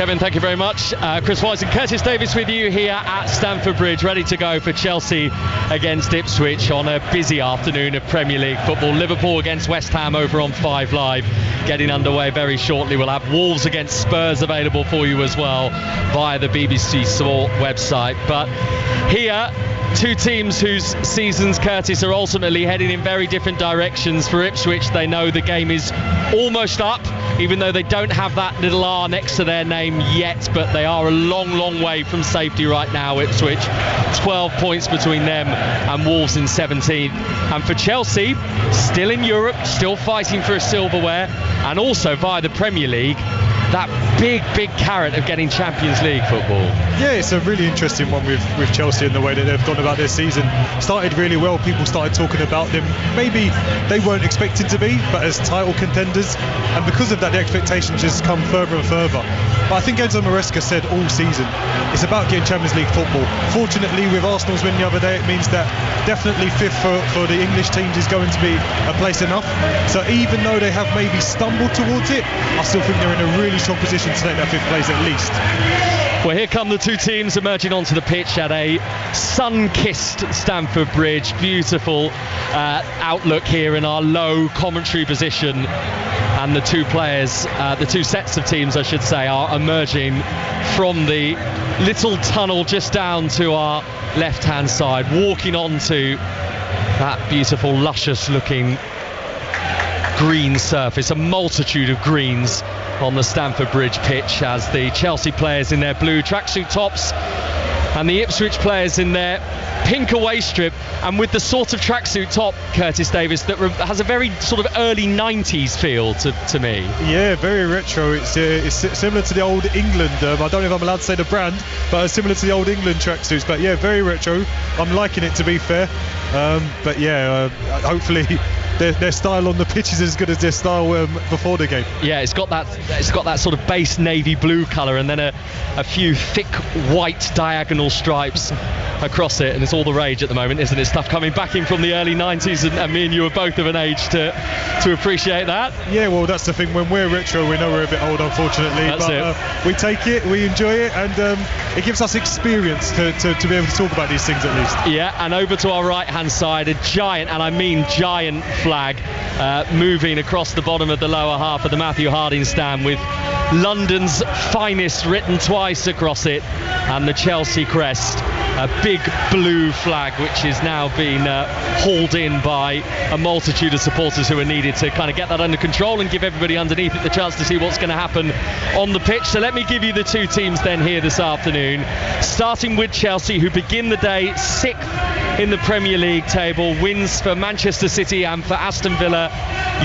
Kevin, thank you very much. Chris Wise and Curtis Davis with you here at Stamford Bridge, ready to go for Chelsea against Ipswich on a busy afternoon of Premier League football. Liverpool against West Ham over on 5 Live, getting underway very shortly. We'll have Wolves against Spurs available for you as well via the BBC Sport website. But here, two teams whose seasons, Curtis, are ultimately heading in very different directions. For Ipswich, they know the game is almost up, even though they don't have that little R next to their name yet, but they are a long way from safety right now. Ipswich, 12 points between them and Wolves in 17th. And for Chelsea, still in Europe, still fighting for a silverware, and also via the Premier League, that big carrot of getting Champions League football. Yeah, it's a really interesting one with Chelsea and the way that they've gone about their season. Started really well, people started talking about them. Maybe they weren't expected to be, but as title contenders, and because of that the expectations just come further and further. But I think Enzo Maresca said all season, it's about getting Champions League football. Fortunately, with Arsenal's win the other day, it means that definitely fifth for the English teams is going to be a place enough. So even though they have maybe stumbled towards it, I still think they're in a really strong position to take that fifth place at least. Well, here come the two teams emerging onto the pitch at a sun-kissed Stamford Bridge. Beautiful outlook here in our low commentary position. And the two players, the two sets of teams, I should say, are emerging from the little tunnel just down to our left-hand side, walking onto that beautiful, luscious-looking green surface, a multitude of greens on the Stamford Bridge pitch, as the Chelsea players in their blue tracksuit tops and the Ipswich players in their pink away strip, and with the sort of tracksuit top, Curtis Davis, that has a very sort of early 90s feel to me. Yeah, very retro. It's similar to the old England, I don't know if I'm allowed to say the brand, but it's similar to the old England tracksuits. But yeah, very retro. I'm liking it, to be fair. But yeah, hopefully their style on the pitch is as good as their style before the game. Yeah, it's got that sort of base navy blue colour, and then a few thick white diagonal stripes across it, and it's all the rage at the moment, isn't it? Stuff coming back in from the early 90s, and me and you are both of an age to appreciate that. Yeah, well, that's the thing. When we're retro, we know we're a bit old, unfortunately. That's but we take it, we enjoy it, and it gives us experience to be able to talk about these things at least. Yeah, and over to our right-hand side, a giant, and I mean giant, flag moving across the bottom of the lower half of the Matthew Harding stand, with London's finest written twice across it, and the Chelsea crest, a big blue flag, which is now being hauled in by a multitude of supporters who are needed to kind of get that under control and give everybody underneath it the chance to see what's going to happen on the pitch. So let me give you the two teams then here this afternoon, starting with Chelsea, who begin the day 6th in the Premier League table. Wins for Manchester City and for Aston Villa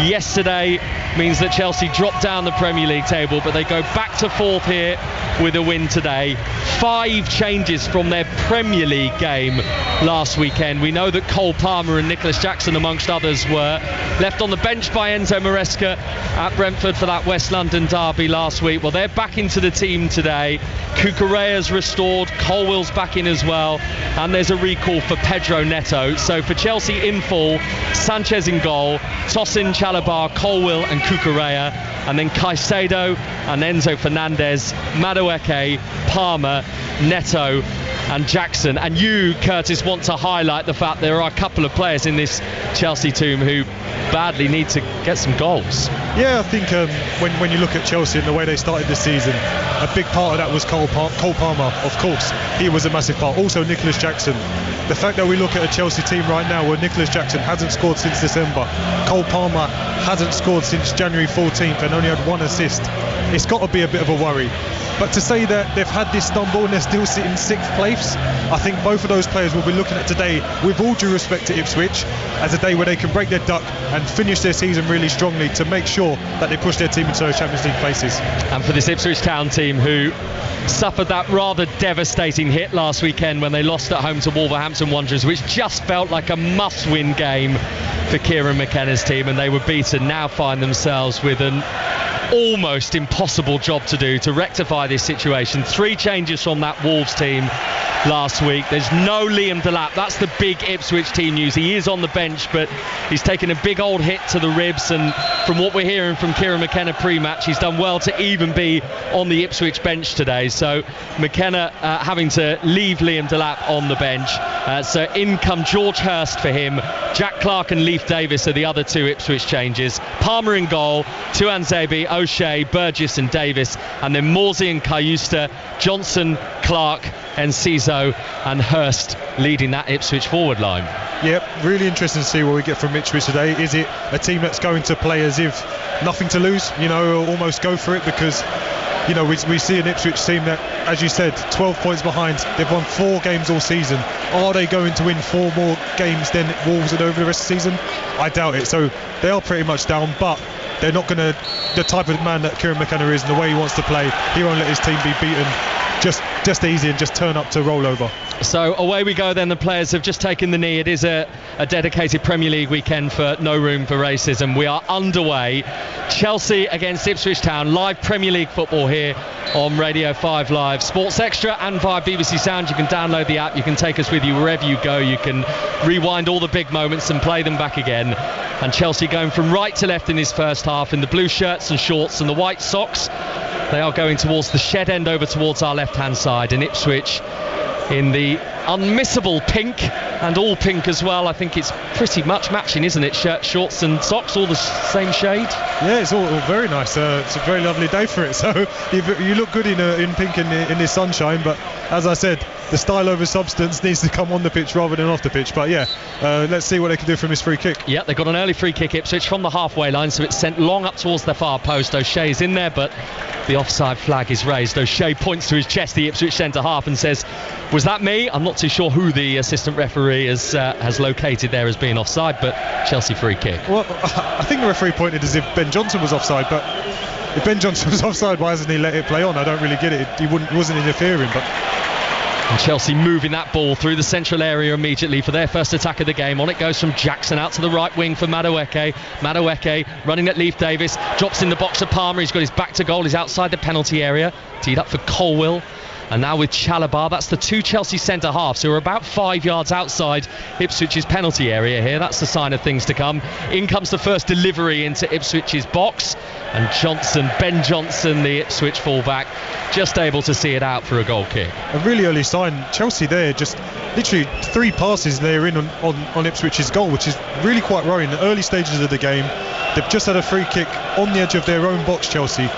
yesterday means that Chelsea drop down the Premier League table, but they go back to 4th here with a win today. 5 changes from their Premier League game last weekend. We know that Cole Palmer and Nicholas Jackson, amongst others, were left on the bench by Enzo Maresca at Brentford for that West London derby last week. Well, they're back into the team today. Cucurella's restored, Colwill's back in as well, and there's a recall for Pedro Neto. So for Chelsea in full, Sanchez in goal, Tosin, Chalobah, Colwill and Cucurella, and then Caicedo and Enzo Fernandez, Madueke, Palmer, Neto and Jackson. And you, Curtis, want to highlight the fact there are a couple of players in this Chelsea team who badly need to get some goals. Yeah, I think when you look at Chelsea and the way they started this season, a big part of that was Cole Palmer, of course. He was a massive part. Also Nicholas Jackson. The fact that we look at a Chelsea team right now where Nicholas Jackson hasn't scored since December, Cole Palmer hasn't scored since January 14th and only had 1 assist, it's got to be a bit of a worry. But to say that they've had this stumble and they're still sitting 6th place, I think both of those players will be looking at today, with all due respect to Ipswich, as a day where they can break their duck and finish their season really strongly to make sure that they push their team into those Champions League places. And for this Ipswich Town team, who suffered that rather devastating hit last weekend when they lost at home to Wolverhampton Wanderers, which just felt like a must-win game for Kieran McKenna's team, and they were beaten, now find themselves with an almost impossible job to do to rectify this situation. 3 changes from that Wolves team last week. There's no Liam Delap. That's the big Ipswich team news. He is on the bench, but he's taken a big old hit to the ribs, and from what we're hearing from Kieran McKenna pre-match, he's done well to even be on the Ipswich bench today. So McKenna having to leave Liam Delap on the bench. So in come George Hurst for him. Jack Clark and Leif Davis are the other 2 Ipswich changes. Palmer in goal, Tuanzebe, O'Shea, Burgess and Davis, and then Morsey and Cayusta, Johnson, Clark, Enciso and Hurst leading that Ipswich forward line. Yep, really interesting to see what we get from Ipswich today. Is it a team that's going to play as if nothing to lose, almost go for it? Because we see an Ipswich team that, as you said, 12 points behind. They've won 4 games all season. Are they going to win 4 more games than Wolves and over the rest of the season? I doubt it. So they are pretty much down, but they're not going to, the type of man that Kieran McKenna is and the way he wants to play, he won't let his team be beaten just easy and just turn up to roll over. So away we go then. The players have just taken the knee. It is a dedicated Premier League weekend for No Room for Racism. We are underway. Chelsea against Ipswich Town. Live Premier League football here on Radio 5 Live, Sports Extra and via BBC Sound. You can download the app. You can take us with you wherever you go. You can rewind all the big moments and play them back again. And Chelsea going from right to left in this first half in the blue shirts and shorts and the white socks. They are going towards the shed end over towards our left-hand side, and Ipswich in the unmissable pink, and all pink as well. I think it's pretty much matching, isn't it? Shirt, shorts and socks, all the same shade. Yeah, it's all very nice. It's a very lovely day for it. So you look good in pink in this sunshine, but as I said, the style over substance needs to come on the pitch rather than off the pitch. But yeah, let's see what they can do from this free kick. Yeah, they've got an early free kick, Ipswich, from the halfway line, so it's sent long up towards their far post. O'Shea's in there, but the offside flag is raised. O'Shea points to his chest, the Ipswich centre half, and says, "Was that me?" I'm not too sure who the assistant referee has located there as being offside, but Chelsea free kick. Well, I think the referee pointed as if Ben Johnson was offside, but if Ben Johnson was offside, why hasn't he let it play on? I don't really get it. He wasn't interfering, but... And Chelsea moving that ball through the central area immediately for their first attack of the game. On it goes from Jackson out to the right wing for Madueke. Madueke running at Leif Davis, drops in the box of Palmer. He's got his back to goal. He's outside the penalty area. Teed up for Colwill. And now with Chalabar, that's the 2 Chelsea centre halves who are about 5 yards outside Ipswich's penalty area here. That's the sign of things to come. In comes the first delivery into Ipswich's box, and Ben Johnson, the Ipswich fullback, just able to see it out for a goal kick. A really early sign. Chelsea there, just literally 3 passes they're in on Ipswich's goal, which is really quite worrying. The early stages of the game, they've just had a free kick on the edge of their own box, Chelsea.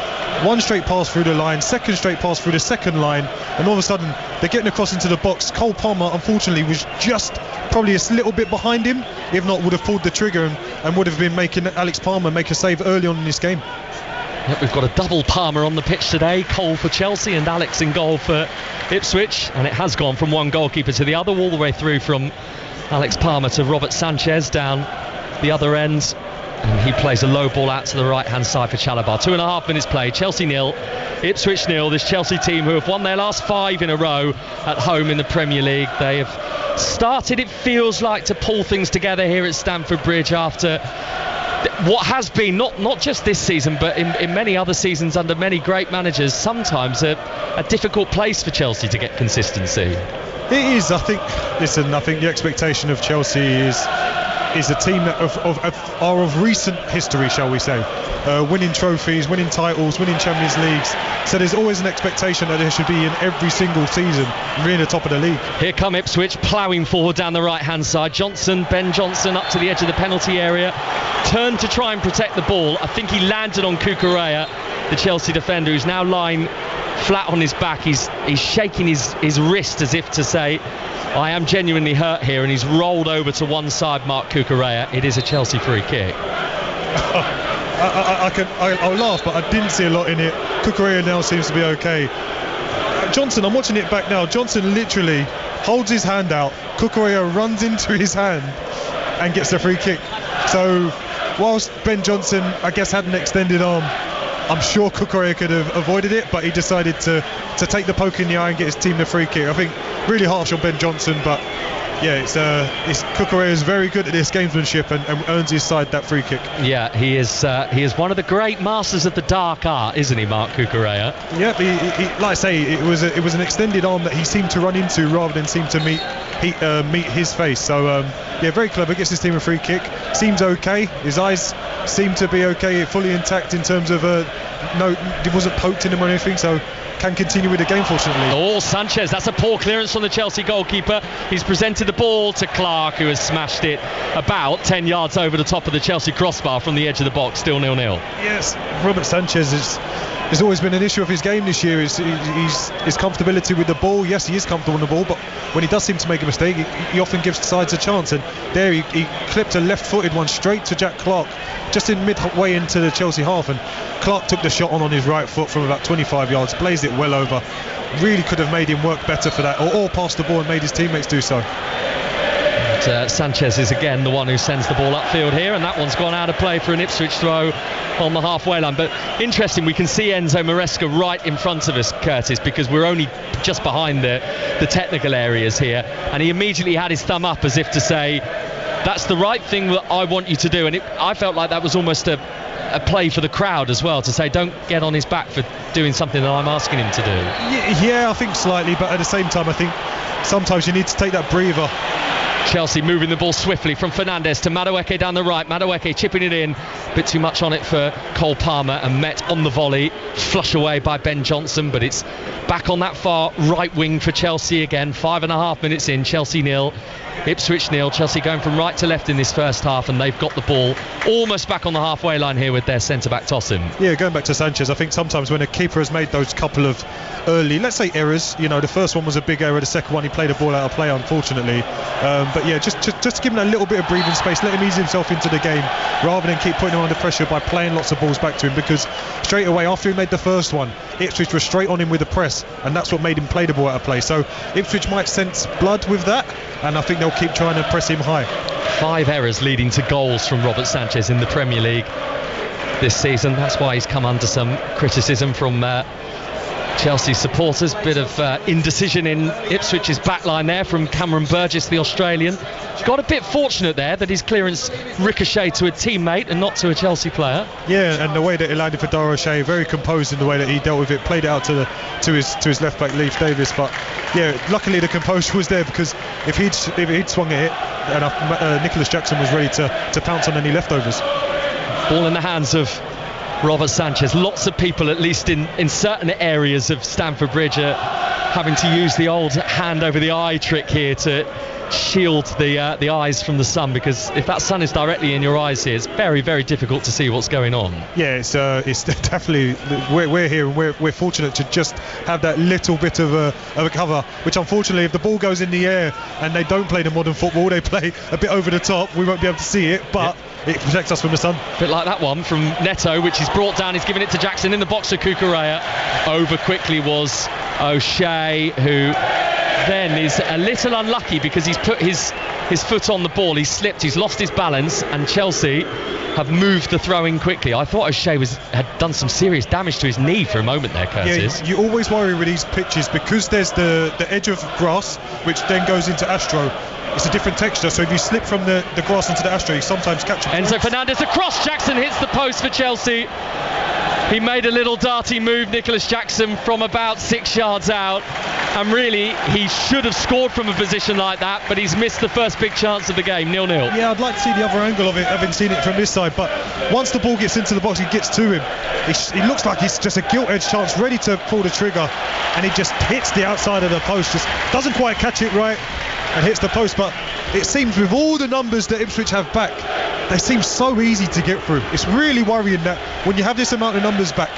1 straight pass through the line, 2nd straight pass through the second line, and all of a sudden they're getting across into the box. Cole Palmer, unfortunately, was just probably a little bit behind him. If not, would have pulled the trigger and would have been making Alex Palmer make a save early on in this game. Yep, we've got a double Palmer on the pitch today. Cole for Chelsea and Alex in goal for Ipswich, and it has gone from one goalkeeper to the other, all the way through from Alex Palmer to Robert Sanchez down the other end. And he plays a low ball out to the right hand side for Chalabar. 2.5 minutes played. Chelsea 0, Ipswich 0. This Chelsea team who have won their last 5 in a row at home in the Premier League. They have started, it feels like, to pull things together here at Stamford Bridge after what has been not just this season, but in many other seasons under many great managers, sometimes a difficult place for Chelsea to get consistency. It is. I think the expectation of Chelsea is a team that are of recent history, shall we say, winning trophies, winning titles, winning Champions Leagues. So there's always an expectation that they should be in every single season, really the top of the league. Here come Ipswich ploughing forward down the right hand side. Ben Johnson up to the edge of the penalty area, turned to try and protect the ball. I think he landed on Kukurea, the Chelsea defender, who's now lying flat on his back. He's shaking his wrist as if to say, I am genuinely hurt here, and he's rolled over to one side, Mark Kukurea. It is a Chelsea free kick. I'll laugh, but I didn't see a lot in it. Kukurea now seems to be okay. Johnson, I'm watching it back now. Johnson literally holds his hand out. Kukurea runs into his hand and gets the free kick. So whilst Ben Johnson, I guess, had an extended arm, I'm sure Kukurea could have avoided it, but he decided to take the poke in the eye and get his team the free kick. I think really harsh on Ben Johnson, but Yeah, it's Cucurella is very good at this gamesmanship and earns his side that free kick. Yeah, he is one of the great masters of the dark art, isn't he, Marc Cucurella? Yeah, he, like I say, it was an extended arm that he seemed to run into rather than seem to meet his face. So yeah, very clever. Gets his team a free kick. Seems okay. His eyes seem to be okay, fully intact in terms of no, it wasn't poked in him or anything. So can continue with the game, fortunately. Oh, Sanchez, that's a poor clearance from the Chelsea goalkeeper. He's presented the ball to Clark, who has smashed it about 10 yards over the top of the Chelsea crossbar from the edge of the box. Still 0-0. Yes, Robert Sanchez has always been an issue of his game this year. His comfortability with the ball. Yes, he is comfortable on the ball, but when he does seem to make a mistake, he often gives sides a chance. And there he clipped a left-footed one straight to Jack Clark, just in midway into the Chelsea half, and Clark took the shot on his right foot from about 25 yards, blazed it well over. Really could have made him work better for that, or passed the ball and made his teammates do so. Sanchez is again the one who sends the ball upfield here, and that one's gone out of play for an Ipswich throw on the halfway line. But interesting, we can see Enzo Maresca right in front of us, Curtis, because we're only just behind the technical areas here, and he immediately had his thumb up as if to say, that's the right thing that I want you to do. And I felt like that was almost a play for the crowd as well, to say don't get on his back for doing something that I'm asking him to do. Yeah, I think slightly, but at the same time I think sometimes you need to take that breather. Chelsea moving the ball swiftly from Fernandes to Madueke down the right. Madueke chipping it in, a bit too much on it for Cole Palmer, and met on the volley, flush away by Ben Johnson, but it's back on that far right wing for Chelsea again. 5.5 minutes in, Chelsea 0, Ipswich 0. Chelsea going from right to left in this first half, and they've got the ball almost back on the halfway line here with their centre-back tossing. Yeah, going back to Sanchez, I think sometimes when a keeper has made those couple of early, let's say errors, the first one was a big error, the second one he played a ball out of play, unfortunately. But yeah, just give him that little bit of breathing space, let him ease himself into the game rather than keep putting him under pressure by playing lots of balls back to him, because straight away after he made the first one, Ipswich was straight on him with the press, and that's what made him play the ball out of play. So Ipswich might sense blood with that, and I think they'll keep trying to press him high. 5 errors leading to goals from Robert Sanchez in the Premier League this season. That's why he's come under some criticism from Chelsea supporters. Bit of indecision in Ipswich's backline there from Cameron Burgess, the Australian. Got a bit fortunate there that his clearance ricocheted to a teammate and not to a Chelsea player. Yeah, and the way that it landed for Dara O'Shea, very composed in the way that he dealt with it, played it out to his left back Leif Davis. But yeah, luckily the composure was there, because if he'd swung at it, and Nicholas Jackson was ready to pounce on any leftovers. Ball in the hands of Robert Sanchez. Lots of people, at least in certain areas of Stamford Bridge, are having to use the old hand over the eye trick here to shield the eyes from the sun, because if that sun is directly in your eyes here, it's very, very difficult to see what's going on. Yeah, it's definitely, we're here and we're fortunate to just have that little bit of a cover, which unfortunately if the ball goes in the air and they don't play the modern football, they play a bit over the top, we won't be able to see it, but it protects us from the sun. A bit like that one from Neto, which is brought down. He's giving it to Jackson in the box for Cucurella. Over quickly was O'Shea, who then is a little unlucky because he's put his foot on the ball, he's slipped, he's lost his balance, and Chelsea have moved the throw in quickly. I thought O'Shea had done some serious damage to his knee for a moment there, Curtis. Yeah, you always worry with these pitches because there's the edge of grass which then goes into Astro. It's a different texture, so if you slip from the grass into the Astro, you sometimes catch it. Enzo Fernandes across, Jackson hits the post for Chelsea. He made a little darty move, Nicholas Jackson, from about 6 yards out, and really he should have scored from a position like that, but he's missed the first big chance of the game. 0-0. Yeah, I'd like to see the other angle of it, having seen it from this side, but once the ball gets into the box, he gets to him. He looks like he's just a gilt-edged chance, ready to pull the trigger, and he just hits the outside of the post, just doesn't quite catch it right and hits the post. But it seems with all the numbers that Ipswich have back, they seem so easy to get through. It's really worrying that when you have this amount of numbers back,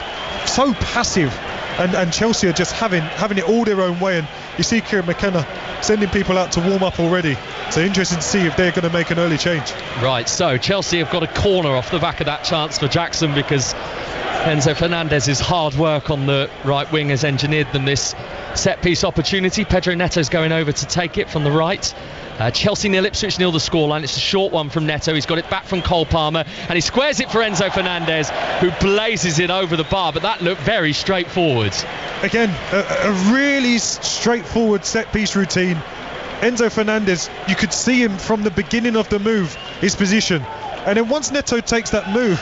so passive, and Chelsea are just having it all their own way. And you see Kieran McKenna sending people out to warm up already, so interesting to see if they're going to make an early change. Right, so Chelsea have got a corner off the back of that chance for Jackson, because Enzo Fernandez's hard work on the right wing has engineered them this set piece opportunity. Pedro Neto's going over to take it from the right. Chelsea 0, Ipswich 0 the scoreline. It's a short one from Neto. He's got it back from Cole Palmer, and he squares it for Enzo Fernandez, who blazes it over the bar, but that looked very straightforward. Again, a really straightforward set piece routine. Enzo Fernandez, you could see him from the beginning of the move, his position, and then once Neto takes that move,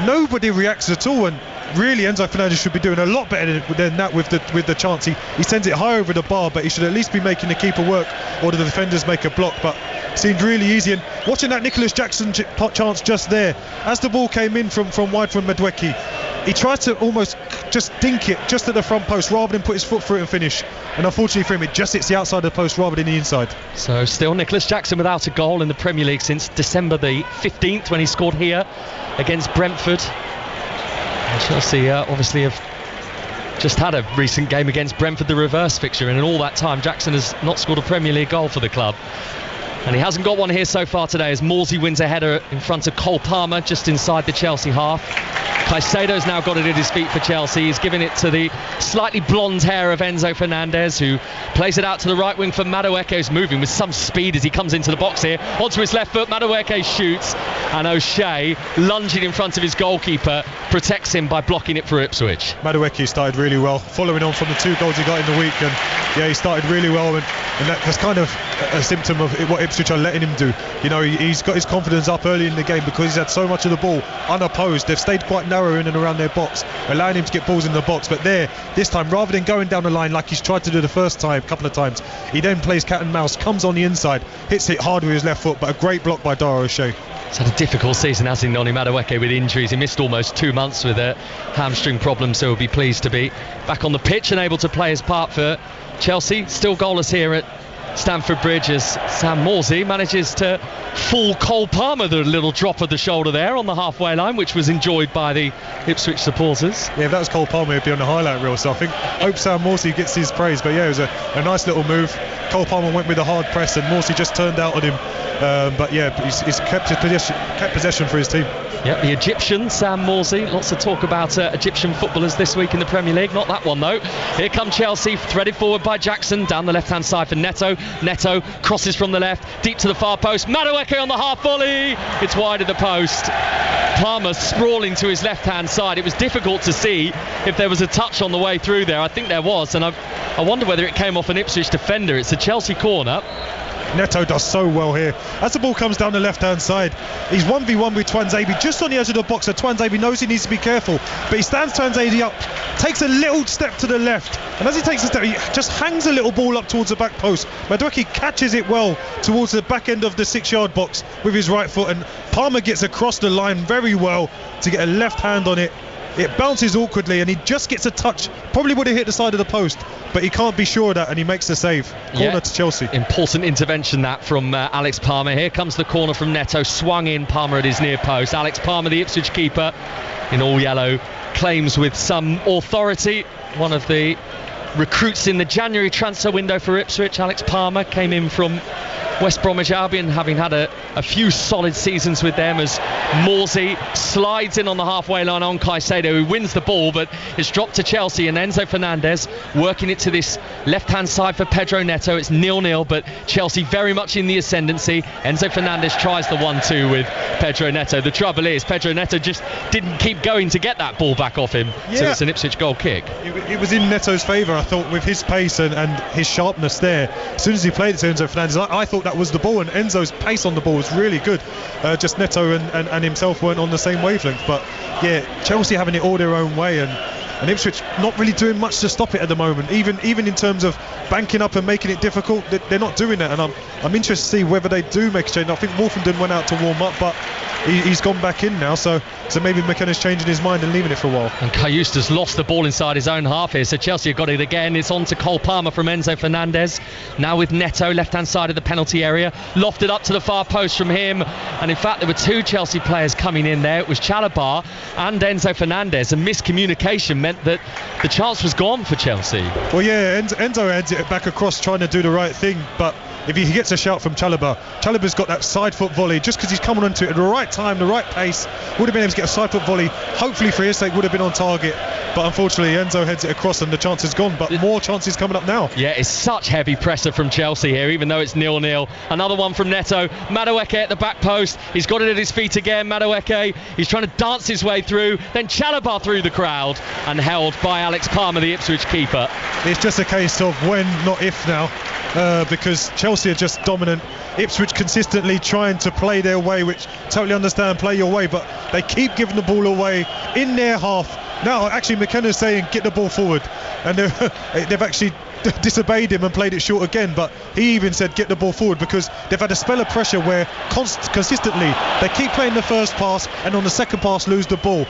nobody reacts at all. And really, Enzo Fernandez should be doing a lot better than that with the chance. He sends it high over the bar, but he should at least be making the keeper work or the defenders make a block. But it seemed really easy. And watching that Nicholas Jackson chance just there, as the ball came in from wide from Madueke, he tried to almost just dink it just at the front post rather than put his foot through it and finish. And unfortunately for him, it just hits the outside of the post rather than the inside. So still Nicholas Jackson without a goal in the Premier League since December the 15th when he scored here against Brentford. And Chelsea obviously have just had a recent game against Brentford, the reverse fixture, and in all that time Jackson has not scored a Premier League goal for the club. And he hasn't got one here so far today as Morsey wins a header in front of Cole Palmer just inside the Chelsea half. Caicedo's now got it at his feet for Chelsea. He's giving it to the slightly blonde hair of Enzo Fernandez, who plays it out to the right wing for Madueke, who's moving with some speed as he comes into the box here. Onto his left foot, Madueke shoots, and O'Shea, lunging in front of his goalkeeper, protects him by blocking it for Ipswich. Madueke started really well, following on from the 2 goals he got in the week, and yeah, he started really well, and that's kind of a symptom of what Ipswich are letting him do. You know, he's got his confidence up early in the game because he's had so much of the ball unopposed. They've stayed quite narrow in and around their box, allowing him to get balls in the box. But this time, rather than going down the line like he's tried to do the first time, couple of times, he then plays cat and mouse, comes on the inside, hits it hard with his left foot, but a great block by Dara O'Shea. He's had a difficult season, hasn't he, Noni Madueke, with injuries. He missed almost 2 months with a hamstring problem, so he'll be pleased to be back on the pitch and able to play his part for Chelsea. Still goalless here at Stamford Bridge as Sam Morsey manages to fool Cole Palmer, the little drop of the shoulder there on the halfway line, which was enjoyed by the Ipswich supporters. Yeah, if that was Cole Palmer, he'd be on the highlight reel, so I hope Sam Morsey gets his praise. But yeah, it was a nice little move. Cole Palmer went with a hard press and Morsey just turned out on him. But yeah, he's kept possession for his team. Yeah, the Egyptian Sam Morsey. Lots of talk about Egyptian footballers this week in the Premier League. Not that one though. Here come Chelsea, threaded forward by Jackson down the left-hand side for Neto. Neto crosses from the left, deep to the far post. Madueke on the half volley. It's wide of the post. Palmer sprawling to his left-hand side. It was difficult to see if there was a touch on the way through there. I think there was, and I wonder whether it came off an Ipswich defender. It's a Chelsea corner. Neto does so well here. As the ball comes down the left-hand side, he's 1v1 with Twanzebe just on the edge of the box, so Twanzebe knows he needs to be careful, but he stands Twanzebe up, takes a little step to the left, and as he takes a step, he just hangs a little ball up towards the back post. Madueke catches it well towards the back end of the 6-yard box with his right foot, and Palmer gets across the line very well to get a left hand on it. It bounces awkwardly and he just gets a touch. Probably would have hit the side of the post, but he can't be sure of that and he makes the save. Corner to Chelsea. Important intervention that from Alex Palmer. Here comes the corner from Neto. Swung in, Palmer at his near post. Alex Palmer, the Ipswich keeper, in all yellow, claims with some authority. One of the recruits in the January transfer window for Ipswich, Alex Palmer, came in from West Bromwich Albion, having had a few solid seasons with them, as Morsey slides in on the halfway line on Caicedo, who wins the ball, but it's dropped to Chelsea, and Enzo Fernandez working it to this left-hand side for Pedro Neto. It's 0-0, but Chelsea very much in the ascendancy. Enzo Fernandez tries the 1-2 with Pedro Neto. The trouble is Pedro Neto just didn't keep going to get that ball back off him, so it's an Ipswich goal kick. It was in Neto's favour, I thought, with his pace and his sharpness there. As soon as he played it to Enzo Fernandez, I thought that was the ball, and Enzo's pace on the ball was really good. Just Neto and himself weren't on the same wavelength. But yeah, Chelsea having it all their own way, and Ipswich not really doing much to stop it at the moment. Even in terms of banking up and making it difficult, they're not doing that. And I'm interested to see whether they do make a change. I think Wolfenden went out to warm up, but he's gone back in now, so maybe McKenna's changing his mind and leaving it for a while. And Caicedo's lost the ball inside his own half here, so Chelsea have got it again. It's on to Cole Palmer from Enzo Fernandez. Now with Neto, left-hand side of the penalty area, lofted up to the far post from him. And in fact, there were 2 Chelsea players coming in there. It was Chalobah and Enzo Fernandez, and miscommunication meant that the chance was gone for Chelsea. Well, yeah, Enzo heads it back across trying to do the right thing, but if he gets a shout from Chalobah's got that side foot volley just because he's coming onto it at the right time, the right pace, would have been able to get a side foot volley. Hopefully for his sake would have been on target, but unfortunately Enzo heads it across and the chance is gone, but more chances coming up now. Yeah, it's such heavy pressure from Chelsea here, even though it's 0-0. Another one from Neto. Madueke at the back post. He's got it at his feet again. Madueke, he's trying to dance his way through. Then Chalobah through the crowd and held by Alex Palmer, the Ipswich keeper. It's just a case of when, not if now, because Chelsea are just dominant. Ipswich consistently trying to play their way, which totally understand, play your way, but they keep giving the ball away in their half. Now, actually, McKenna's saying get the ball forward, and they've actually disobeyed him and played it short again, but he even said get the ball forward because they've had a spell of pressure where consistently they keep playing the first pass and on the second pass lose the ball.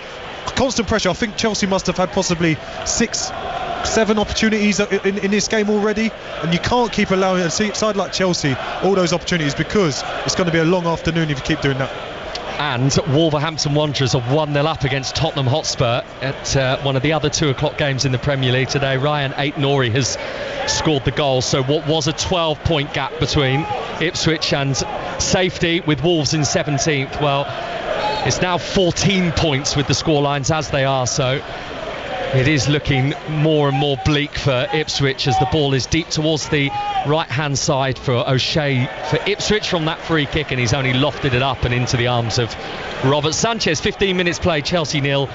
Constant pressure. I think Chelsea must have had possibly 6-7 opportunities in this game already, and you can't keep allowing a side like Chelsea all those opportunities because it's going to be a long afternoon if you keep doing that. And Wolverhampton Wanderers are 1-0 up against Tottenham Hotspur at one of the other 2 o'clock games in the Premier League today. Ryan Ait-Nouri has scored the goal, so what was a 12-point gap between Ipswich and safety with Wolves in 17th, well, it's now 14 points with the scorelines as they are, so it is looking more and more bleak for Ipswich as the ball is deep towards the right-hand side for O'Shea for Ipswich from that free kick, and he's only lofted it up and into the arms of Robert Sanchez. 15 minutes played, Chelsea 0,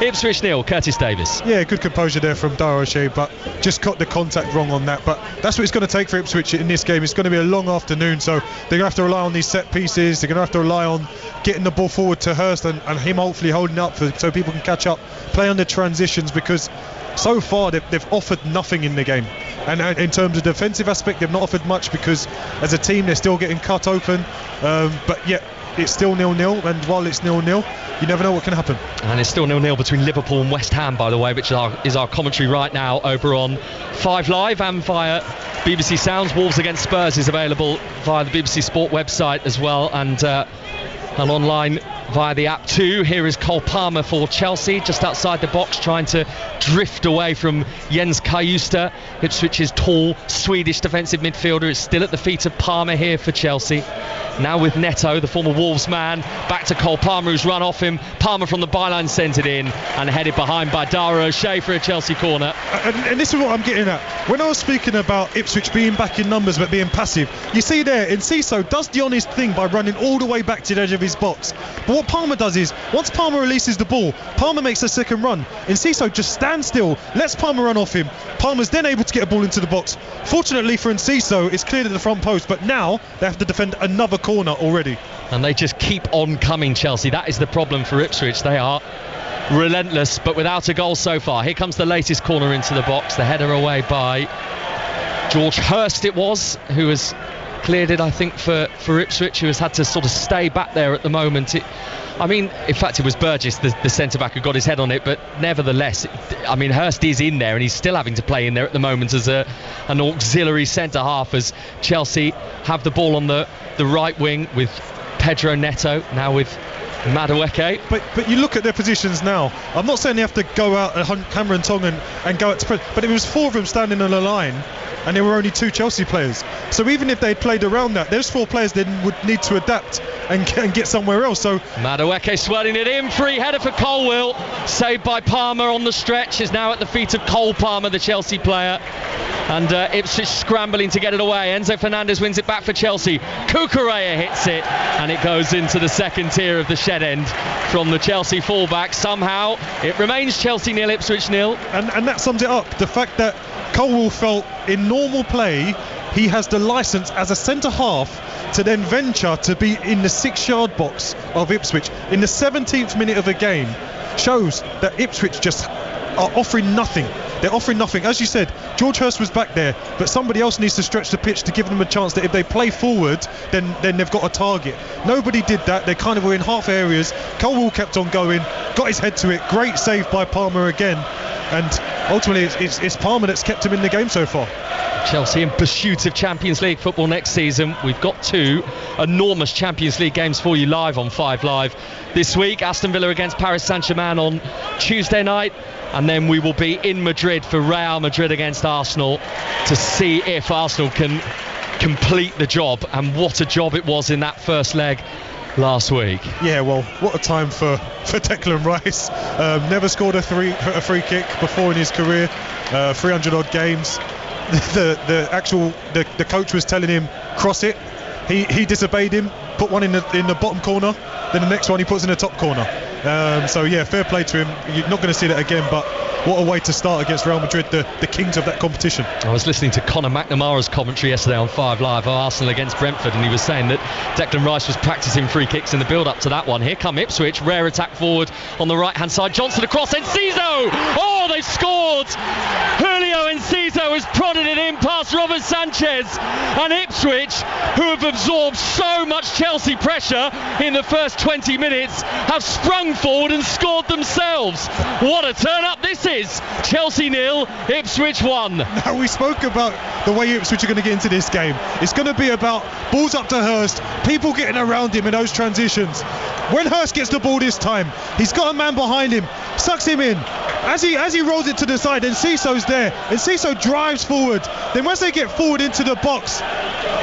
Ipswich 0. Curtis Davis. Yeah, good composure there from Dara O'Shea, but just got the contact wrong on that. But that's what it's going to take for Ipswich in this game. It's going to be a long afternoon, so they're going to have to rely on these set pieces. They're going to have to rely on getting the ball forward to Hurst and him hopefully holding up so people can catch up, play on the transitions, because so far they've offered nothing in the game. And in terms of defensive aspect, they've not offered much because as a team they're still getting cut open. But yet it's still 0-0, and while it's 0-0, you never know what can happen. And it's still 0-0 between Liverpool and West Ham, by the way, which is our commentary right now over on 5 Live and via BBC Sounds. Wolves against Spurs is available via the BBC Sport website as well, and online via the app too. Here is Cole Palmer for Chelsea, just outside the box, trying to drift away from Jens Kajusta. Ipswich's tall Swedish defensive midfielder is still at the feet of Palmer here for Chelsea. Now with Neto, the former Wolves man, back to Cole Palmer, who's run off him. Palmer from the byline sent it in and headed behind by Dara O'Shea for a Chelsea corner. And this is what I'm getting at. When I was speaking about Ipswich being back in numbers but being passive, you see there, Enciso does the honest thing by running all the way back to the edge of his box. But what Palmer does is, once Palmer releases the ball, Palmer makes a second run. Enciso just stands still, lets Palmer run off him. Palmer's then able to get a ball into the box. Fortunately for Enciso, it's cleared at the front post, but now they have to defend another corner already. And they just keep on coming, Chelsea. That is the problem for Ipswich. They are relentless, but without a goal so far. Here comes the latest corner into the box. The header away by George Hurst it was, who has cleared it, I think, for Ipswich, who has had to sort of stay back there at the moment. In fact, it was Burgess, the centre-back, who got his head on it, but nevertheless, Hurst is in there, and he's still having to play in there at the moment as an auxiliary centre-half, as Chelsea have the ball on the right wing with Pedro Neto, now with Madueke. But you look at their positions now. I'm not saying they have to go out hammer and tong and go out to press, but it was 4 of them standing on the line, and there were only 2 Chelsea players. So even if they'd played around that, there's 4 players then would need to adapt and get somewhere else. So Madueke swirling it in, free header for Colwill, saved by Palmer on the stretch, is now at the feet of Cole Palmer, the Chelsea player. And Ipswich scrambling to get it away. Enzo Fernandez wins it back for Chelsea. Cucurella hits it, and it goes into the second tier of the shed end from the Chelsea fullback. Somehow it remains Chelsea 0, Ipswich 0. And that sums it up. The fact that Colwill felt in normal play he has the licence as a centre-half to then venture to be in the 6-yard box of Ipswich in the 17th minute of a game shows that Ipswich just are offering nothing. They're offering nothing. As you said, George Hurst was back there, but somebody else needs to stretch the pitch to give them a chance that if they play forward, then they've got a target. Nobody did that. They kind of were in half areas. Colwill kept on going, got his head to it. Great save by Palmer again. And ultimately, it's Palmer that's kept him in the game so far. Chelsea in pursuit of Champions League football next season. We've got 2 enormous Champions League games for you live on 5 Live this week. Aston Villa against Paris Saint-Germain on Tuesday night, and then we will be in Madrid for Real Madrid against Arsenal to see if Arsenal can complete the job. And what a job it was in that first leg last week. Yeah, well, what a time for Declan Rice. Never scored a free kick before in his career. 300 odd games. The coach was telling him cross it. He disobeyed him, put one in the bottom corner, then the next one he puts in the top corner. So yeah, fair play to him. You're not going to see that again, but what a way to start against Real Madrid, the kings of that competition. I was listening to Conor McNamara's commentary yesterday on 5 Live of Arsenal against Brentford, and he was saying that Declan Rice was practicing free kicks in the build-up to that one. Here come Ipswich, rare attack forward on the right-hand side. Johnson across, Enciso! Oh, they've scored! Julio Enciso has prodded it in past Robert Sanchez, and Ipswich, who have absorbed so much Chelsea pressure in the first 20 minutes, have sprung forward and scored themselves. What a turn-up this is! Chelsea 0, Ipswich 1. Now, we spoke about the way Ipswich are going to get into this game. It's going to be about balls up to Hurst, people getting around him in those transitions. When Hurst gets the ball this time, he's got a man behind him, sucks him in. As he rolls it to the side, Enciso's there. Enciso drives forward. Then once they get forward into the box,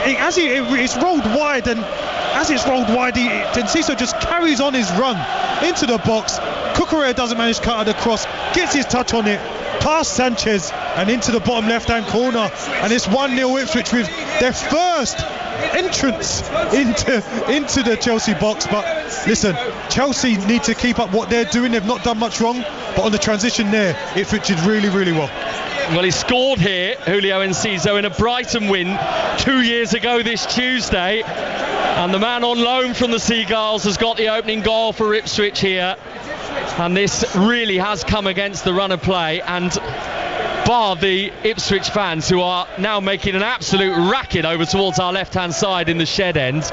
it's rolled wide, and as it's rolled wide, Enciso just carries on his run into the box. Cucurella doesn't manage to cut out the cross, gets his touch on it, past Sanchez and into the bottom left-hand corner, and it's 1-0 Ipswich with their first entrance into the Chelsea box. But listen, Chelsea need to keep up what they're doing. They've not done much wrong, but on the transition there, Ipswich did really, really well. Well, he scored here, Julio Enciso, in a Brighton win 2 years ago this Tuesday, and the man on loan from the Seagulls has got the opening goal for Ipswich here. And this really has come against the run of play, and bar the Ipswich fans, who are now making an absolute racket over towards our left-hand side in the shed end,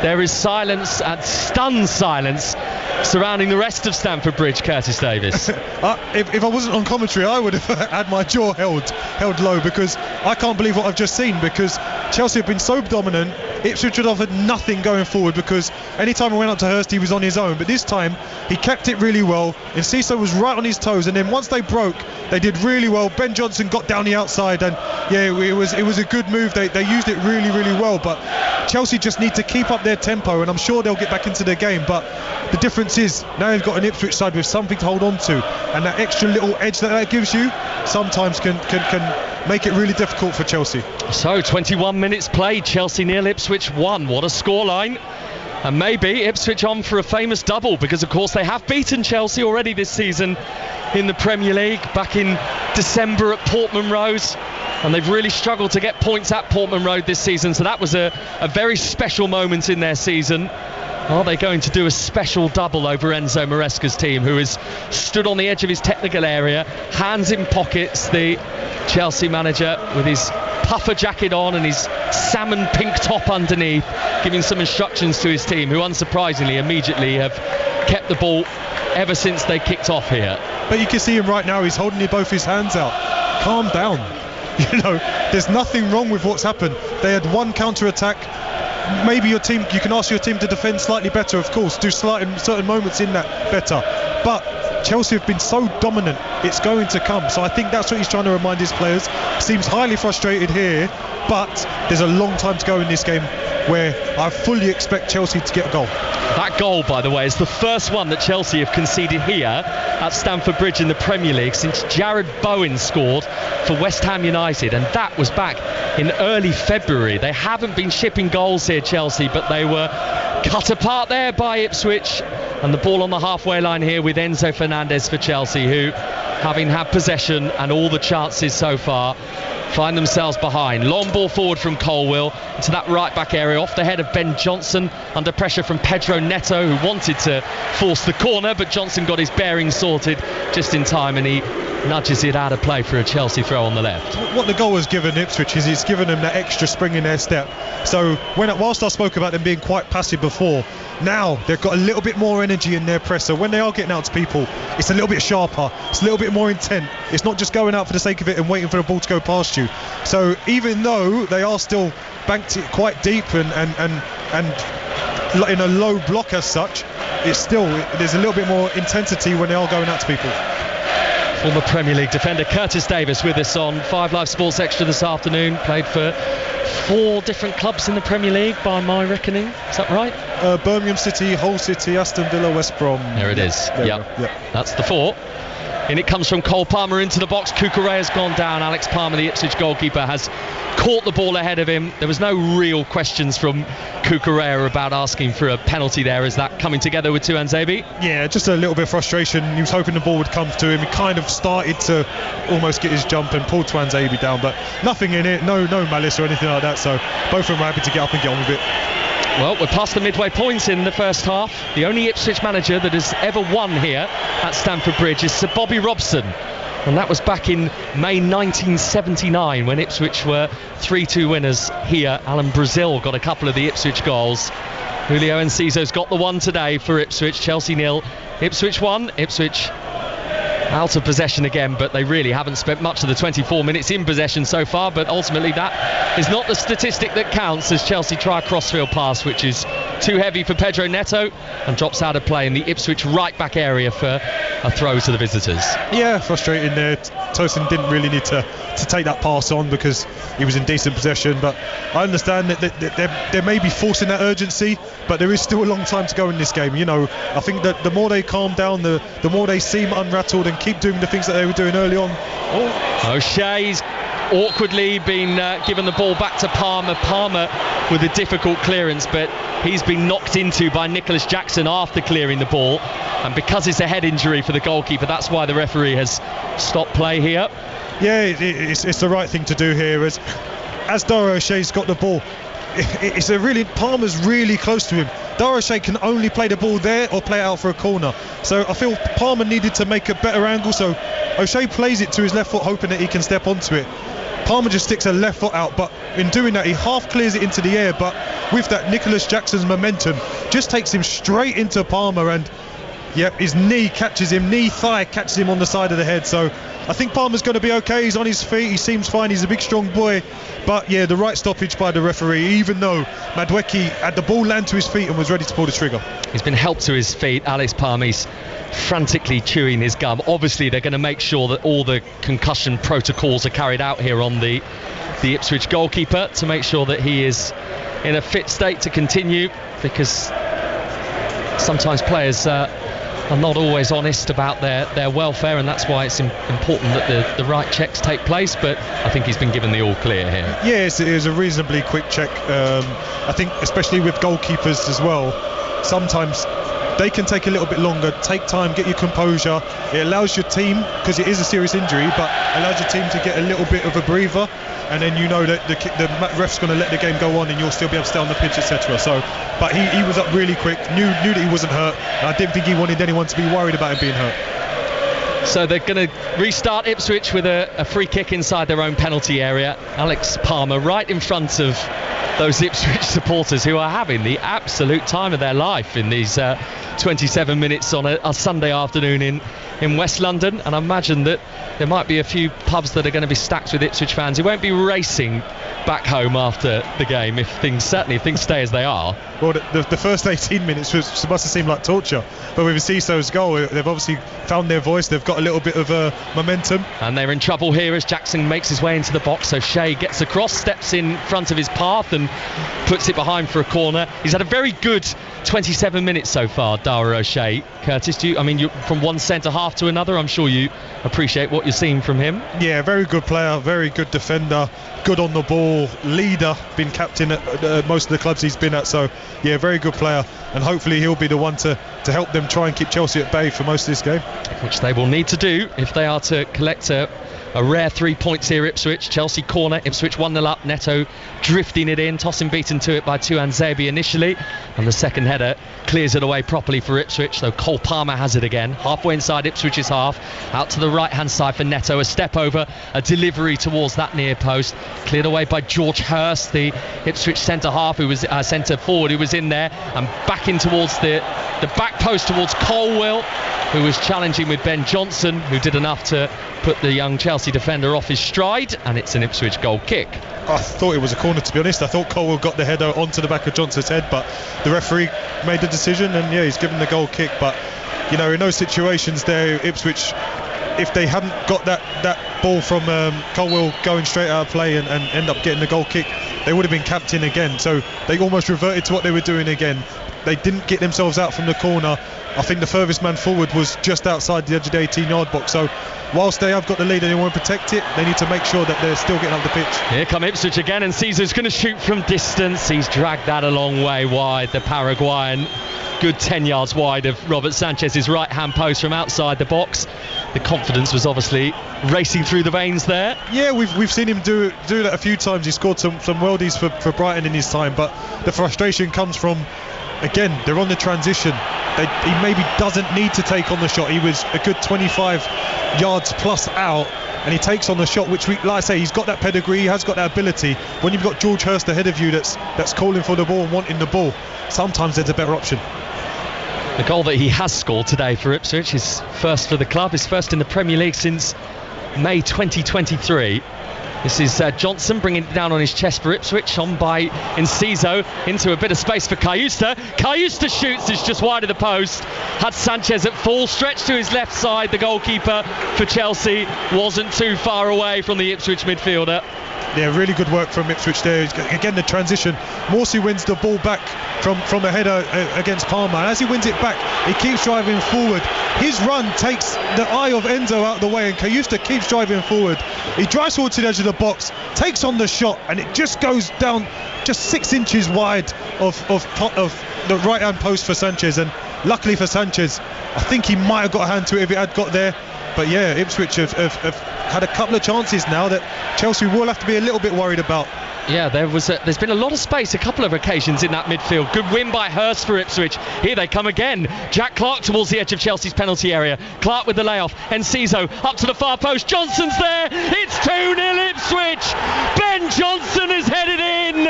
there is silence, and stunned silence, surrounding the rest of Stamford Bridge. Curtis Davis. If I wasn't on commentary, I would have had my jaw held low, because I can't believe what I've just seen, because Chelsea have been so dominant. Ipswich had offered nothing going forward, because anytime I went up to Hurst, he was on his own, but this time he kept it really well. Enciso was right on his toes, and then once they broke, they did really well. Ben Johnson got down the outside, and yeah, it was a good move. They used it really, really well, but Chelsea just need to keep up their tempo, and I'm sure they'll get back into their game. But the difference is, now you've got an Ipswich side with something to hold on to, and that extra little edge that gives you sometimes can make it really difficult for Chelsea. So 21 minutes played, Chelsea 0, Ipswich 1. What a scoreline. And maybe Ipswich on for a famous double, because of course they have beaten Chelsea already this season in the Premier League, back in December at Portman Road, and they've really struggled to get points at Portman Road this season, so that was a very special moment in their season. Are they going to do a special double over Enzo Maresca's team, who has stood on the edge of his technical area, hands in pockets, the Chelsea manager, with his puffer jacket on and his salmon pink top underneath, giving some instructions to his team, who unsurprisingly immediately have kept the ball ever since they kicked off here. But you can see him right now, he's holding both his hands out. Calm down. You know, there's nothing wrong with what's happened. They had one counter-attack. Maybe you can ask your team to defend slightly better, of course, do certain moments in that better. But Chelsea have been so dominant, it's going to come. So I think that's what he's trying to remind his players. Seems highly frustrated here, but there's a long time to go in this game, where I fully expect Chelsea to get a goal. That goal, by the way, is the first one that Chelsea have conceded here at Stamford Bridge in the Premier League since Jared Bowen scored for West Ham United, and that was back in early February. They haven't been shipping goals here, Chelsea, but they were cut apart there by Ipswich, and the ball on the halfway line here with Enzo Fernandez for Chelsea, who, having had possession and all the chances so far, find themselves behind. Long ball forward from Colwill into that right back area, off the head of Ben Johnson, under pressure from Pedro Neto, who wanted to force the corner, but Johnson got his bearings sorted just in time, and he nudges it out of play for a Chelsea throw on the left. What the goal has given Ipswich is it's given them that extra spring in their step. So whilst I spoke about them being quite passive before, now they've got a little bit more energy in their press. So when they are getting out to people, it's a little bit sharper, it's a little bit more intent. It's not just going out for the sake of it and waiting for the ball to go past you. So even though they are still banked it quite deep and in a low block as such, it's still, there's a little bit more intensity when they are going out to people. Former Premier League defender Curtis Davis with us on 5 Live Sports Extra this afternoon. Played for 4 different clubs in the Premier League by my reckoning. Is that right? Birmingham City, Hull City, Aston Villa, West Brom. There it is. Yep. That's the 4. And it comes from Cole Palmer into the box. Cucurella has gone down. Alex Palmer, the Ipswich goalkeeper, has caught the ball ahead of him. There was no real questions from Cucurella about asking for a penalty there. Is that coming together with Tuanzebe? Yeah, just a little bit of frustration. He was hoping the ball would come to him. He kind of started to almost get his jump and pull Tuanzebe down, but nothing in it, no malice or anything like that. So both of them were happy to get up and get on with it. Well, we're past the midway points in the first half. The only Ipswich manager that has ever won here at Stamford Bridge is Sir Bobby Robson. And that was back in May 1979 when Ipswich were 3-2 winners here. Alan Brazil got a couple of the Ipswich goals. Julio Enciso's got the one today for Ipswich. Chelsea 0, Ipswich 1. Ipswich out of possession again, but they really haven't spent much of the 24 minutes in possession so far. But ultimately that is not the statistic that counts, as Chelsea try a crossfield pass which is too heavy for Pedro Neto and drops out of play in the Ipswich right back area for a throw to the visitors. Yeah, frustrating there. Tosin didn't really need to take that pass on because he was in decent possession, but I understand that they may be forcing that urgency, but there is still a long time to go in this game. You know, I think that the more they calm down, the more they seem unrattled and keep doing the things that they were doing early on. O'Shea's awkwardly been given the ball back to Palmer. Palmer with a difficult clearance, but he's been knocked into by Nicholas Jackson after clearing the ball, and because it's a head injury for the goalkeeper, that's why the referee has stopped play here. Yeah, it's the right thing to do here. As Dara O'Shea's got the ball, Palmer's really close to him. Dara O'Shea can only play the ball there or play it out for a corner. So I feel Palmer needed to make a better angle, so O'Shea plays it to his left foot hoping that he can step onto it. Palmer just sticks a left foot out, but in doing that he half clears it into the air, but with that Nicholas Jackson's momentum just takes him straight into Palmer, and his knee thigh catches him on the side of the head. So I think Palmer's going to be okay. He's on his feet, he seems fine, he's a big strong boy, but the right stoppage by the referee, even though Madwecki had the ball land to his feet and was ready to pull the trigger. He's been helped to his feet. Alex Palmer's frantically chewing his gum. Obviously they're going to make sure that all the concussion protocols are carried out here on the Ipswich goalkeeper to make sure that he is in a fit state to continue, because sometimes players are not always honest about their welfare, and that's why it's important that the right checks take place. But I think he's been given the all clear here. Yes, it was a reasonably quick check. I think especially with goalkeepers as well, sometimes they can take a little bit longer. Take time, get your composure. It allows your team, because it is a serious injury, but allows your team to get a little bit of a breather, and then you know that the ref's going to let the game go on and you'll still be able to stay on the pitch, etc. So, but he was up really quick, knew that he wasn't hurt, and I didn't think he wanted anyone to be worried about him being hurt. So they're going to restart Ipswich with a free kick inside their own penalty area. Alex Palmer right in front of those Ipswich supporters who are having the absolute time of their life in these 27 minutes on a Sunday afternoon in West London. And I imagine that there might be a few pubs that are going to be stacked with Ipswich fans who won't be racing back home after the game if things stay as they are. Well, the first 18 minutes must have seemed like torture, but with Enciso's goal they've obviously found their voice, they've got a little bit of momentum, and they're in trouble here as Jackson makes his way into the box. So Shea gets across, steps in front of his path and puts it behind for a corner. He's had a very good 27 minutes so far, Dara O'Shea. Curtis, you're from one centre half to another, I'm sure you appreciate what you're seeing from him. Yeah, very good player, very good defender, good on the ball, leader, been captain at most of the clubs he's been at, so yeah, very good player, and hopefully he'll be the one to help them try and keep Chelsea at bay for most of this game, which they will need to do if they are to collect a rare 3 points here. Ipswich, Chelsea corner, Ipswich 1-0 up, Neto drifting it in, tossing beaten to it by Tuanzebe initially, and the second header clears it away properly for Ipswich, though Cole Palmer has it again, halfway inside Ipswich's half, out to the right hand side for Neto, a step over, a delivery towards that near post, cleared away by George Hurst, the Ipswich centre half who was centre forward who was in there, and back in towards the back post towards Colwill, who was challenging with Ben Johnson, who did enough to put the young Chelsea defender off his stride, and it's an Ipswich goal kick. I thought it was a corner, to be honest. I thought Colwill got the header onto the back of Johnson's head, but the referee made the decision, and he's given the goal kick. But in those situations there, Ipswich if they hadn't got that ball from Colwill going straight out of play and end up getting the goal kick, they would have been capped in again. So they almost reverted to what they were doing again. They didn't get themselves out from the corner. I think the furthest man forward was just outside the edge of the 18-yard box. So whilst they have got the lead and they want to protect it, they need to make sure that they're still getting up the pitch. Here come Ipswich again, and Caesar's going to shoot from distance. He's dragged that a long way wide, the Paraguayan. Good 10 yards wide of Robert Sanchez's right-hand post from outside the box. The confidence was obviously racing through the veins there. Yeah, we've seen him do that a few times. He scored some worldies for Brighton in his time, but the frustration comes from, again, they're on the transition. He maybe doesn't need to take on the shot. He was a good 25 yards plus out, and he takes on the shot, which, like I say, he's got that pedigree, he has got that ability. When you've got George Hurst ahead of you that's calling for the ball and wanting the ball, sometimes there's a better option. The goal that he has scored today for Ipswich, his first for the club, his first in the Premier League since May 2023. This is Johnson bringing it down on his chest for Ipswich, on by Enciso, into a bit of space for Cayusta. Cayusta shoots, it's just wide of the post. Had Sanchez at full stretch to his left side. The goalkeeper for Chelsea wasn't too far away from the Ipswich midfielder. Yeah, really good work from Ipswich there. Again, the transition. Morsey wins the ball back from a header against Palmer. And as he wins it back, he keeps driving forward. His run takes the eye of Enzo out of the way, and Cayusta keeps driving forward. He drives forward to the edge of the box, takes on the shot, and it just goes down just 6 inches wide of the right-hand post for Sanchez. And luckily for Sanchez, I think he might have got a hand to it if it had got there. But yeah, Ipswich have had a couple of chances now that Chelsea will have to be a little bit worried about. Yeah, there's been a lot of space, a couple of occasions in that midfield. Good win by Hurst for Ipswich. Here they come again. Jack Clark towards the edge of Chelsea's penalty area. Clark with the layoff. Enciso up to the far post. Johnson's there. It's 2-0 Ipswich. Ben Johnson is headed in.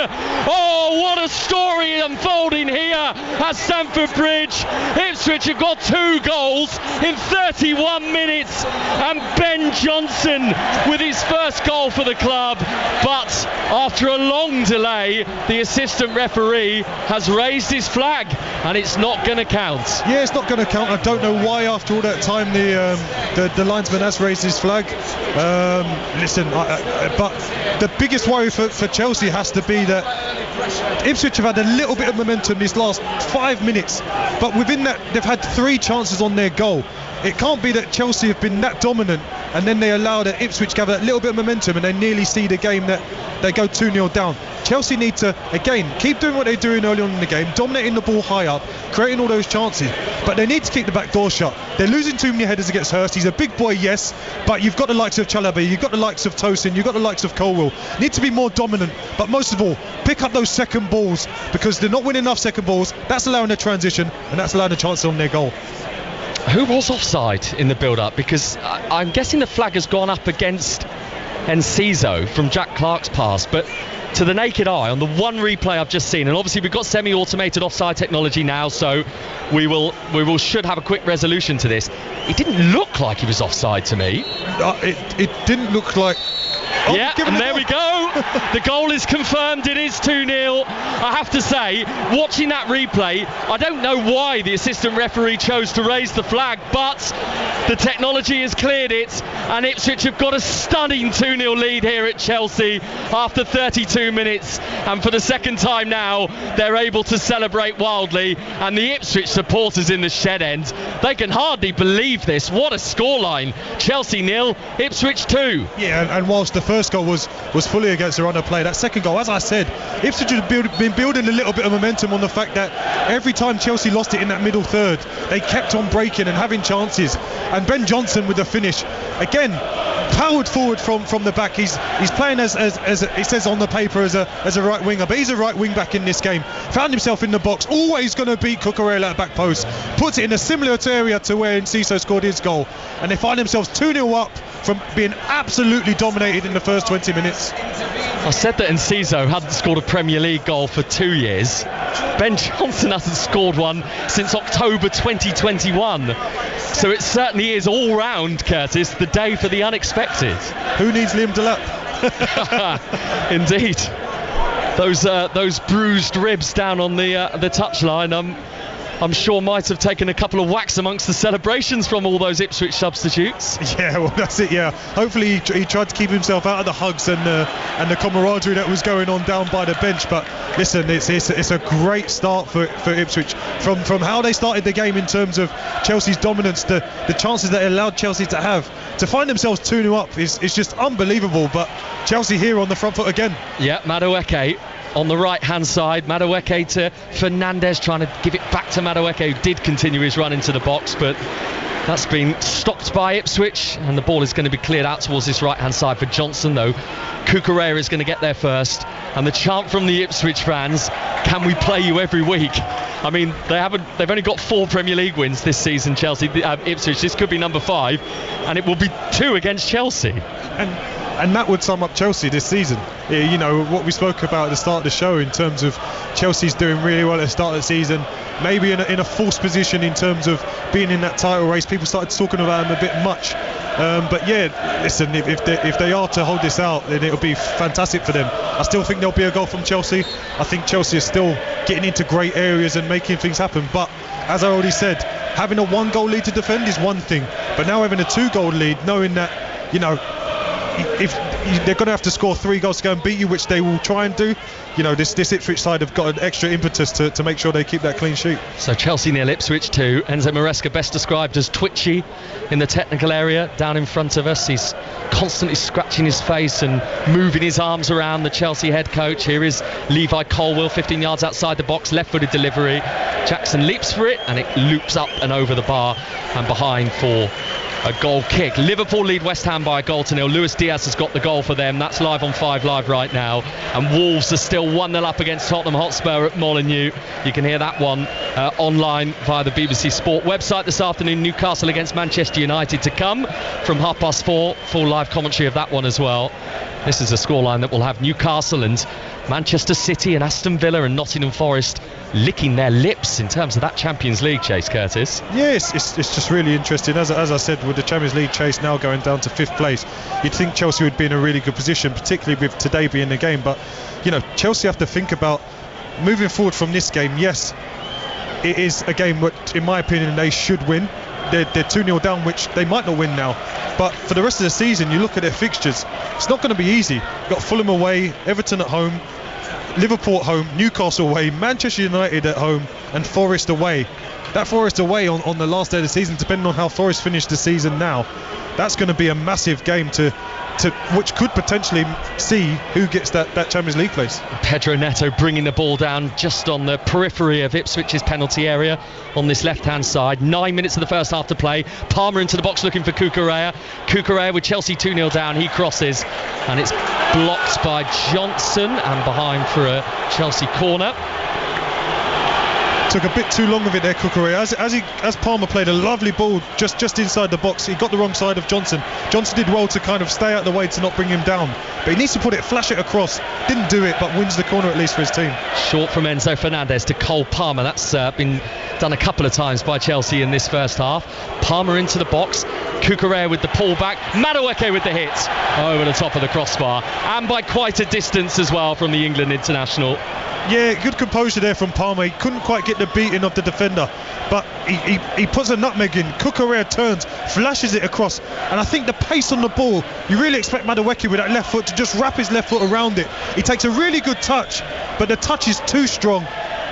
Oh, what a story unfolding here at Stamford Bridge. Ipswich have got 2 goals in 31 minutes. And Ben Johnson with his first goal for the club. But after a long delay, the assistant referee has raised his flag, and it's not going to count. Yeah, it's not going to count. I don't know why after all that time the linesman has raised his flag. But the biggest worry for Chelsea has to be that Ipswich have had a little bit of momentum these last 5 minutes, but within that they've had 3 chances on their goal. It can't be that Chelsea have been that dominant and then they allow that Ipswich to have a little bit of momentum and they nearly see the game that they go 2-0 down. Chelsea need to, again, keep doing what they're doing early on in the game, dominating the ball high up, creating all those chances, but they need to keep the back door shut. They're losing too many headers against Hurst. He's a big boy, yes, but you've got the likes of Chalabi, you've got the likes of Tosin, you've got the likes of Colwill. Need to be more dominant, but most of all, pick up those second balls, because they're not winning enough second balls. That's allowing a transition, and that's allowing a chance on their goal. Who was offside in the build-up? Because I'm guessing the flag has gone up against Enciso from Jack Clark's pass, but to the naked eye, on the one replay I've just seen, and obviously we've got semi-automated offside technology now, so we should have a quick resolution to this. It didn't look like he was offside to me. It didn't look like... Oh, yeah, and there we go. The goal is confirmed. It is 2-0. I have to say, watching that replay, I don't know why the assistant referee chose to raise the flag, but the technology has cleared it, and Ipswich have got a stunning 2-0 lead here at Chelsea after 32 minutes, and for the second time now they're able to celebrate wildly, and the Ipswich supporters in the shed end, they can hardly believe this. What a scoreline. Chelsea 0, Ipswich 2. Yeah, and whilst the first goal was fully against the run of play, that second goal, as I said, Ipswich have been building a little bit of momentum on the fact that every time Chelsea lost it in that middle third, they kept on breaking and having chances, and Ben Johnson with the finish again, powered forward from the back. He's playing as it says on the paper as a right winger, but he's a right wing back in this game. Found himself in the box, always going to beat Cucurella at back post, puts it in a similar area to where Enciso scored his goal, and they find themselves 2-0 up from being absolutely dominated in the first 20 minutes. I said that Enciso hadn't scored a Premier League goal for 2 years. Ben Johnson hasn't scored one since October 2021. So it certainly is all round, Curtis, the day for the unexpected. Who needs Liam Delap? Indeed. Those bruised ribs down on the touchline. I'm sure might have taken a couple of whacks amongst the celebrations from all those Ipswich substitutes. Yeah, well, that's it. Yeah, hopefully he tried to keep himself out of the hugs and the camaraderie that was going on down by the bench. But listen, it's a great start for Ipswich from how they started the game in terms of Chelsea's dominance, the chances that it allowed Chelsea to have. To find themselves 2-0 up is just unbelievable. But Chelsea here on the front foot again. Yeah, Madueke on the right hand side. Madueke to Fernandes, trying to give it back to Madueke, who did continue his run into the box, but that's been stopped by Ipswich, and the ball is going to be cleared out towards this right hand side for Johnson, though Cucurella is going to get there first, and the chant from the Ipswich fans, can we play you every week? I mean, they've only got 4 Premier League wins this season, Chelsea. Ipswich, this could be number 5, and it will be 2 against Chelsea. And that would sum up Chelsea this season. You know, what we spoke about at the start of the show in terms of Chelsea's doing really well at the start of the season, maybe in a false position in terms of being in that title race. People started talking about them a bit much. But yeah, listen, if they are to hold this out, then it'll be fantastic for them. I still think there'll be a goal from Chelsea. I think Chelsea is still getting into great areas and making things happen. But as I already said, having a 1-goal lead to defend is one thing. But now having a 2-goal lead, knowing that, you know, if they're going to have to score 3 goals to go and beat you, which they will try and do, you know, this Ipswich side have got an extra impetus to make sure they keep that clean sheet. So Chelsea nil, Ipswich 2. Enzo Maresca best described as twitchy in the technical area down in front of us. He's constantly scratching his face and moving his arms around, the Chelsea head coach. Here is Levi Colwill, 15 yards outside the box, left-footed delivery. Jackson leaps for it, and it loops up and over the bar and behind for a goal kick. Liverpool lead West Ham by a 1-0. Luis Diaz has got the goal for them. That's live on 5 Live right now. And Wolves are still 1-0 up against Tottenham Hotspur at Molineux. You can hear that one online via the BBC Sport website this afternoon. Newcastle against Manchester United to come from 4:30. Full live commentary of that one as well. This is a scoreline that will have Newcastle and Manchester City and Aston Villa and Nottingham Forest licking their lips in terms of that Champions League chase, Curtis. Yes, it's just really interesting. As I said, with the Champions League chase now going down to 5th place, you'd think Chelsea would be in a really good position, particularly with today being the game. But, you know, Chelsea have to think about moving forward from this game. Yes, it is a game that, in my opinion, they should win. They're 2-0 down, which they might not win now. But for the rest of the season, you look at their fixtures, it's not going to be easy. You've got Fulham away, Everton at home, Liverpool at home, Newcastle away, Manchester United at home, and Forest away. That Forest away on the last day of the season, depending on how Forest finish the season now, that's going to be a massive game to which could potentially see who gets that Champions League place. Pedro Neto bringing the ball down just on the periphery of Ipswich's penalty area on this left-hand side. 9 minutes of the first half to play. Palmer into the box looking for Cucurella. Cucurella with Chelsea 2-0 down. He crosses and it's blocked by Johnson and behind for a Chelsea corner. Took a bit too long of it there, Cucurella. As Palmer played a lovely ball just inside the box, he got the wrong side of Johnson. Johnson did well to kind of stay out the way to not bring him down, but he needs to flash it across. Didn't do it, but wins the corner at least for his team. Short from Enzo Fernandez to Cole Palmer. That's been done a couple of times by Chelsea in this first half. Palmer into the box. Cucurella with the pullback. Madueke with the hit over the top of the crossbar, and by quite a distance as well from the England international. Yeah, good composure there from Palmer. He couldn't quite get the beating of the defender, but he puts a nutmeg in. Cucurella turns, flashes it across, and I think the pace on the ball, you really expect Madueke with that left foot to just wrap his left foot around it. He takes a really good touch, but the touch is too strong,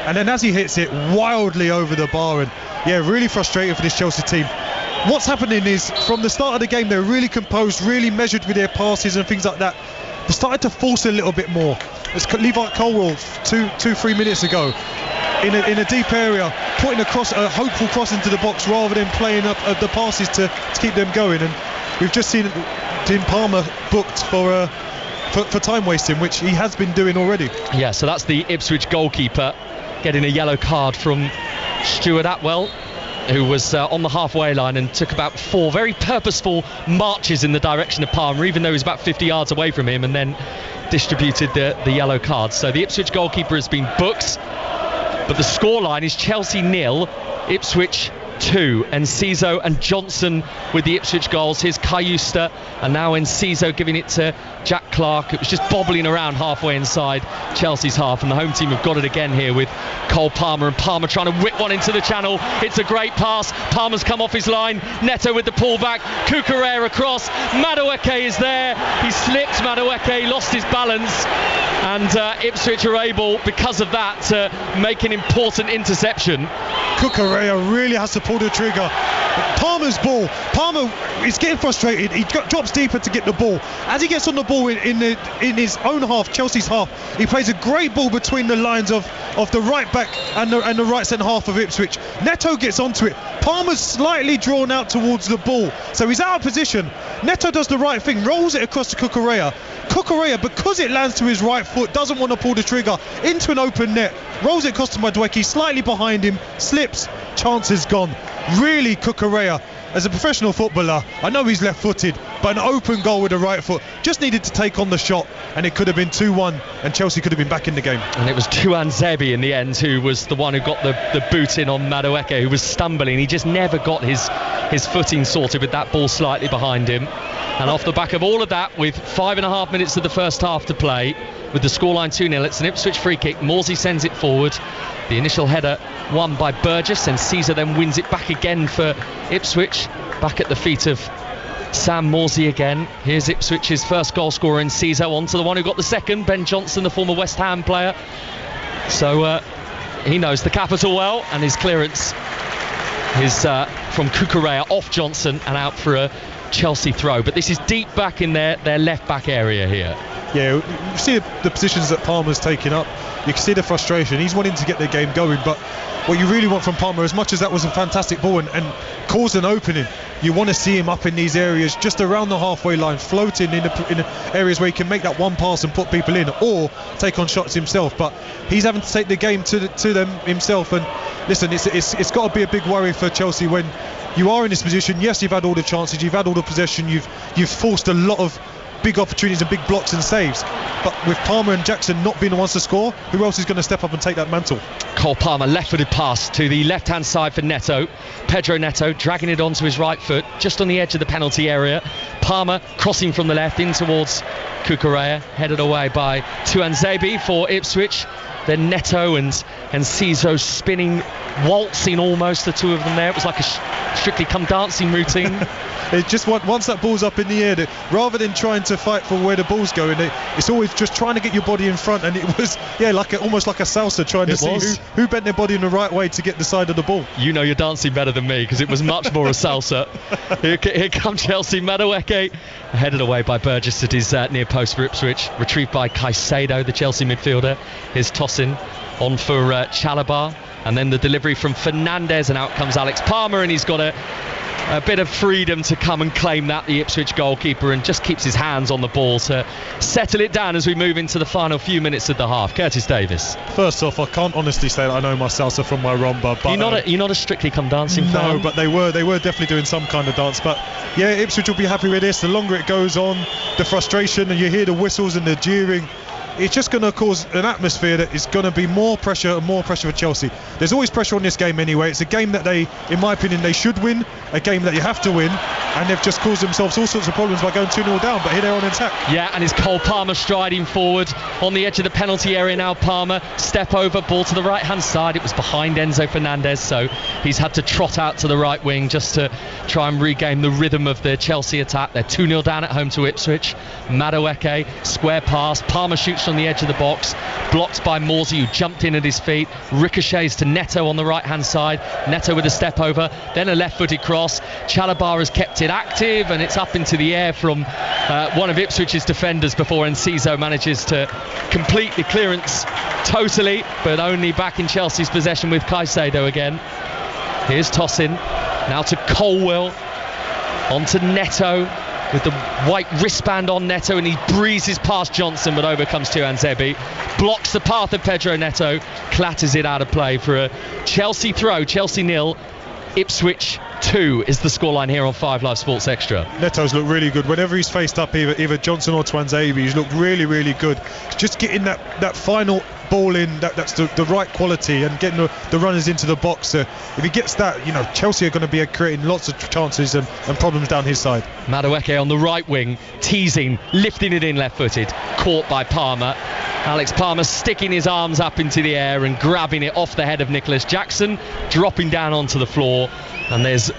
and then as he hits it wildly over the bar, and yeah, really frustrating for this Chelsea team. What's happening is, from the start of the game, they're really composed, really measured with their passes and things like that. They started to force a little bit more. It's Levi Colwill 2-3 minutes ago in a deep area, putting a hopeful cross into the box rather than playing up the passes to keep them going. And we've just seen Dean Palmer booked for time wasting, which he has been doing already. Yeah, so that's the Ipswich goalkeeper getting a yellow card from Stuart Atwell, who was on the halfway line and took about 4 very purposeful marches in the direction of Palmer, even though he was about 50 yards away from him, and then distributed the yellow card. So the Ipswich goalkeeper has been booked, but the scoreline is Chelsea 0, Ipswich 2. Enciso and Johnson with the Ipswich goals. Here's Cayusta, and now Enciso giving it to Jack Clark. It was just bobbling around halfway inside Chelsea's half, and the home team have got it again here with Cole Palmer, and Palmer trying to whip one into the channel. It's a great pass. Palmer's come off his line. Neto with the pullback. Cucurella across. Madueke is there. He slipped. Madueke lost his balance, and Ipswich are able, because of that, to make an important interception. Cucurella really has to pull the trigger. Palmer's ball. Palmer is getting frustrated. He drops deeper to get the ball. As he gets on the ball in his own half, Chelsea's half, he plays a great ball between the lines of the right back and the right centre half of Ipswich. Neto gets onto it. Palmer's slightly drawn out towards the ball, so he's out of position. Neto does the right thing, rolls it across to Cucurella. Cucurella, because it lands to his right foot, doesn't want to pull the trigger into an open net. Rolls it across to Madueke, slightly behind him, slips, chance is gone. Really, Cucurella, as a professional footballer, I know he's left-footed, but an open goal with the right foot, just needed to take on the shot, and it could have been 2-1, and Chelsea could have been back in the game. And it was Tuanzebe in the end who was the one who got the boot in on Madueke, who was stumbling. He just never got his footing sorted with that ball slightly behind him. And off the back of all of that, with 5.5 minutes of the first half to play, with the scoreline 2-0, it's an Ipswich free kick. Morsey sends it forward. The initial header won by Burgess, and Caesar then wins it back again for Ipswich. Back at the feet of Sam Morsey again. Here's Ipswich's first goal scorer in Caesar, on to the one who got the second, Ben Johnson, the former West Ham player. So he knows the capital well, and his clearance is from Cucurella off Johnson and out for a Chelsea throw. But this is deep back in their left back area here. Yeah, you see the positions that Palmer's taking up. You can see the frustration. He's wanting to get the game going, but what you really want from Palmer, as much as that was a fantastic ball and caused an opening, you want to see him up in these areas just around the halfway line, floating in the areas where he can make that one pass and put people in, or take on shots himself. But he's having to take the game to them himself. And listen, it's got to be a big worry for Chelsea when you are in this position. Yes, you've had all the chances, you've had all the possession, you've forced a lot of big opportunities and big blocks and saves, but with Palmer and Jackson not being the ones to score, who else is going to step up and take that mantle? Cole Palmer, left-footed pass to the left-hand side for Neto. Pedro Neto dragging it onto his right foot, just on the edge of the penalty area. Palmer crossing from the left in towards Cucurella, headed away by Tuanzebe for Ipswich. Then Neto and Ciso spinning, waltzing almost, the two of them there. It was like a Strictly Come Dancing routine. It's just once that ball's up in the air, rather than trying to fight for where the ball's going, it's always just trying to get your body in front. And it was, almost like a salsa, trying to see who bent their body in the right way to get the side of the ball. You know you're dancing better than me, because it was much more a salsa. Here come Chelsea. Madueke headed away by Burgess at his near post for Ipswich, retrieved by Caicedo, the Chelsea midfielder. His tossing on for Chalabar, and then the delivery from Fernandez, and out comes Alex Palmer, and he's got a bit of freedom to come and claim that, the Ipswich goalkeeper, and just keeps his hands on the ball to settle it down as we move into the final few minutes of the half. Curtis Davis. First off, I can't honestly say that I know my salsa from my rumba, but you're not a Strictly Come Dancing fan? No, but they were definitely doing some kind of dance. But yeah, Ipswich will be happy with this. The longer it goes on, the frustration, and you hear the whistles and the jeering, it's just going to cause an atmosphere that is going to be more pressure for Chelsea. There's always pressure on this game anyway. It's a game that in my opinion, they should win, a game that you have to win, and they've just caused themselves all sorts of problems by going 2-0 down, but here they're on attack. Yeah, and it's Cole Palmer striding forward on the edge of the penalty area now. Palmer, step over, ball to the right-hand side. It was behind Enzo Fernandez, so he's had to trot out to the right wing just to try and regain the rhythm of the Chelsea attack. They're 2-0 down at home to Ipswich. Madueke, square pass. Palmer shoots from the edge of the box, blocked by Morsey, who jumped in at his feet, ricochets to Neto on the right hand side. Neto with a step over, then a left footed cross. Chalabar has kept it active, and it's up into the air from one of Ipswich's defenders before Enciso manages to complete the clearance totally, but only back in Chelsea's possession with Caicedo again. Here's tossing now to Colwell, on to Neto with the white wristband on Neto, and he breezes past Johnson but overcomes Tuanzebe, blocks the path of Pedro Neto, clatters it out of play for a Chelsea throw. Chelsea 0, Ipswich 2 is the scoreline here on 5 Live Sports Extra. Neto's looked really good whenever he's faced up either Johnson or Tuanzebe. He's looked really, really good. Just getting that final ball in that's the right quality and getting the runners into the box. If he gets that, Chelsea are going to be creating lots of chances and problems down his side. Madueke on the right wing, teasing, lifting it in left-footed, caught by Palmer. Alex Palmer sticking his arms up into the air and grabbing it off the head of Nicholas Jackson, dropping down onto the floor, and there's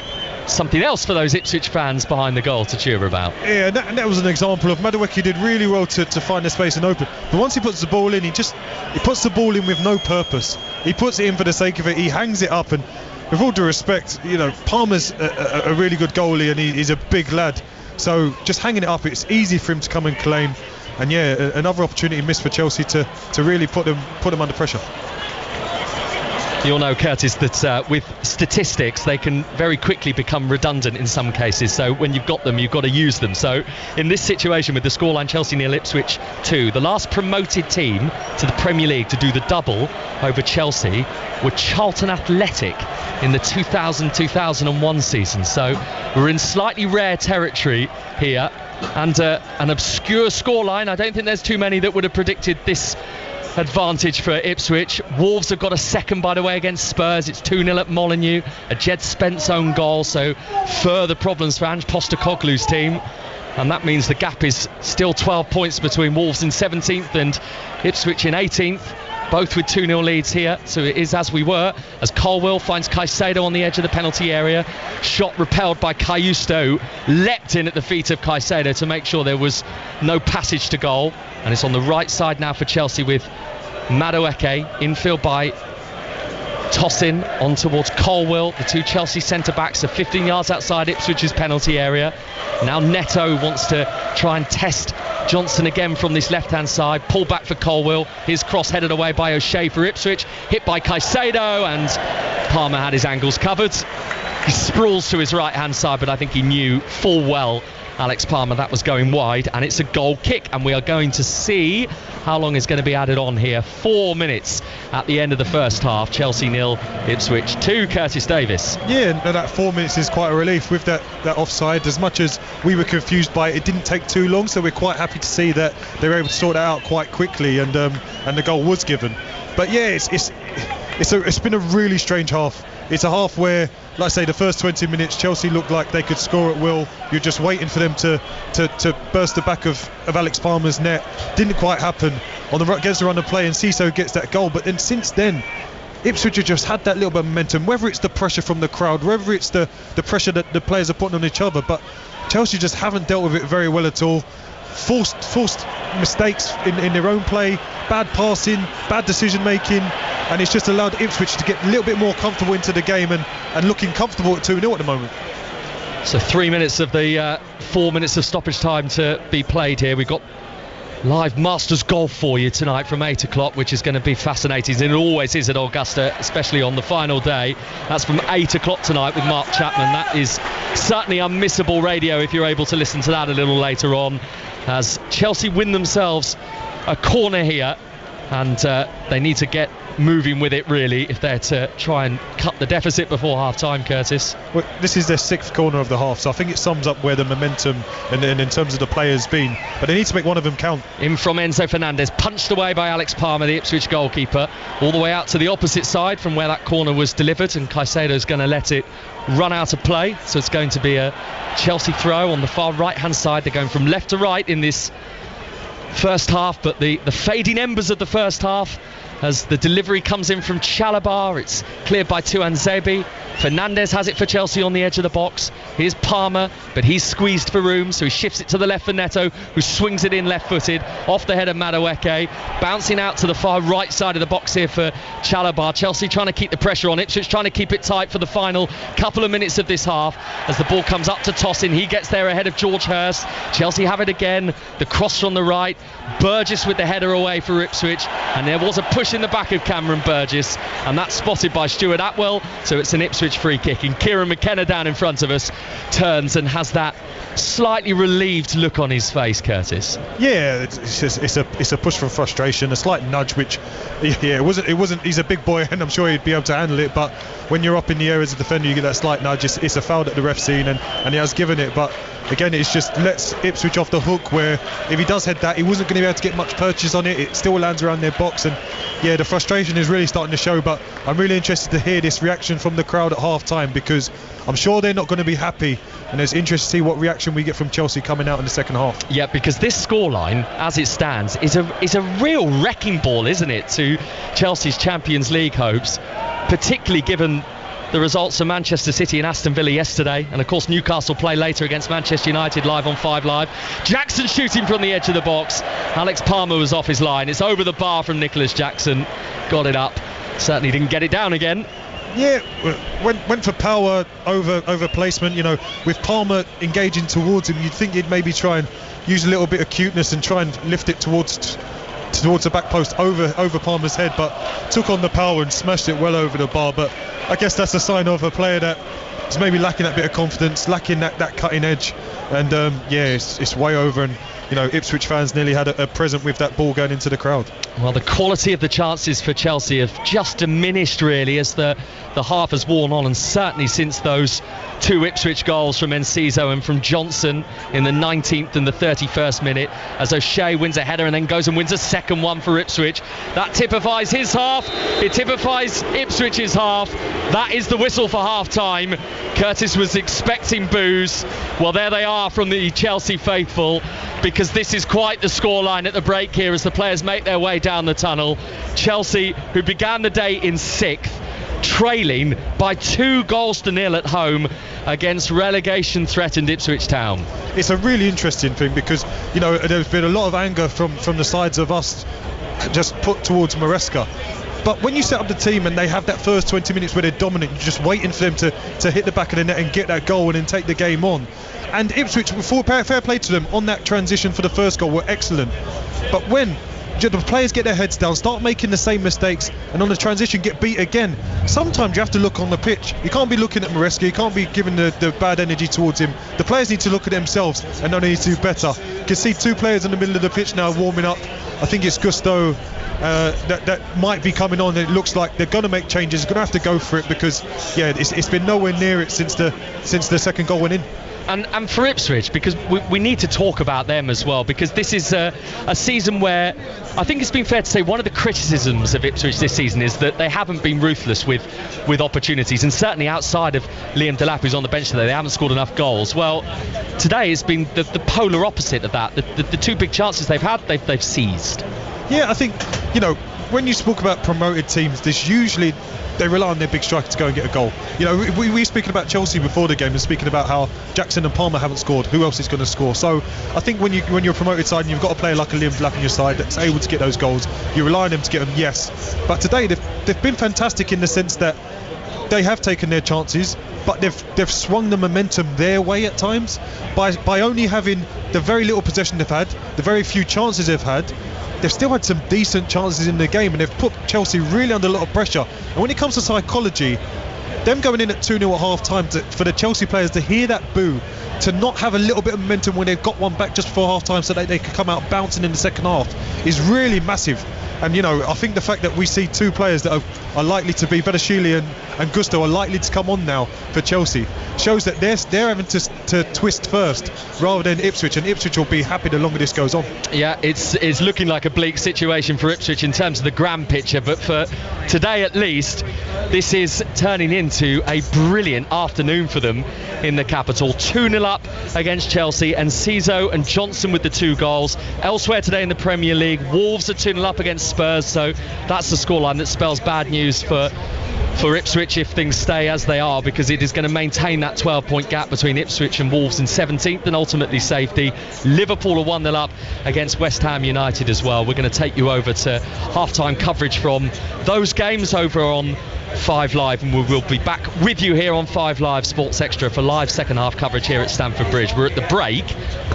something else for those Ipswich fans behind the goal to cheer about. Yeah, and that was an example of Madueke did really well to find the space and open, but once he puts the ball in, he puts the ball in with no purpose. He puts it in for the sake of it. He hangs it up, and with all due respect, Palmer's a really good goalie and he's a big lad, so just hanging it up, it's easy for him to come and claim. And another opportunity missed for Chelsea to really put them under pressure. You'll know, Curtis, that with statistics they can very quickly become redundant in some cases, so when you've got them you've got to use them. So in this situation with the scoreline Chelsea 0, Ipswich 2, the last promoted team to the Premier League to do the double over Chelsea were Charlton Athletic in the 2000-2001 season, so we're in slightly rare territory here. And an obscure scoreline. I don't think there's too many that would have predicted this advantage for Ipswich. Wolves have got a second, by the way, against Spurs. It's 2-0 at Molineux, a Jed Spence own goal, so further problems for Ange Postecoglou's team, and that means the gap is still 12 points between Wolves in 17th and Ipswich in 18th, both with 2-0 leads here. So it is as we were, as Colwill finds Caicedo on the edge of the penalty area. Shot repelled by Cayusto, leapt in at the feet of Caicedo to make sure there was no passage to goal. And it's on the right side now for Chelsea with Madueke, infield by Tosin on towards Colwill. The two Chelsea centre-backs are 15 yards outside Ipswich's penalty area. Now Neto wants to try and test Johnson again from this left-hand side. Pull back for Colwill. His cross headed away by O'Shea for Ipswich. Hit by Caicedo, and Palmer had his angles covered. He sprawls to his right-hand side, but I think he knew full well, Alex Palmer, that was going wide, and it's a goal kick, and we are going to see how long is going to be added on here. 4 minutes at the end of the first half. Chelsea 0, Ipswich 2. Curtis Davis. Yeah, that 4 minutes is quite a relief with that offside. As much as we were confused by it, it didn't take too long, so we're quite happy to see that they were able to sort that out quite quickly, and the goal was given. But yeah, it's been a really strange half. It's a half where, like I say, the first 20 minutes Chelsea looked like they could score at will. You're just waiting for them to burst the back of Alex Palmer's net. Didn't quite happen. Gets the run of play and Ciso gets that goal. But then since then, Ipswich have just had that little bit of momentum, whether it's the pressure from the crowd, whether it's the pressure that the players are putting on each other. But Chelsea just haven't dealt with it very well at all. Forced mistakes in their own play, bad passing, bad decision making, and it's just allowed Ipswich to get a little bit more comfortable into the game and looking comfortable at 2-0 at the moment. So 3 minutes of the 4 minutes of stoppage time to be played here. We've got live Masters Golf for you tonight from 8 o'clock, which is going to be fascinating, and it always is at Augusta, especially on the final day. That's from 8 o'clock tonight with Mark Chapman. That is certainly unmissable radio if you're able to listen to that a little later on, as Chelsea win themselves a corner here, and they need to get moving with it really if they're to try and cut the deficit before half time, Curtis. Well, this is their 6th corner of the half, so I think it sums up where the momentum and in terms of the players been, but they need to make one of them count. In from Enzo Fernandez, punched away by Alex Palmer, the Ipswich goalkeeper, all the way out to the opposite side from where that corner was delivered, and Caicedo's going to let it run out of play, so it's going to be a Chelsea throw on the far right hand side. They're going from left to right in this first half, but the fading embers of the first half, as the delivery comes in from Chalobah, it's cleared by Tuanzebe. Fernandez has it for Chelsea on the edge of the box. Here's Palmer, but he's squeezed for room, so he shifts it to the left for Neto, who swings it in left-footed off the head of Madueke, bouncing out to the far right side of the box here for Chalobah. Chelsea trying to keep the pressure on Ipswich, trying to keep it tight for the final couple of minutes of this half, as the ball comes up to Tosin. He gets there ahead of George Hurst. Chelsea have it again, the cross from the right, Burgess with the header away for Ipswich, and there was a push in the back of Cameron Burgess, and that's spotted by Stuart Atwell, so it's an Ipswich free kick. And Kieran McKenna down in front of us turns and has that slightly relieved look on his face, Curtis. Yeah, it's a push from frustration, a slight nudge, which it wasn't he's a big boy and I'm sure he'd be able to handle it, but when you're up in the air as a defender you get that slight nudge. It's a foul that the ref's seen and he has given it, but again, it's just lets Ipswich off the hook, where if he does head that, he wasn't going to be able to get much purchase on it. It still lands around their box, and yeah, the frustration is really starting to show. But I'm really interested to hear this reaction from the crowd at half time, because I'm sure they're not going to be happy, and it's interesting to see what reaction we get from Chelsea coming out in the second half. Yeah, because this scoreline, as it stands, is a real wrecking ball, isn't it, to Chelsea's Champions League hopes, particularly given the results of Manchester City and Aston Villa yesterday, and of course Newcastle play later against Manchester United live on 5 Live. Jackson shooting from the edge of the box. Alex Palmer was off his line. It's over the bar from Nicholas Jackson. Got it up. Certainly didn't get it down again. Yeah, went for power over placement. You know, with Palmer engaging towards him, you'd think he'd maybe try and use a little bit of cuteness and try and lift it towards the back post over Palmer's head, but took on the power and smashed it well over the bar. But I guess that's a sign of a player that is maybe lacking that bit of confidence, lacking that cutting edge, and it's way over. And you know, Ipswich fans nearly had a present with that ball going into the crowd. Well, the quality of the chances for Chelsea have just diminished really as the half has worn on, and certainly since those 2 Ipswich goals from Enciso and from Johnson in the 19th and the 31st minute, as O'Shea wins a header and then goes and wins a second one for Ipswich. That typifies his half, it typifies Ipswich's half. That is the whistle for half time. Curtis was expecting boos. Well, there they are from the Chelsea faithful, because this is quite the scoreline at the break here as the players make their way down the tunnel. Chelsea, who began the day in 6th, trailing by 2-0 at home against relegation threatened Ipswich Town. It's a really interesting thing, because you know, there's been a lot of anger from the sides of us just put towards Maresca. But when you set up the team and they have that first 20 minutes where they're dominant, you're just waiting for them to hit the back of the net and get that goal and then take the game on. And Ipswich, fair play to them on that transition for the first goal, were excellent. But when the players get their heads down, start making the same mistakes, and on the transition get beat again, sometimes you have to look on the pitch. You can't be looking at Maresca, you can't be giving the bad energy towards him. The players need to look at themselves and know they need to do better. You can see 2 players in the middle of the pitch now warming up. I think it's Gusto that might be coming on. It looks like they're going to make changes. They're going to have to go for it, because yeah, it's been nowhere near it since the second goal went in. And for Ipswich, because we need to talk about them as well, because this is a season where I think it's been fair to say one of the criticisms of Ipswich this season is that they haven't been ruthless with opportunities, and certainly outside of Liam Delap, who's on the bench today, they haven't scored enough goals. Well, today has been the polar opposite of that. The 2 big chances they've had, they've seized. Yeah, I think, you know, when you spoke about promoted teams, there's usually they rely on their big striker to go and get a goal. You know, we were speaking about Chelsea before the game and speaking about how Jackson and Palmer haven't scored. Who else is going to score? So I think when you're a promoted side and you've got a player like a Liam Delap on your side that's able to get those goals, you rely on them to get them, yes. But today they've been fantastic in the sense that they have taken their chances, but they've swung the momentum their way at times by only having the very little possession they've had, the very few chances they've had. They've still had some decent chances in the game, and they've put Chelsea really under a lot of pressure. And when it comes to psychology, them going in at 2-0 at half time, for the Chelsea players to hear that boo, to not have a little bit of momentum when they've got one back just before half time so that they can come out bouncing in the second half, is really massive. And you know, I think the fact that we see 2 players that are likely to be Bedashili and Gusto are likely to come on now for Chelsea shows that they're having to twist first rather than Ipswich, and Ipswich will be happy the longer this goes on. Yeah, it's looking like a bleak situation for Ipswich in terms of the grand picture, but for today at least, this is turning into a brilliant afternoon for them in the capital. 2-0 up against Chelsea, and Enciso and Johnson with the 2 goals. Elsewhere today in the Premier League, Wolves are 2-0 up against Spurs, so that's the scoreline that spells bad news for Ipswich if things stay as they are, because it is going to maintain that 12-point gap between Ipswich and Wolves in 17th and ultimately safety. Liverpool are 1-0 up against West Ham United as well. We're going to take you over to half-time coverage from those games over on 5 Live, and we will be back with you here on 5 Live Sports Extra for live second half coverage here at Stamford Bridge. We're at the break.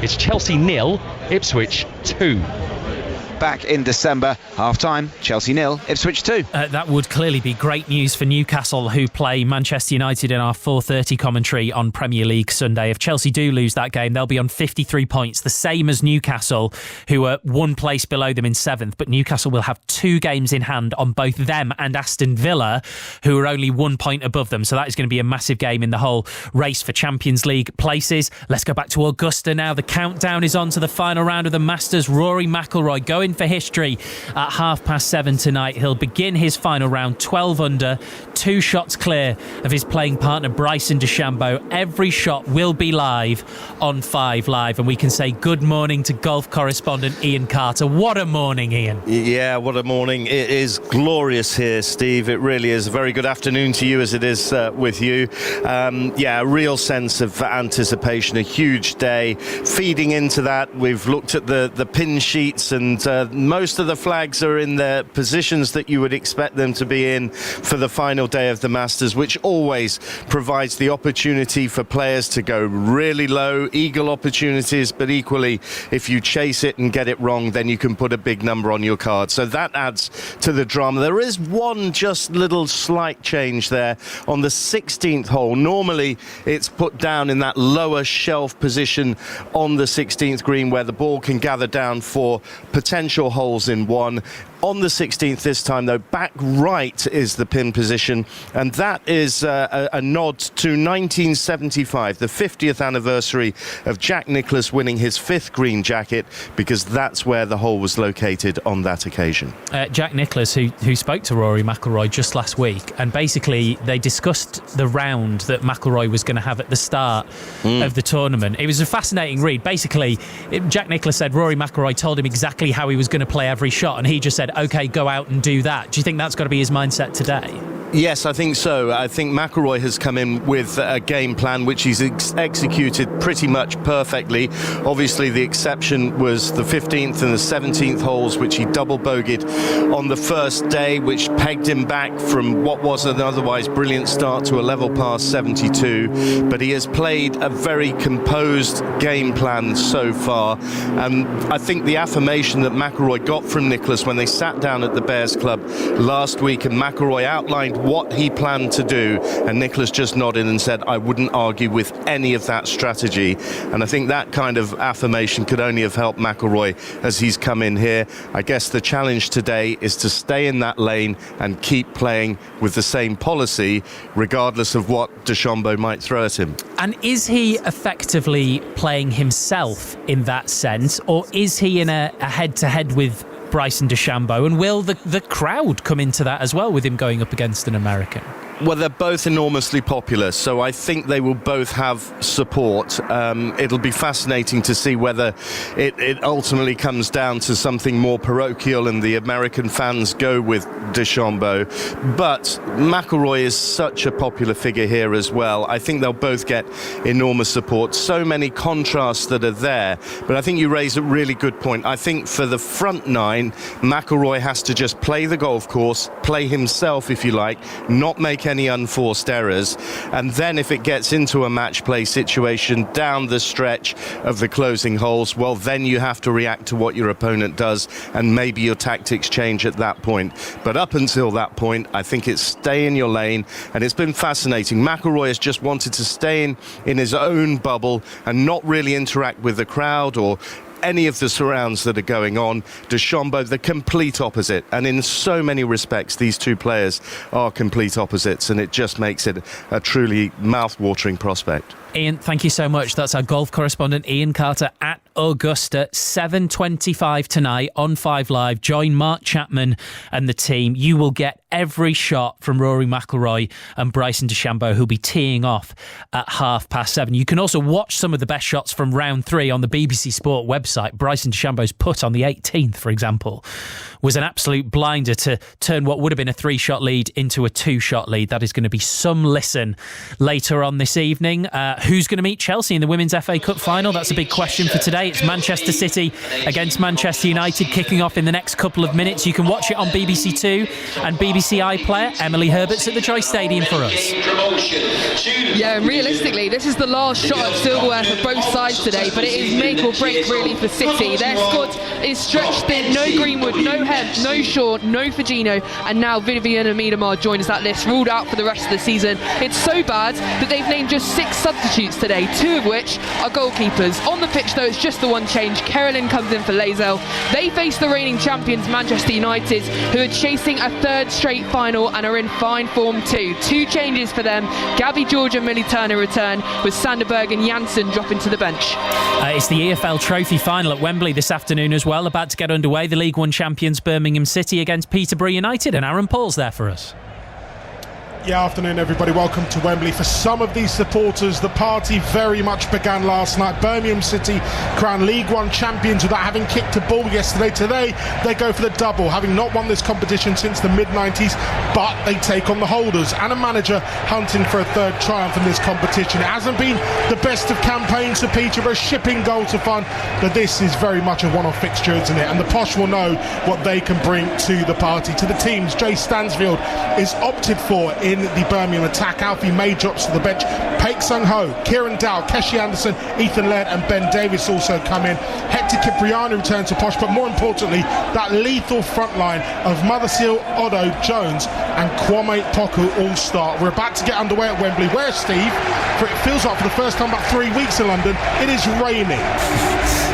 It's Chelsea 0, Ipswich 2. back in December. Half-time, Chelsea 0, Ipswich 2. That would clearly be great news for Newcastle, who play Manchester United in our 4:30 commentary on Premier League Sunday. If Chelsea do lose that game, they'll be on 53 points, the same as Newcastle, who are one place below them in 7th. But Newcastle will have 2 games in hand on both them and Aston Villa, who are only 1 point above them. So that is going to be a massive game in the whole race for Champions League places. Let's go back to Augusta now. The countdown is on to the final round of the Masters. Rory McIlroy going for history at 7:30 tonight. He'll begin his final round 12 under, 2 shots clear of his playing partner Bryson DeChambeau. Every shot will be live on 5 Live, and we can say good morning to golf correspondent Ian Carter. What a morning, Ian. Yeah, what a morning. It is glorious here, Steve. It really is. A very good afternoon to you, as it is with you. A real sense of anticipation, a huge day. Feeding into that, we've looked at the pin sheets, and most of the flags are in the positions that you would expect them to be in for the final day of the Masters, which always provides the opportunity for players to go really low, eagle opportunities, but equally, if you chase it and get it wrong, then you can put a big number on your card. So that adds to the drama. There is one just little slight change there on the 16th hole. Normally, it's put down in that lower shelf position on the 16th green where the ball can gather down for potential holes in one. On the 16th this time, though, back right is the pin position, and that is a nod to 1975, the 50th anniversary of Jack Nicklaus winning his 5th green jacket, because that's where the hole was located on that occasion. Jack Nicklaus, who spoke to Rory McIlroy just last week, and basically they discussed the round that McIlroy was going to have at the start of the tournament. It was a fascinating read. Basically, Jack Nicklaus said Rory McIlroy told him exactly how he was going to play every shot, and he just said, OK, go out and do that. Do you think that's got to be his mindset today? Yes, I think so. I think McIlroy has come in with a game plan which he's executed pretty much perfectly. Obviously, the exception was the 15th and the 17th holes, which he double bogeyed on the first day, which pegged him back from what was an otherwise brilliant start to a level past 72. But he has played a very composed game plan so far. And I think the affirmation that McIlroy got from Nicklaus when they sat down at the Bears Club last week, and McIlroy outlined what he planned to do, and Nicklaus just nodded and said, I wouldn't argue with any of that strategy. And I think that kind of affirmation could only have helped McIlroy as he's come in here. I guess the challenge today is to stay in that lane and keep playing with the same policy, regardless of what DeChambeau might throw at him. And is he effectively playing himself in that sense, or is he in a head-to-head with Bryson DeChambeau, and will the crowd come into that as well with him going up against an American? Well, they're both enormously popular, so I think they will both have support. It'll be fascinating to see whether it ultimately comes down to something more parochial and the American fans go with DeChambeau. But McIlroy is such a popular figure here as well. I think they'll both get enormous support. So many contrasts that are there. But I think you raise a really good point. I think for the front 9, McIlroy has to just play the golf course, play himself, if you like, not make any unforced errors, and then if it gets into a match play situation down the stretch of the closing holes, well, then you have to react to what your opponent does, and maybe your tactics change at that point. But up until that point, I think it's stay in your lane, and it's been fascinating. McIlroy has just wanted to stay in his own bubble and not really interact with the crowd or any of the surrounds that are going on. DeChambeau, the complete opposite, and in so many respects these two players are complete opposites, and it just makes it a truly mouth-watering prospect. Ian, thank you so much. That's our golf correspondent Ian Carter at Augusta. 7:25 tonight on 5 Live. Join Mark Chapman and the team. You will get every shot from Rory McIlroy and Bryson DeChambeau, who'll be teeing off at 7:30. You can also watch some of the best shots from round 3 on the BBC Sport website. Bryson DeChambeau's putt on the 18th, for example, was an absolute blinder to turn what would have been a 3-shot lead into a 2-shot lead. That is going to be some listen later on this evening. Who's going to meet Chelsea in the Women's FA Cup final? That's a big question for today. It's Manchester City against Manchester United kicking off in the next couple of minutes. You can watch it on BBC Two and BBC iPlayer. Emily Herbert's at the Joy Stadium for us. Yeah, and realistically, this is the last shot at silverware for both sides today, but it is make or break really for City. Their squad is stretched thin. No Greenwood, no Hemp, no Shaw, no Firmino, and now Vivian Miedemar joins that list, ruled out for the rest of the season. It's so bad that they've named just 6 substitutes today, 2 of which are goalkeepers. On the pitch though, it's just the one change. Carolyn comes in for Lazel. They face the reigning champions Manchester United, who are chasing a 3rd straight final and are in fine form too. 2 changes for them. Gabby George and Millie Turner return, with Sanderberg and Janssen dropping to the bench. It's the EFL Trophy final at Wembley this afternoon as well, about to get underway. The League One champions Birmingham City against Peterborough United, and Aaron Paul's there for us. Yeah, afternoon everybody, welcome to Wembley. For some of these supporters, the party very much began last night. Birmingham City crowned League One champions without having kicked a ball yesterday. Today they go for the double, having not won this competition since the mid-90s, but they take on the holders and a manager hunting for a 3rd triumph in this competition. It hasn't been the best of campaigns for Peterborough, shipping goal to fun, but this is very much a one-off fixture, isn't it? And the Posh will know what they can bring to the party. To the teams, Jay Stansfield is opted for in the Birmingham attack. Alfie May drops to the bench. Paik Sung Ho, Kieran Dow, Keshi Anderson, Ethan Laird and Ben Davis also come in. Hector Cipriano returns to Posh, but more importantly, that lethal front line of Motherseal, Odo, Jones and Kwame Poku all start. We're about to get underway at Wembley, where, Steve, for it feels like for the first time about 3 weeks in London, it is raining.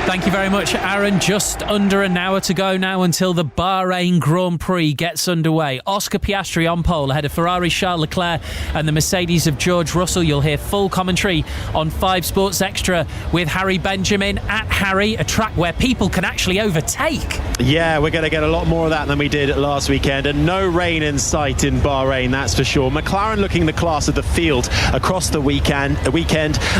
Thank you very much, Aaron. Just under an hour to go now until the Bahrain Grand Prix gets underway. Oscar Piastri on pole ahead of Ferrari's Charles Leclerc and the Mercedes of George Russell. You'll hear full commentary on 5 Sports Extra with Harry Benjamin at Harry, a track where people can actually overtake. Yeah, we're going to get a lot more of that than we did last weekend, and no rain in sight in Bahrain, that's for sure. McLaren looking the class of the field across the weekend.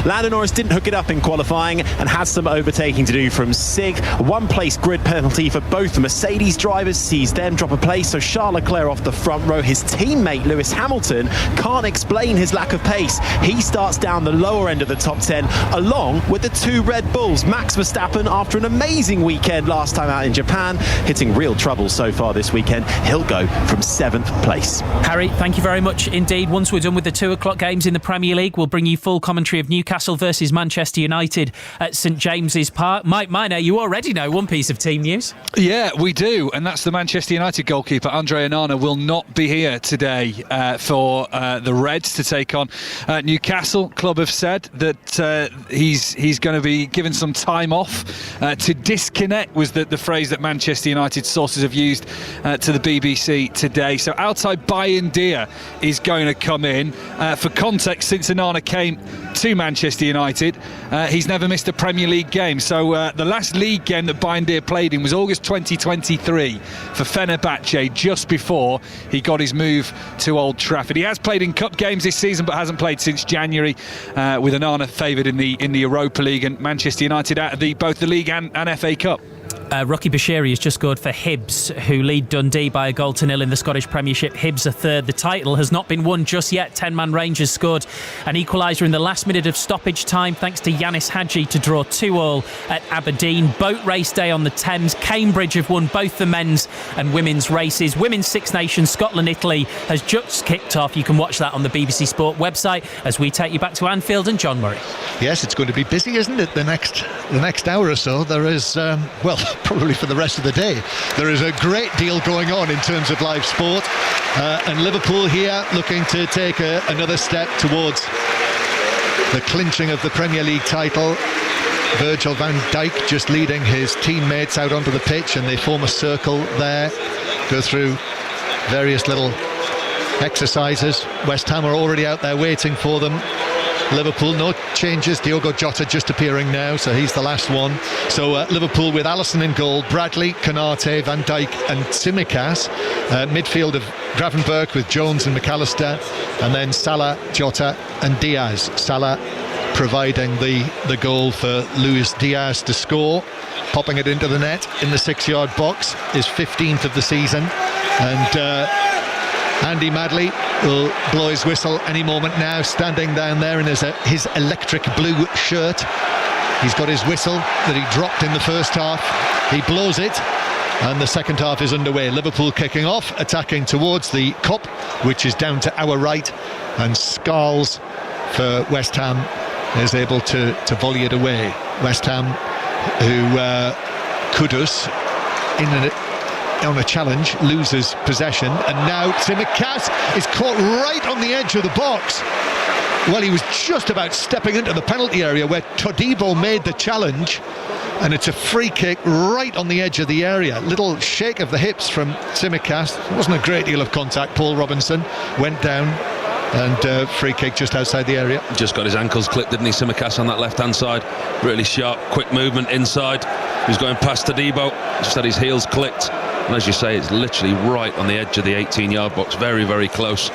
Lando Norris didn't hook it up in qualifying and had some overtaking to do from Sig. 1 place grid penalty for both the Mercedes drivers sees them drop a place, so Charles Leclerc off the front row. His teammate Lewis Hamilton can't explain his lack of pace. He starts down the lower end of the top 10 along with the 2 Red Bulls. Max Verstappen, after an amazing weekend last time out in Japan, hitting real trouble so far this weekend. He'll go from 7th place. Harry, thank you very much indeed. Once we're done with the 2 o'clock games in the Premier League, we'll bring you full commentary of Newcastle versus Manchester United at St James's Park. Mike Miner, you already know one piece of team news. Yeah, we do, and that's the Manchester United goalkeeper Andre Onana will not be here today for the Reds to take on Newcastle. Club have said that he's going to be given some time off to disconnect, was the phrase that Manchester United sources have used to the BBC today. So Altay Bayındır is going to come in. For context, since Onana came to Manchester United, he's never missed a Premier League game. So the last league game that Bayındır played in was August 2023 for Fenerbahce, just before he got his move to Old Trafford. He has played in cup games this season, but hasn't played since January, with Onana favoured in the Europa League, and Manchester United out of both the league and FA Cup. Rocky Bashiri has just scored for Hibs, who lead Dundee by 1-0 in the Scottish Premiership. Hibs are 3rd. The title has not been won just yet. 10-man Rangers scored an equaliser in the last minute of stoppage time thanks to Yanis Hadji to draw 2-2 at Aberdeen. Boat race day on the Thames. Cambridge have won both the men's and women's races. Women's Six Nations Scotland-Italy has just kicked off. You can watch that on the BBC Sport website as we take you back to Anfield and John Murray. Yes, it's going to be busy, isn't it? The next hour or so. There is, probably for the rest of the day, there is a great deal going on in terms of live sport, and Liverpool here looking to take another step towards the clinching of the Premier League title. Virgil van Dijk just leading his teammates out onto the pitch, and they form a circle there, go through various little exercises. West Ham are already out there waiting for them. Liverpool, no changes. Diogo Jota just appearing now, so he's the last one. So Liverpool with Alisson in goal, Bradley, Konate, Van Dijk and Tsimikas. Midfield of Gravenberch with Jones and McAllister, and then Salah, Jota and Diaz. Salah providing the goal for Luis Diaz to score. popping it into the net in the 6-yard box, his 15th of the season. And Andy Madley will blow his whistle any moment now, standing down there in his electric blue shirt. He's got his whistle that he dropped in the first half. He blows it, and the second half is underway. Liverpool kicking off, attacking towards the cup, which is down to our right, and Scarles for West Ham is able to volley it away. West Ham, who Kudus on a challenge loses possession, and now Tsimikas is caught right on the edge of the box. Well, he was just about stepping into the penalty area where Todibo made the challenge, and it's a free kick right on the edge of the area. Little shake of the hips from Tsimikas. Wasn't a great deal of contact. Paul Robinson went down, and free kick just outside the area. Just got his ankles clipped, didn't he, Tsimikas, on that left-hand side. Really sharp, quick movement inside. He was going past Todibo, just had his heels clipped. And as you say, it's literally right on the edge of the 18-yard box. Very, very close.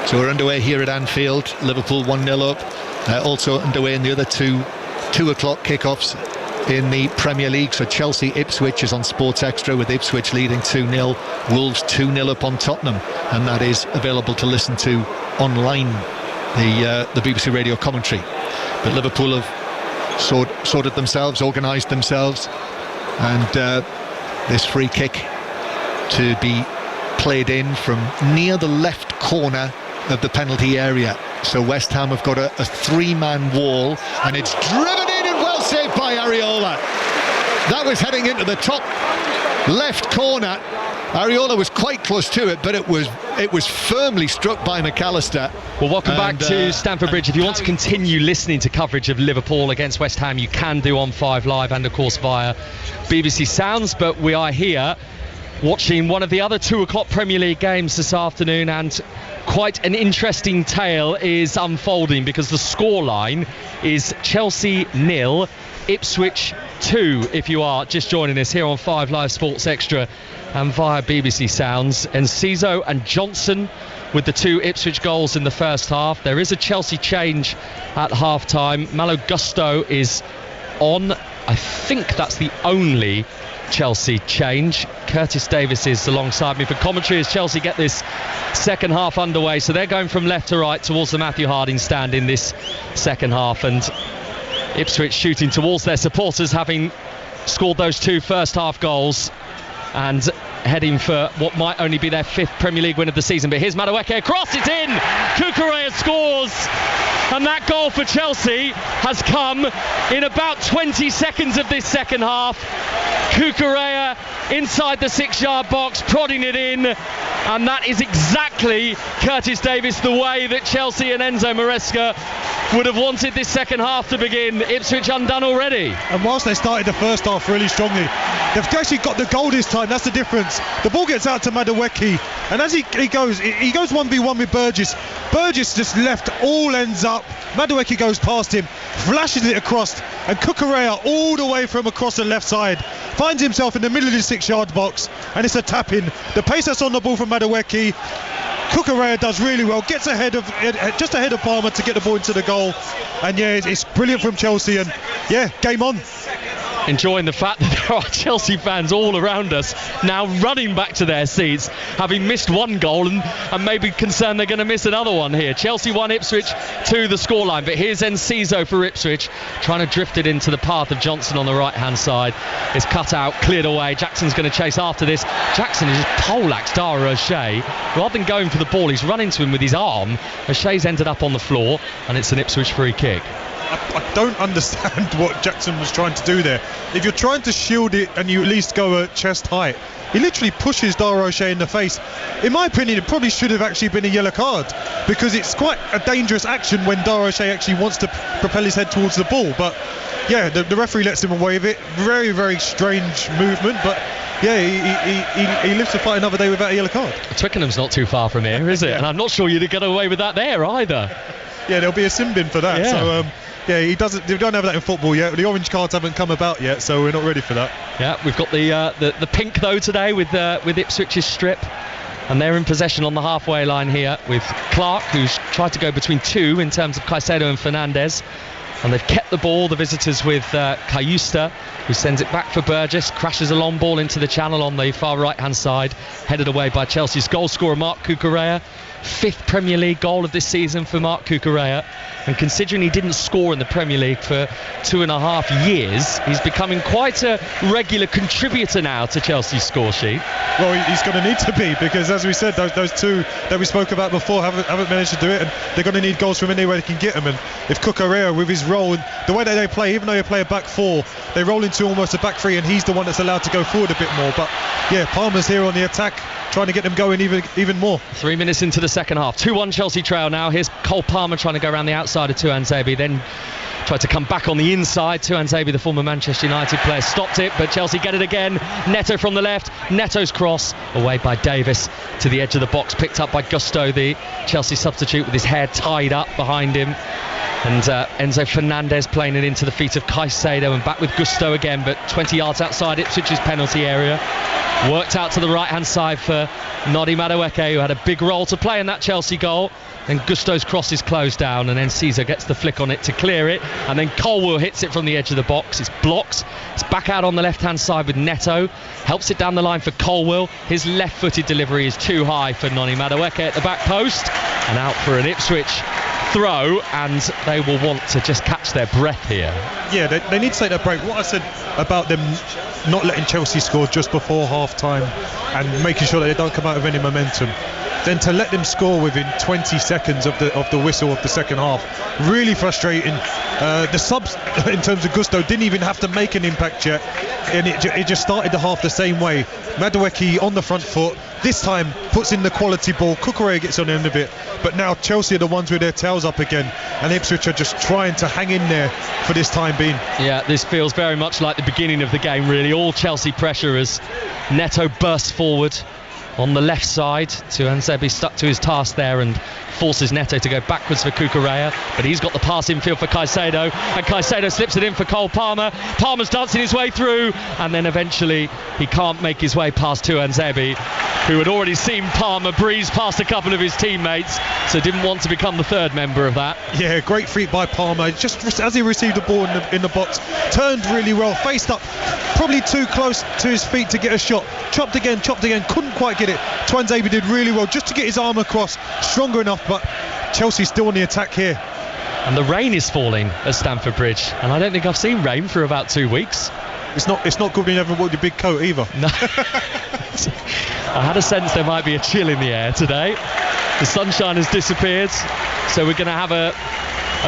So we're underway here at Anfield. Liverpool 1-0 up. Also underway in the other 2 o'clock kickoffs in the Premier League. So Chelsea Ipswich is on Sports Extra, with Ipswich leading 2-0. Wolves 2-0 up on Tottenham, and that is available to listen to online, the BBC radio commentary. But Liverpool have sorted themselves, organised themselves, and this free kick to be played in from near the left corner of the penalty area. So West Ham have got a 3-man wall, and it's driven in, and well saved by Areola. That was heading into the top left corner. Areola was quite close to it, but it was firmly struck by McAllister. Well, welcome back to Stamford Bridge. If you want to continue listening to coverage of Liverpool against West Ham, you can do on 5 Live and of course via BBC Sounds. But we are here watching one of the other 2 o'clock Premier League games this afternoon, and quite an interesting tale is unfolding, because the scoreline is Chelsea 0, Ipswich 2, if you are just joining us here on 5 Live Sports Extra and via BBC Sounds. And Enciso and Johnson with the 2 Ipswich goals in the first half. There is a Chelsea change at half-time. Malo Gusto is on. I think that's the only Chelsea change. Curtis Davis is alongside me for commentary as Chelsea get this second half underway. So they're going from left to right towards the Matthew Harding stand in this second half, and Ipswich shooting towards their supporters, having scored those 2 first half goals and heading for what might only be their 5th Premier League win of the season. But here's Madueke across, it's in! Cucurella scores, and that goal for Chelsea has come in about 20 seconds of this second half. Cucurella inside the 6-yard box, prodding it in, and that is exactly, Curtis Davis, the way that Chelsea and Enzo Maresca would have wanted this second half to begin. Ipswich undone already. And whilst they started the first half really strongly, they've actually got the goal this time. That's the difference. The ball gets out to Madueke, and as he goes 1v1 with Burgess. Burgess just left all ends up. Madueke goes past him, flashes it across, and Cucurella all the way from across the left side finds himself in the middle of the 6-yard box, and it's a tap-in. The pace that's on the ball from Madueke, Cucurella does really well, gets just ahead of Palmer to get the ball into the goal, and yeah, it's brilliant from Chelsea, and yeah, game on. Enjoying the fact that there are Chelsea fans all around us now running back to their seats, having missed one goal and maybe concerned they're going to miss another one here. Chelsea 1, Ipswich 2 the scoreline, but here's Enciso for Ipswich trying to drift it into the path of Johnson on the right hand side. It's cut out, cleared away. Jackson's going to chase after this. Jackson has just poleaxed Dara O'Shea. Rather than going for the ball, he's run into him with his arm. O'Shea's ended up on the floor, and it's an Ipswich free kick. I don't understand what Jackson was trying to do there. If you're trying to shield it and you at least go at chest height, he literally pushes Dara O'Shea in the face. In my opinion, it probably should have actually been a yellow card, because it's quite a dangerous action when Dara O'Shea actually wants to propel his head towards the ball. But yeah, the referee lets him away with it. Very, very strange movement, but yeah, he lives to fight another day without a yellow card. Twickenham's not too far from here, is it? Yeah. And I'm not sure you'd get away with that there either. Yeah, there'll be a sin bin for that. Yeah. So yeah, they don't have that in football yet. The orange cards haven't come about yet, so we're not ready for that. Yeah, we've got the pink though today with Ipswich's strip, and they're in possession on the halfway line here with Clark, who's tried to go between 2 in terms of Caicedo and Fernandes. And they've kept the ball, the visitors, with Cayusta, who sends it back for Burgess, crashes a long ball into the channel on the far right-hand side, headed away by Chelsea's goal scorer Marc Cucurella. 5th Premier League goal of this season for Marc Cucurella, and considering he didn't score in the Premier League for 2.5 years, he's becoming quite a regular contributor now to Chelsea's score sheet. Well, he's going to need to be, because as we said, those two that we spoke about before haven't managed to do it, and they're going to need goals from anywhere they can get them. And if Cucurella, with his role, the way that they play, even though they play a back four, they roll into almost a back three, and he's the one that's allowed to go forward a bit more. But yeah, Palmer's here on the attack, trying to get them going even more. 3 minutes into the second half, 2-1 Chelsea trail now. Here's Cole Palmer trying to go around the outside of Tuanzebe, then tried to come back on the inside. Tuanzebe, the former Manchester United player, stopped it, but Chelsea get it again. Neto from the left, Neto's cross away by Davis to the edge of the box, picked up by Gusto, the Chelsea substitute, with his hair tied up behind him. And Enzo Fernandez playing it into the feet of Caicedo, and back with Gusto again, but 20 yards outside Ipswich's penalty area. Worked out to the right-hand side for Nodi Madueke, who had a big role to play in that Chelsea goal. Then Gusto's cross is closed down, and then Caesar gets the flick on it to clear it, and then Colwell hits it from the edge of the box. It's blocked. It's back out on the left-hand side with Neto. Helps it down the line for Colwell. His left-footed delivery is too high for Noni Madueke at the back post, and out for an Ipswich throw, and they will want to just catch their breath here. Yeah, they need to take that break. What I said about them not letting Chelsea score just before half-time and making sure that they don't come out with any momentum, then to let them score within 20 seconds of the whistle of the second half, really frustrating. The subs, in terms of Gusto, didn't even have to make an impact yet, and it just started the half the same way. Madueke on the front foot, this time puts in the quality ball. Cucurella gets on the end of it, but now Chelsea are the ones with their tails up again, and Ipswich are just trying to hang in there for this time being. Yeah, this feels very much like the beginning of the game, really. All Chelsea pressure as Neto bursts forward on the left side. Tuanzebe stuck to his task there and forces Neto to go backwards for Cucurella, but he's got the pass infield for Caicedo, and Caicedo slips it in for Cole Palmer. Palmer's dancing his way through, and then eventually he can't make his way past Tuanzebe, who had already seen Palmer breeze past a couple of his teammates, so didn't want to become the third member of that. Yeah, great feat by Palmer. Just as he received the ball in the box, turned really well, faced up, probably too close to his feet to get a shot. Chopped again, couldn't quite get it. Tuanzebe did really well just to get his arm across, stronger enough, but Chelsea's still on the attack here. And the rain is falling at Stamford Bridge, and I don't think I've seen rain for about 2 weeks. It's not good when you haven't walked your big coat either. No. I had a sense there might be a chill in the air today. The sunshine has disappeared, so we're going to have a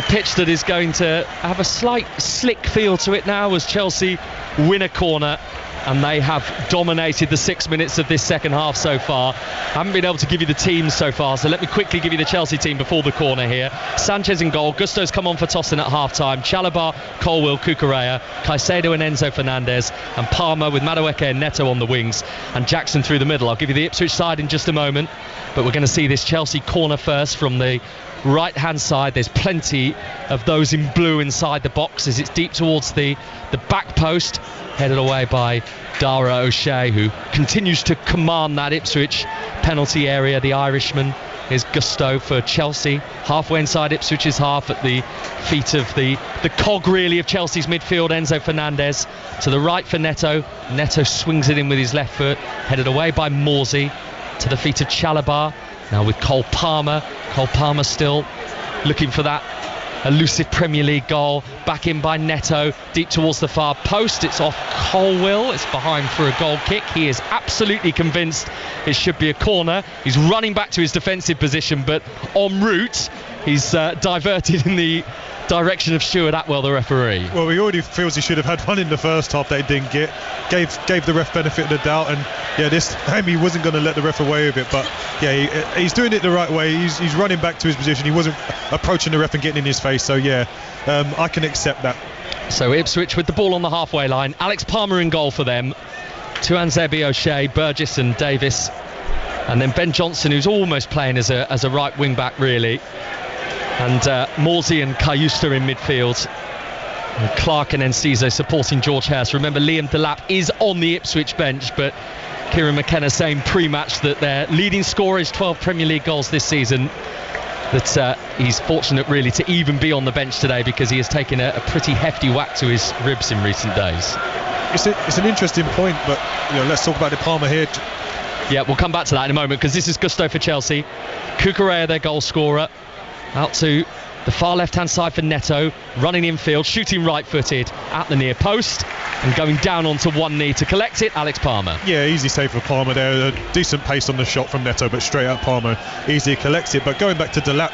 pitch that is going to have a slight slick feel to it now as Chelsea win a corner, and they have dominated the 6 minutes of this second half so far. I haven't been able to give you the teams so far, so let me quickly give you the Chelsea team before the corner here. Sanchez in goal, Gusto's come on for Tosin at half-time, Chalobah, Colwell, Cucurella, Caicedo and Enzo Fernandez, and Palmer with Madueke and Neto on the wings, and Jackson through the middle. I'll give you the Ipswich side in just a moment, but we're going to see this Chelsea corner first from the right-hand side. There's plenty of those in blue inside the box as it's deep towards the back post, headed away by Dara O'Shea, who continues to command that Ipswich penalty area. The Irishman is Gusto for Chelsea, halfway inside Ipswich's half, at the feet of the cog really of Chelsea's midfield, Enzo Fernandez. To the right for Neto. Neto swings it in with his left foot, headed away by Morsey to the feet of Chalobah. Now with Cole Palmer still looking for that elusive Premier League goal. Back in by Neto, deep towards the far post. It's off Colwell. It's behind for a goal kick. He is absolutely convinced it should be a corner. He's running back to his defensive position, but en route he's diverted in the direction of Stuart Atwell, the referee. Well, he already feels he should have had one in the first half that he didn't get. Gave the ref benefit of the doubt, and yeah, this time he wasn't going to let the ref away with it. But yeah, he's doing it the right way. He's running back to his position. He wasn't approaching the ref and getting in his face. So yeah, I can accept that. So Ipswich with the ball on the halfway line. Alex Palmer in goal for them. Tuanzebe, O'Shea, Burgess and Davis, and then Ben Johnson, who's almost playing as a right wing back really. And Morsey and Cayusta in midfield, and Clark and Enciso supporting George Hurst. Remember, Liam Delap is on the Ipswich bench, but Kieran McKenna saying pre-match that their leading scorer is 12 Premier League goals this season. that he's fortunate really to even be on the bench today, because he has taken a pretty hefty whack to his ribs in recent days. It's an interesting point, but let's talk about De Palma here. Yeah, we'll come back to that in a moment, because this is Gusto for Chelsea. Cucurella, their goal scorer, out to the far left-hand side for Neto, running infield, shooting right-footed at the near post, and going down onto one knee to collect it, Alex Palmer. Yeah, easy save for Palmer there. A decent pace on the shot from Neto, but straight out Palmer easily collects it. But going back to Delap,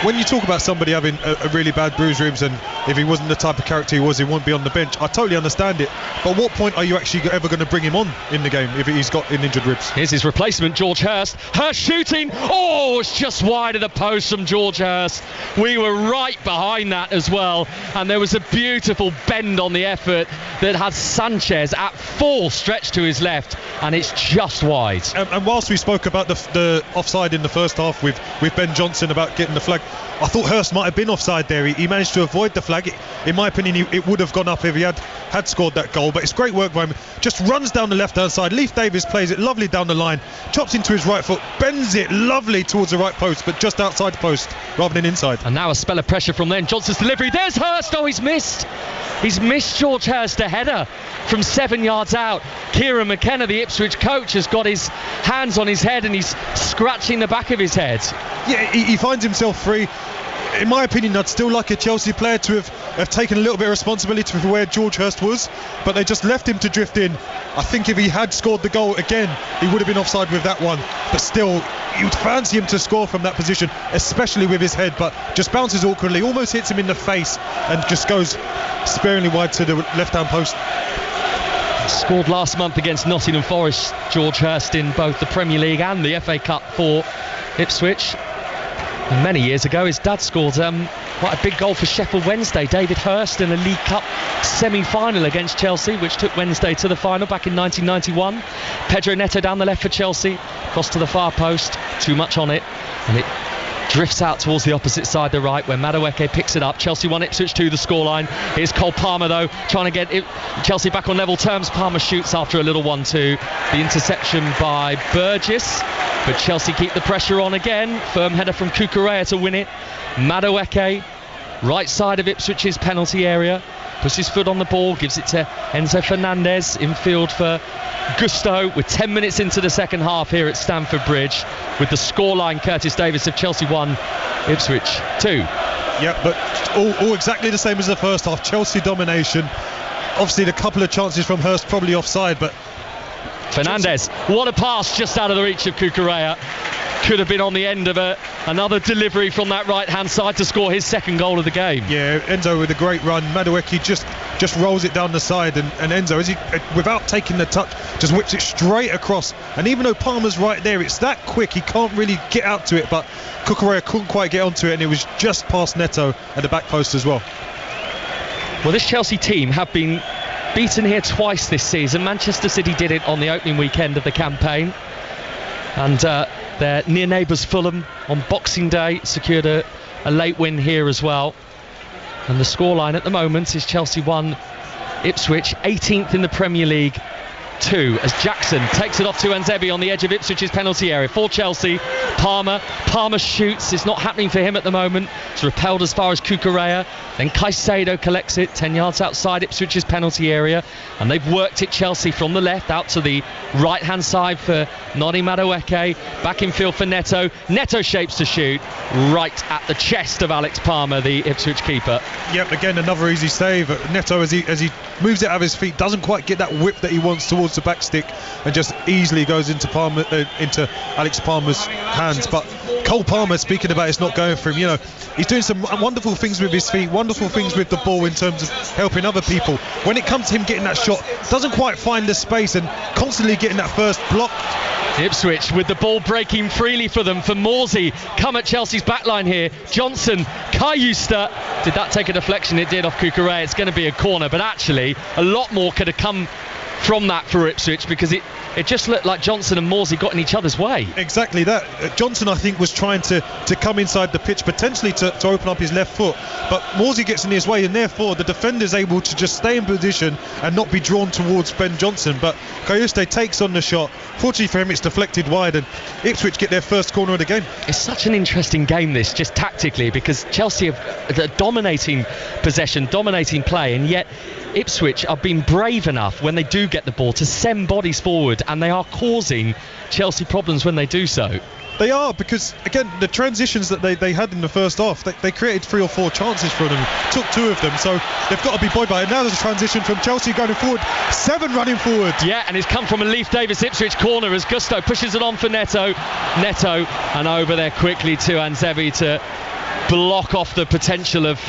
when you talk about somebody having a really bad bruised ribs, and if he wasn't the type of character he was, he wouldn't be on the bench. I totally understand it. But what point are you actually ever going to bring him on in the game if he's got injured ribs? Here's his replacement, George Hurst. Hurst shooting. Oh, it's just wide of the post from George Hurst. We were right behind that as well, and there was a beautiful bend on the effort that had Sanchez at full stretch to his left, and it's just wide. And whilst we spoke about the offside in the first half with Ben Johnson about getting the flag, I thought Hurst might have been offside there. He managed to avoid the flag. In my opinion, it would have gone up if he had scored that goal, but it's great work by him. Just runs down the left-hand side. Leif Davis plays it lovely down the line, chops into his right foot, bends it lovely towards the right post, but just outside the post rather than inside. And now a spell of pressure from then. Johnson's delivery. There's Hurst. Oh, he's missed. He's missed George Hurst, a header from 7 yards out. Kieran McKenna, the Ipswich coach, has got his hands on his head and he's scratching the back of his head. Yeah, he finds himself free. In my opinion, I'd still like a Chelsea player to have taken a little bit of responsibility for where George Hurst was, but they just left him to drift in. I think if he had scored the goal again, he would have been offside with that one, but still, you'd fancy him to score from that position, especially with his head, but just bounces awkwardly, almost hits him in the face and just goes sparingly wide to the left-hand post. Scored last month against Nottingham Forest, George Hurst, in both the Premier League and the FA Cup for Ipswich. And many years ago, his dad scored quite a big goal for Sheffield Wednesday, David Hurst, in a League Cup semi-final against Chelsea, which took Wednesday to the final back in 1991. Pedro Neto down the left for Chelsea, cross to the far post, too much on it, and it drifts out towards the opposite side, the right, where Madueke picks it up. Chelsea 1, Ipswich 2, the scoreline. Here's Cole Palmer, though, trying to get Chelsea back on level terms. Palmer shoots after a little 1-2. The interception by Burgess, but Chelsea keep the pressure on again. Firm header from Cucurella to win it. Madueke, right side of Ipswich's penalty area, puts his foot on the ball, gives it to Enzo Fernandez in field for Gusto. With 10 minutes into the second half here at Stamford Bridge, with the scoreline Curtis Davis of Chelsea 1, Ipswich 2. Yeah, but all exactly the same as the first half. Chelsea domination. Obviously, the couple of chances from Hurst probably offside, but Fernandez, what a pass just out of the reach of Cucurella. Could have been on the end of another delivery from that right-hand side to score his second goal of the game. Yeah, Enzo with a great run. Madueke just rolls it down the side, and Enzo, without taking the touch, just whips it straight across. And even though Palmer's right there, it's that quick, he can't really get out to it, but Cucurella couldn't quite get onto it, and it was just past Neto at the back post as well. Well, this Chelsea team have been beaten here twice this season. Manchester City did it on the opening weekend of the campaign, and their near neighbours Fulham on Boxing Day secured a late win here as well. And the scoreline at the moment is Chelsea 1, Ipswich 18th in the Premier League 2, as Jackson takes it off to Anzebi on the edge of Ipswich's penalty area for Chelsea. Palmer shoots. It's not happening for him at the moment. It's repelled as far as Cucurella. Then Caicedo collects it 10 yards outside Ipswich's penalty area, and they've worked it, Chelsea, from the left out to the right hand side for Noni Madueke. Back in field for Neto. Neto shapes to shoot right at the chest of Alex Palmer, the Ipswich keeper. Yep, again another easy save. Neto, as he moves it out of his feet, doesn't quite get that whip that he wants towards the back stick, and just easily goes into Alex Palmer's hands. But Cole Palmer, speaking about it's not going for him, he's doing some wonderful things with his feet, wonderful things with the ball in terms of helping other people. When it comes to him getting that shot, doesn't quite find the space and constantly getting that first block. Ipswich with the ball breaking freely for them, for Morsey. Come at Chelsea's backline here. Johnson, Cayusta. Did that take a deflection? It did, off Cucurella. It's going to be a corner, but actually a lot more could have come from that for Ipswich, because it just looked like Johnson and Morsey got in each other's way. Exactly that. Johnson, I think, was trying to come inside the pitch, potentially to open up his left foot, but Morsey gets in his way, and therefore the defender's able to just stay in position and not be drawn towards Ben Johnson. But Kayuste takes on the shot. Fortunately for him, it's deflected wide, and Ipswich get their first corner of the game. It's such an interesting game, this, just tactically, because Chelsea have dominating possession, dominating play, and yet Ipswich are being brave enough when they do get the ball to send bodies forward, and they are causing Chelsea problems when they do so. They are, because again, the transitions that they had in the first half, they created 3 or 4 chances for them, took 2 of them, so they've got to be buoyed by it. Now there's a transition from Chelsea going forward, 7 running forward. Yeah, and it's come from a Leif Davis Ipswich corner as Gusto pushes it on for Neto, and over there quickly to Anzevi to block off the potential of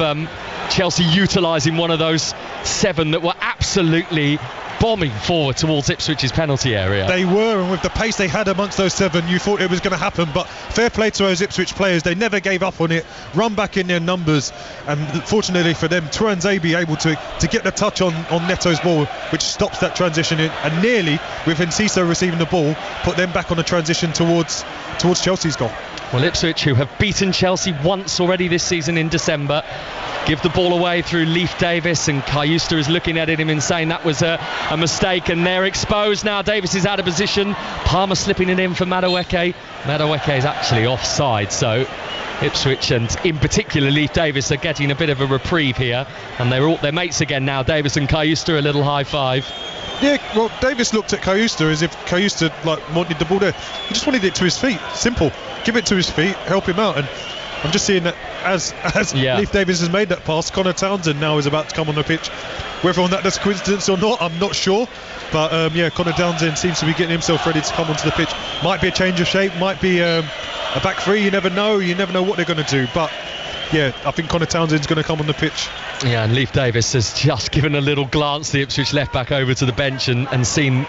Chelsea utilising one of those 7 that were absolutely bombing forward towards Ipswich's penalty area. They were, and with the pace they had amongst those 7, you thought it was going to happen, but fair play to those Ipswich players. They never gave up on it, run back in their numbers, and fortunately for them, Tuanzebe able to get the touch on Neto's ball, which stops that transition in, and nearly, with Enciso receiving the ball, put them back on a transition towards Chelsea's goal. Well, Ipswich, who have beaten Chelsea once already this season in December, give the ball away through Leif Davis, and Kayusta is looking at him and saying that was a mistake, and they're exposed now. Davis is out of position, Palmer slipping it in for Madueke. Madueke is actually offside, so Ipswich, and in particular Leif Davis, are getting a bit of a reprieve here, and they're all their mates again now. Davis and Kayusta, a little high five. Yeah, well, Davis looked at Kayusta as if Kayusta wanted the ball there. He just wanted it to his feet. Simple. Give it to his feet, help him out. And I'm just seeing that as Leif Davis has made that pass, Connor Townsend now is about to come on the pitch. Whether or not that's coincidence or not, I'm not sure. But Connor Townsend seems to be getting himself ready to come onto the pitch. Might be a change of shape, might be a back 3. You never know. You never know what they're going to do. But yeah, I think Connor Townsend's going to come on the pitch. Yeah, and Leif Davis has just given a little glance, the Ipswich left back, over to the bench and seen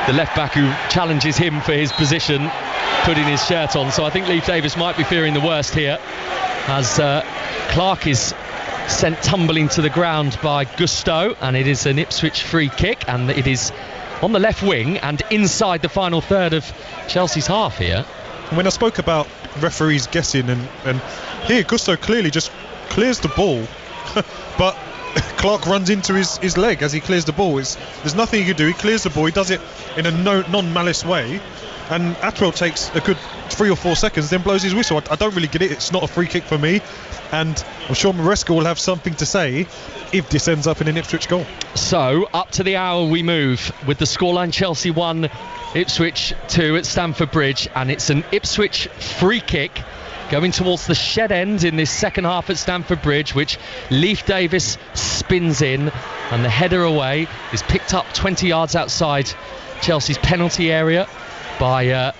the left back who challenges him for his position putting his shirt on. So I think Leif Davis might be fearing the worst here, as Clark is sent tumbling to the ground by Gusto, and it is an Ipswich free kick, and it is on the left wing and inside the final third of Chelsea's half here. When I spoke about referees guessing, and here Gusto clearly just clears the ball but Clark runs into his leg as he clears the ball. There's nothing he can do. He clears the ball, he does it in a non-malice way, and Atwell takes a good 3 or 4 seconds, then blows his whistle. I don't really get it. It's not a free kick for me, and I'm sure Maresca will have something to say if this ends up in an Ipswich goal. So up to the hour we move with the scoreline: Chelsea 1, Ipswich 2 at Stamford Bridge, and it's an Ipswich free kick going towards the shed end in this second half at Stamford Bridge, which Leif Davis spins in, and the header away is picked up 20 yards outside Chelsea's penalty area by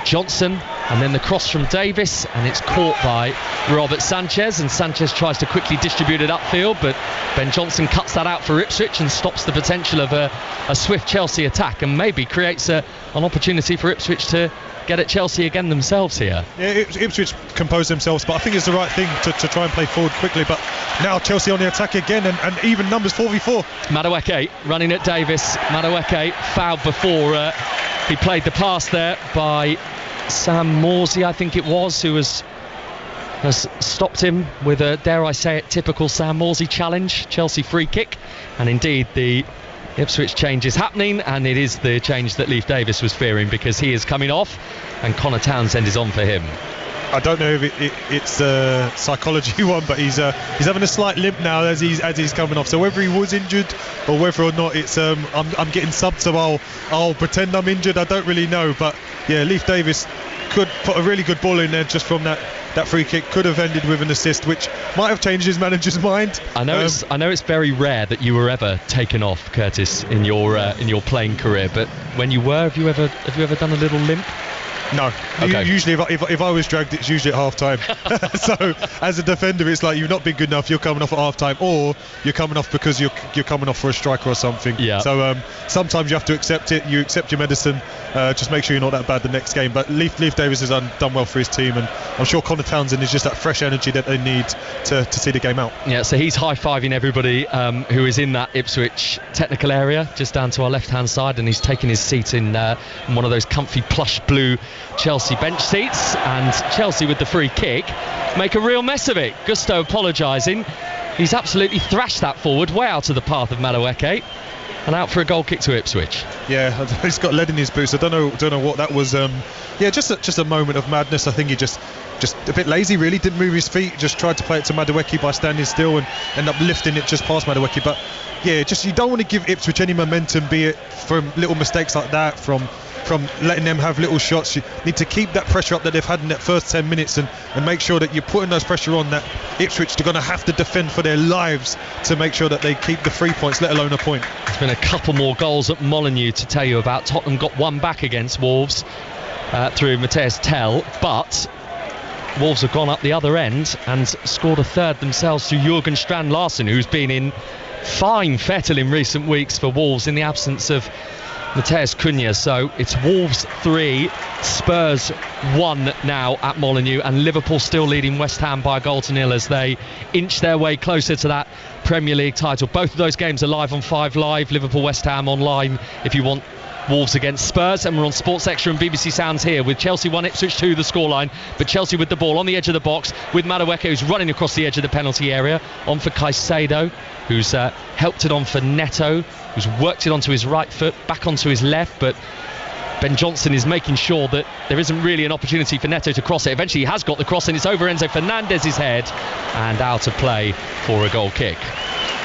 Johnson, and then the cross from Davis, and it's caught by Robert Sanchez, and Sanchez tries to quickly distribute it upfield, but Ben Johnson cuts that out for Ipswich and stops the potential of a swift Chelsea attack, and maybe creates an opportunity for Ipswich to get at Chelsea again themselves here. Yeah, Ipswich compose themselves, but I think it's the right thing to try and play forward quickly. But now Chelsea on the attack again, and even numbers 4v4. Madueke running at Davis. Madueke fouled before he played the pass there by Sam Morsey, I think it was, who has stopped him with a, dare I say it, typical Sam Morsey challenge. Chelsea free kick, and indeed the Ipswich change is happening, and it is the change that Leif Davis was fearing, because he is coming off and Connor Townsend is on for him. I don't know if it's a psychology one, but he's having a slight limp now as he's coming off. So whether he was injured or whether or not it's I'm getting subbed, so I'll pretend I'm injured. I don't really know, but yeah, Leif Davis could put a really good ball in there just from that free kick. Could have ended with an assist, which might have changed his manager's mind. I know it's very rare that you were ever taken off, Curtis, in your playing career, but when you were, have you ever done a little limp? No. Okay. Usually, if I was dragged, it's usually at half time. So, as a defender, it's like you've not been good enough, you're coming off at half time, or you're coming off because you're coming off for a striker or something. Yeah. So, sometimes you have to accept it. You accept your medicine. Just make sure you're not that bad the next game. But Leif Davis has done well for his team, and I'm sure Connor Townsend is just that fresh energy that they need to see the game out. Yeah, so he's high-fiving everybody who is in that Ipswich technical area, just down to our left-hand side, and he's taking his seat in one of those comfy plush blue Chelsea bench seats. And Chelsea, with the free kick, make a real mess of it. Gusto apologising. He's absolutely thrashed that forward, way out of the path of Madueke, and out for a goal kick to Ipswich. Yeah, he's got lead in his boots. I don't know what that was. Just a moment of madness. I think he just a bit lazy, really. Didn't move his feet. Just tried to play it to Madueke by standing still and end up lifting it just past Madueke. But yeah, just you don't want to give Ipswich any momentum, be it from little mistakes like that, from letting them have little shots. You need to keep that pressure up that they've had in that first 10 minutes and make sure that you're putting those pressure on that Ipswich are going to have to defend for their lives to make sure that they keep the 3 points, let alone a point. There's been a couple more goals at Molineux to tell you about. Tottenham got one back against Wolves through Matthias Tell, but Wolves have gone up the other end and scored a third themselves through Jurgen Strand-Larsen, who's been in fine fettle in recent weeks for Wolves in the absence of Matheus Cunha. So it's Wolves 3, Spurs 1 now at Molineux, and Liverpool still leading West Ham by a goal to nil as they inch their way closer to that Premier League title. Both of those games are live on 5 Live. Liverpool West Ham online if you want Wolves against Spurs, and we're on Sports Extra and BBC Sounds here with Chelsea 1, Ipswich 2 the scoreline, but Chelsea with the ball on the edge of the box with Madueke, who's running across the edge of the penalty area, on for Caicedo, who's helped it on for Neto, who's worked it onto his right foot, back onto his left, but Ben Johnson is making sure that there isn't really an opportunity for Neto to cross it. Eventually he has got the cross, and it's over Enzo Fernandez's head and out of play for a goal kick.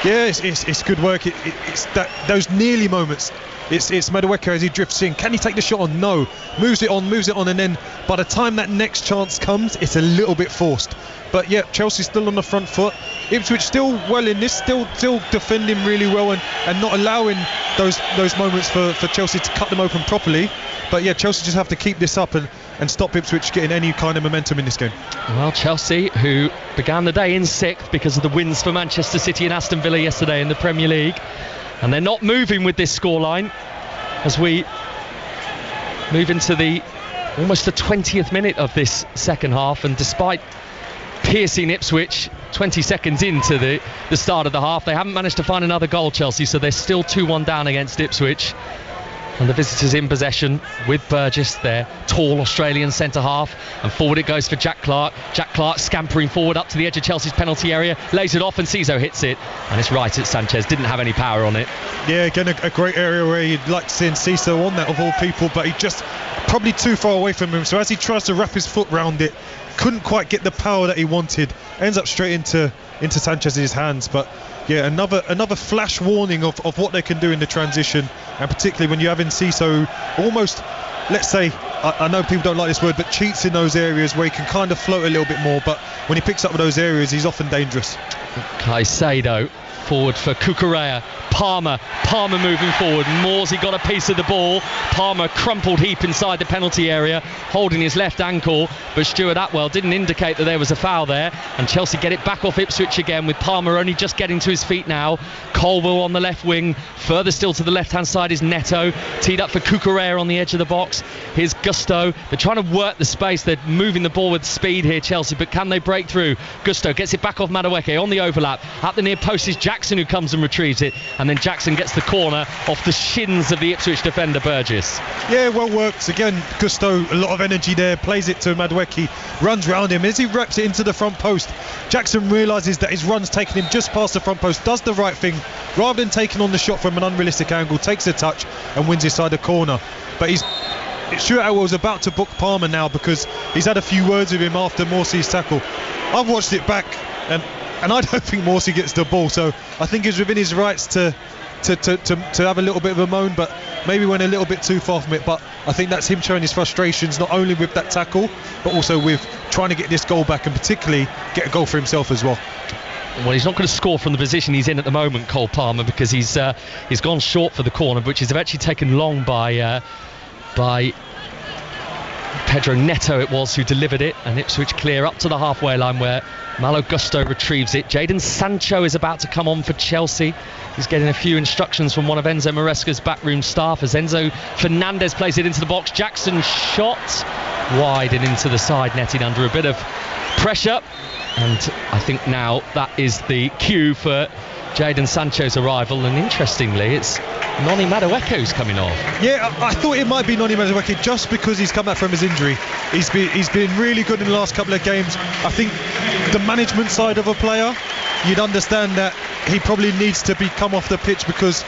Yeah, it's good work. It's that those nearly moments. It's Madueke as he drifts in. Can he take the shot on? No. Moves it on, and then by the time that next chance comes, it's a little bit forced. But yeah, Chelsea still on the front foot. Ipswich still well in this, still defending really well and not allowing those moments for Chelsea to cut them open properly. But yeah, Chelsea just have to keep this up and stop Ipswich getting any kind of momentum in this game. Well, Chelsea, who began the day in 6th because of the wins for Manchester City and Aston Villa yesterday in the Premier League, and they're not moving with this scoreline as we move into almost the 20th minute of this second half. And despite piercing Ipswich 20 seconds into the start of the half, they haven't managed to find another goal, Chelsea, so they're still 2-1 down against Ipswich. And the visitors in possession with Burgess, their tall Australian centre-half, and forward it goes for Jack Clark. Jack Clark scampering forward up to the edge of Chelsea's penalty area, lays it off, and Ciso hits it, and it's right at Sanchez. Didn't have any power on it. Yeah, again a great area where you'd like to see Ciso on that of all people, but he just probably too far away from him, so as he tries to wrap his foot round it, couldn't quite get the power that he wanted, ends up straight into Sanchez's hands. But yeah, another flash warning of what they can do in the transition, and particularly when you're having Ciso almost, let's say, I know people don't like this word, but cheats in those areas where he can kind of float a little bit more, but when he picks up those areas he's often dangerous. Caicedo forward for Cucurella. Palmer moving forward. Morsey got a piece of the ball. Palmer crumpled heap inside the penalty area, holding his left ankle, but Stuart Atwell didn't indicate that there was a foul there, and Chelsea get it back off Ipswich again with Palmer only just getting to his feet now. Colwell on the left wing. Further still to the left hand side is Neto, teed up for Cucurella on the edge of the box. Here's Gusto. They're trying to work the space. They're moving the ball with speed here, Chelsea, but can they break through? Gusto gets it back off Madueke on the overlap. At the near post is Jackson, who comes and retrieves it, and then Jackson gets the corner off the shins of the Ipswich defender Burgess. Yeah, well worked. Again, Gusto, a lot of energy there, plays it to Madueke, runs round him. As he reps it into the front post, Jackson realises that his run's taken him just past the front post, does the right thing, rather than taking on the shot from an unrealistic angle, takes a touch and wins inside the corner. But Stuart Atwell was about to book Palmer now because he's had a few words with him after Morsey's tackle. I've watched it back and I don't think Morsey gets the ball, so I think he's within his rights to have a little bit of a moan, but maybe went a little bit too far from it. But I think that's him showing his frustrations, not only with that tackle but also with trying to get this goal back, and particularly get a goal for himself as well. Well, he's not going to score from the position he's in at the moment, Cole Palmer, because he's gone short for the corner, which is eventually taken long by Pedro Neto it was who delivered it, and Ipswich clear up to the halfway line where Malo Gusto retrieves it. Jadon Sancho is about to come on for Chelsea. He's getting a few instructions from one of Enzo Maresca's backroom staff as Enzo Fernandez plays it into the box. Jackson shot wide and into the side netting under a bit of pressure, and I think now that is the cue for Jadon Sancho's arrival, and interestingly it's Noni Madueke's coming off. Yeah, I thought it might be Noni Madueke just because he's come back from his injury. He's been really good in the last couple of games. I think the management side of a player, you'd understand that he probably needs to come off the pitch because,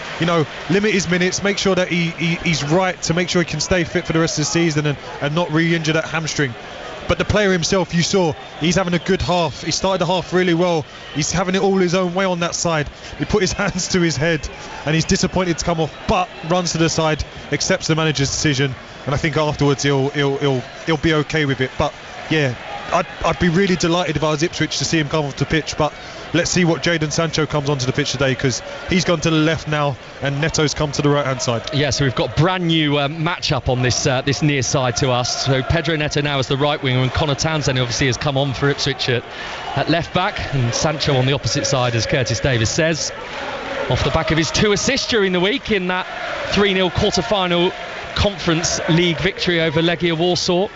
limit his minutes, make sure that he's right to make sure he can stay fit for the rest of the season and not re-injure that hamstring. But the player himself, you saw, he's having a good half. He started the half really well. He's having it all his own way on that side. He put his hands to his head and he's disappointed to come off, but runs to the side, accepts the manager's decision, and I think afterwards he'll be okay with it. But yeah, I'd be really delighted if I was Ipswich to see him come off the pitch, but let's see what Jadon Sancho comes onto the pitch today, because he's gone to the left now and Neto's come to the right hand side. Yeah, so we've got brand new match-up on this near side to us. So Pedro Neto now as the right winger, and Connor Townsend obviously has come on for Ipswich at left back, and Sancho on the opposite side, as Curtis Davis says, off the back of his 2 assists during the week in that 3-0 quarter-final Conference League victory over Legia Warsaw,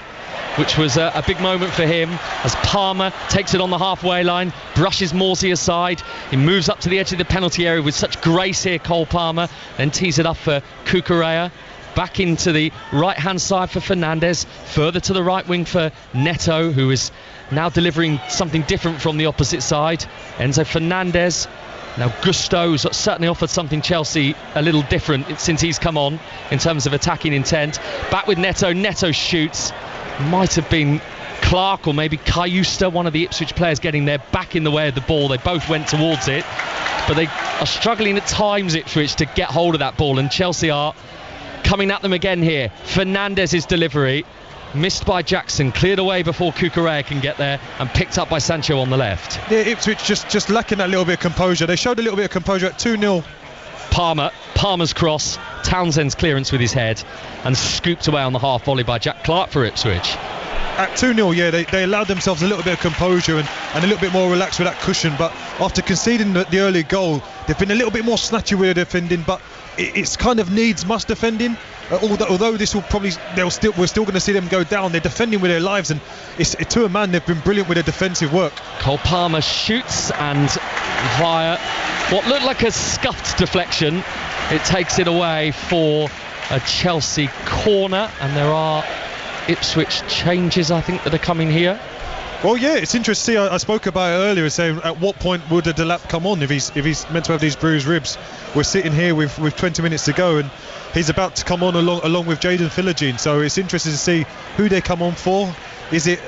which was a big moment for him, as Palmer takes it on the halfway line, brushes Morsey aside. He moves up to the edge of the penalty area with such grace here, Cole Palmer, then tees it up for Cucurella. Back into the right-hand side for Fernandez, further to the right wing for Neto, who is now delivering something different from the opposite side. Enzo Fernandez. Now Gusto's certainly offered something Chelsea a little different since he's come on in terms of attacking intent. Back with Neto. Neto shoots. Might have been Clark or maybe Cayusta, one of the Ipswich players, getting there back in the way of the ball. They both went towards it, but they are struggling at times, Ipswich, to get hold of that ball, and Chelsea are coming at them again here. Fernandez's delivery missed by Jackson, cleared away before Cucurella can get there, and picked up by Sancho on the left. Yeah, Ipswich just lacking that little bit of composure. They showed a little bit of composure at 2-0. Palmer's cross, Townsend's clearance with his head, and scooped away on the half volley by Jack Clark for Ipswich. At 2-0, yeah, they allowed themselves a little bit of composure and a little bit more relaxed with that cushion, but after conceding the early goal, they've been a little bit more snatchy with their defending, but it's kind of must defending. Although this will probably, we're still going to see them go down. They're defending with their lives, and to a man, they've been brilliant with their defensive work. Cole Palmer shoots, and via what looked like a scuffed deflection, it takes it away for a Chelsea corner, and there are Ipswich changes, I think, that are coming here. Well, yeah, it's interesting. I spoke about it earlier, saying at what point would a Delap come on if he's meant to have these bruised ribs. We're sitting here with 20 minutes to go, and he's about to come on along with Jaden Philogene. So it's interesting to see who they come on for. Is it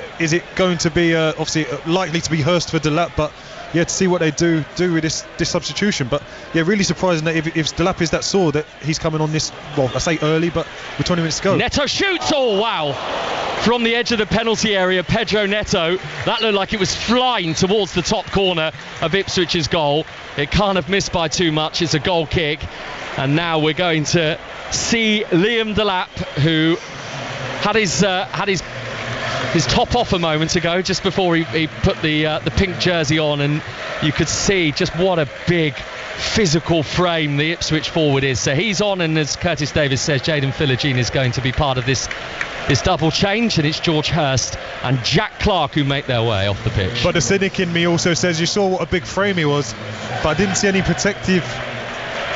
going to be obviously likely to be Hurst for Delap, but yeah, to see what they do with this substitution. But yeah, really surprising that if Delap is that sore that he's coming on this, well, I say early, but with 20 minutes to go. Neto shoots, oh wow, from the edge of the penalty area, Pedro Neto. That looked like it was flying towards the top corner of Ipswich's goal. It can't have missed by too much. It's a goal kick, and now we're going to see Liam Delap, who had his top off a moment ago, just before he put the pink jersey on, and you could see just what a big physical frame the Ipswich forward is. So he's on, and as Curtis Davis says, Jaden Philogene is going to be part of this double change, and it's George Hurst and Jack Clark who make their way off the pitch. But the cynic in me also says, you saw what a big frame he was, but I didn't see any protective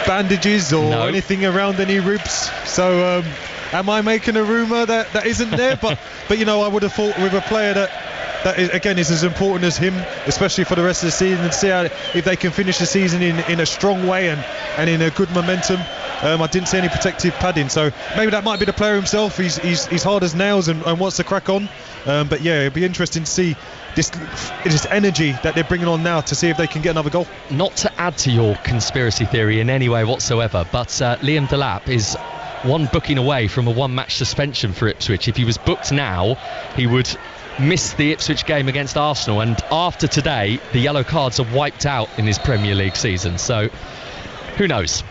bandages or anything around any ribs. So am I making a rumour that isn't there? but I would have thought with a player that is, again, is as important as him, especially for the rest of the season, and see if they can finish the season in a strong way and in a good momentum. I didn't see any protective padding, so maybe that might be the player himself. He's hard as nails and wants to crack on. But yeah, it'd be interesting to see this energy that they're bringing on now, to see if they can get another goal. Not to add to your conspiracy theory in any way whatsoever, but Liam Delap is one booking away from a one-match suspension for Ipswich. If he was booked now, he would miss the Ipswich game against Arsenal, and after today the yellow cards are wiped out in his Premier League season, so who knows.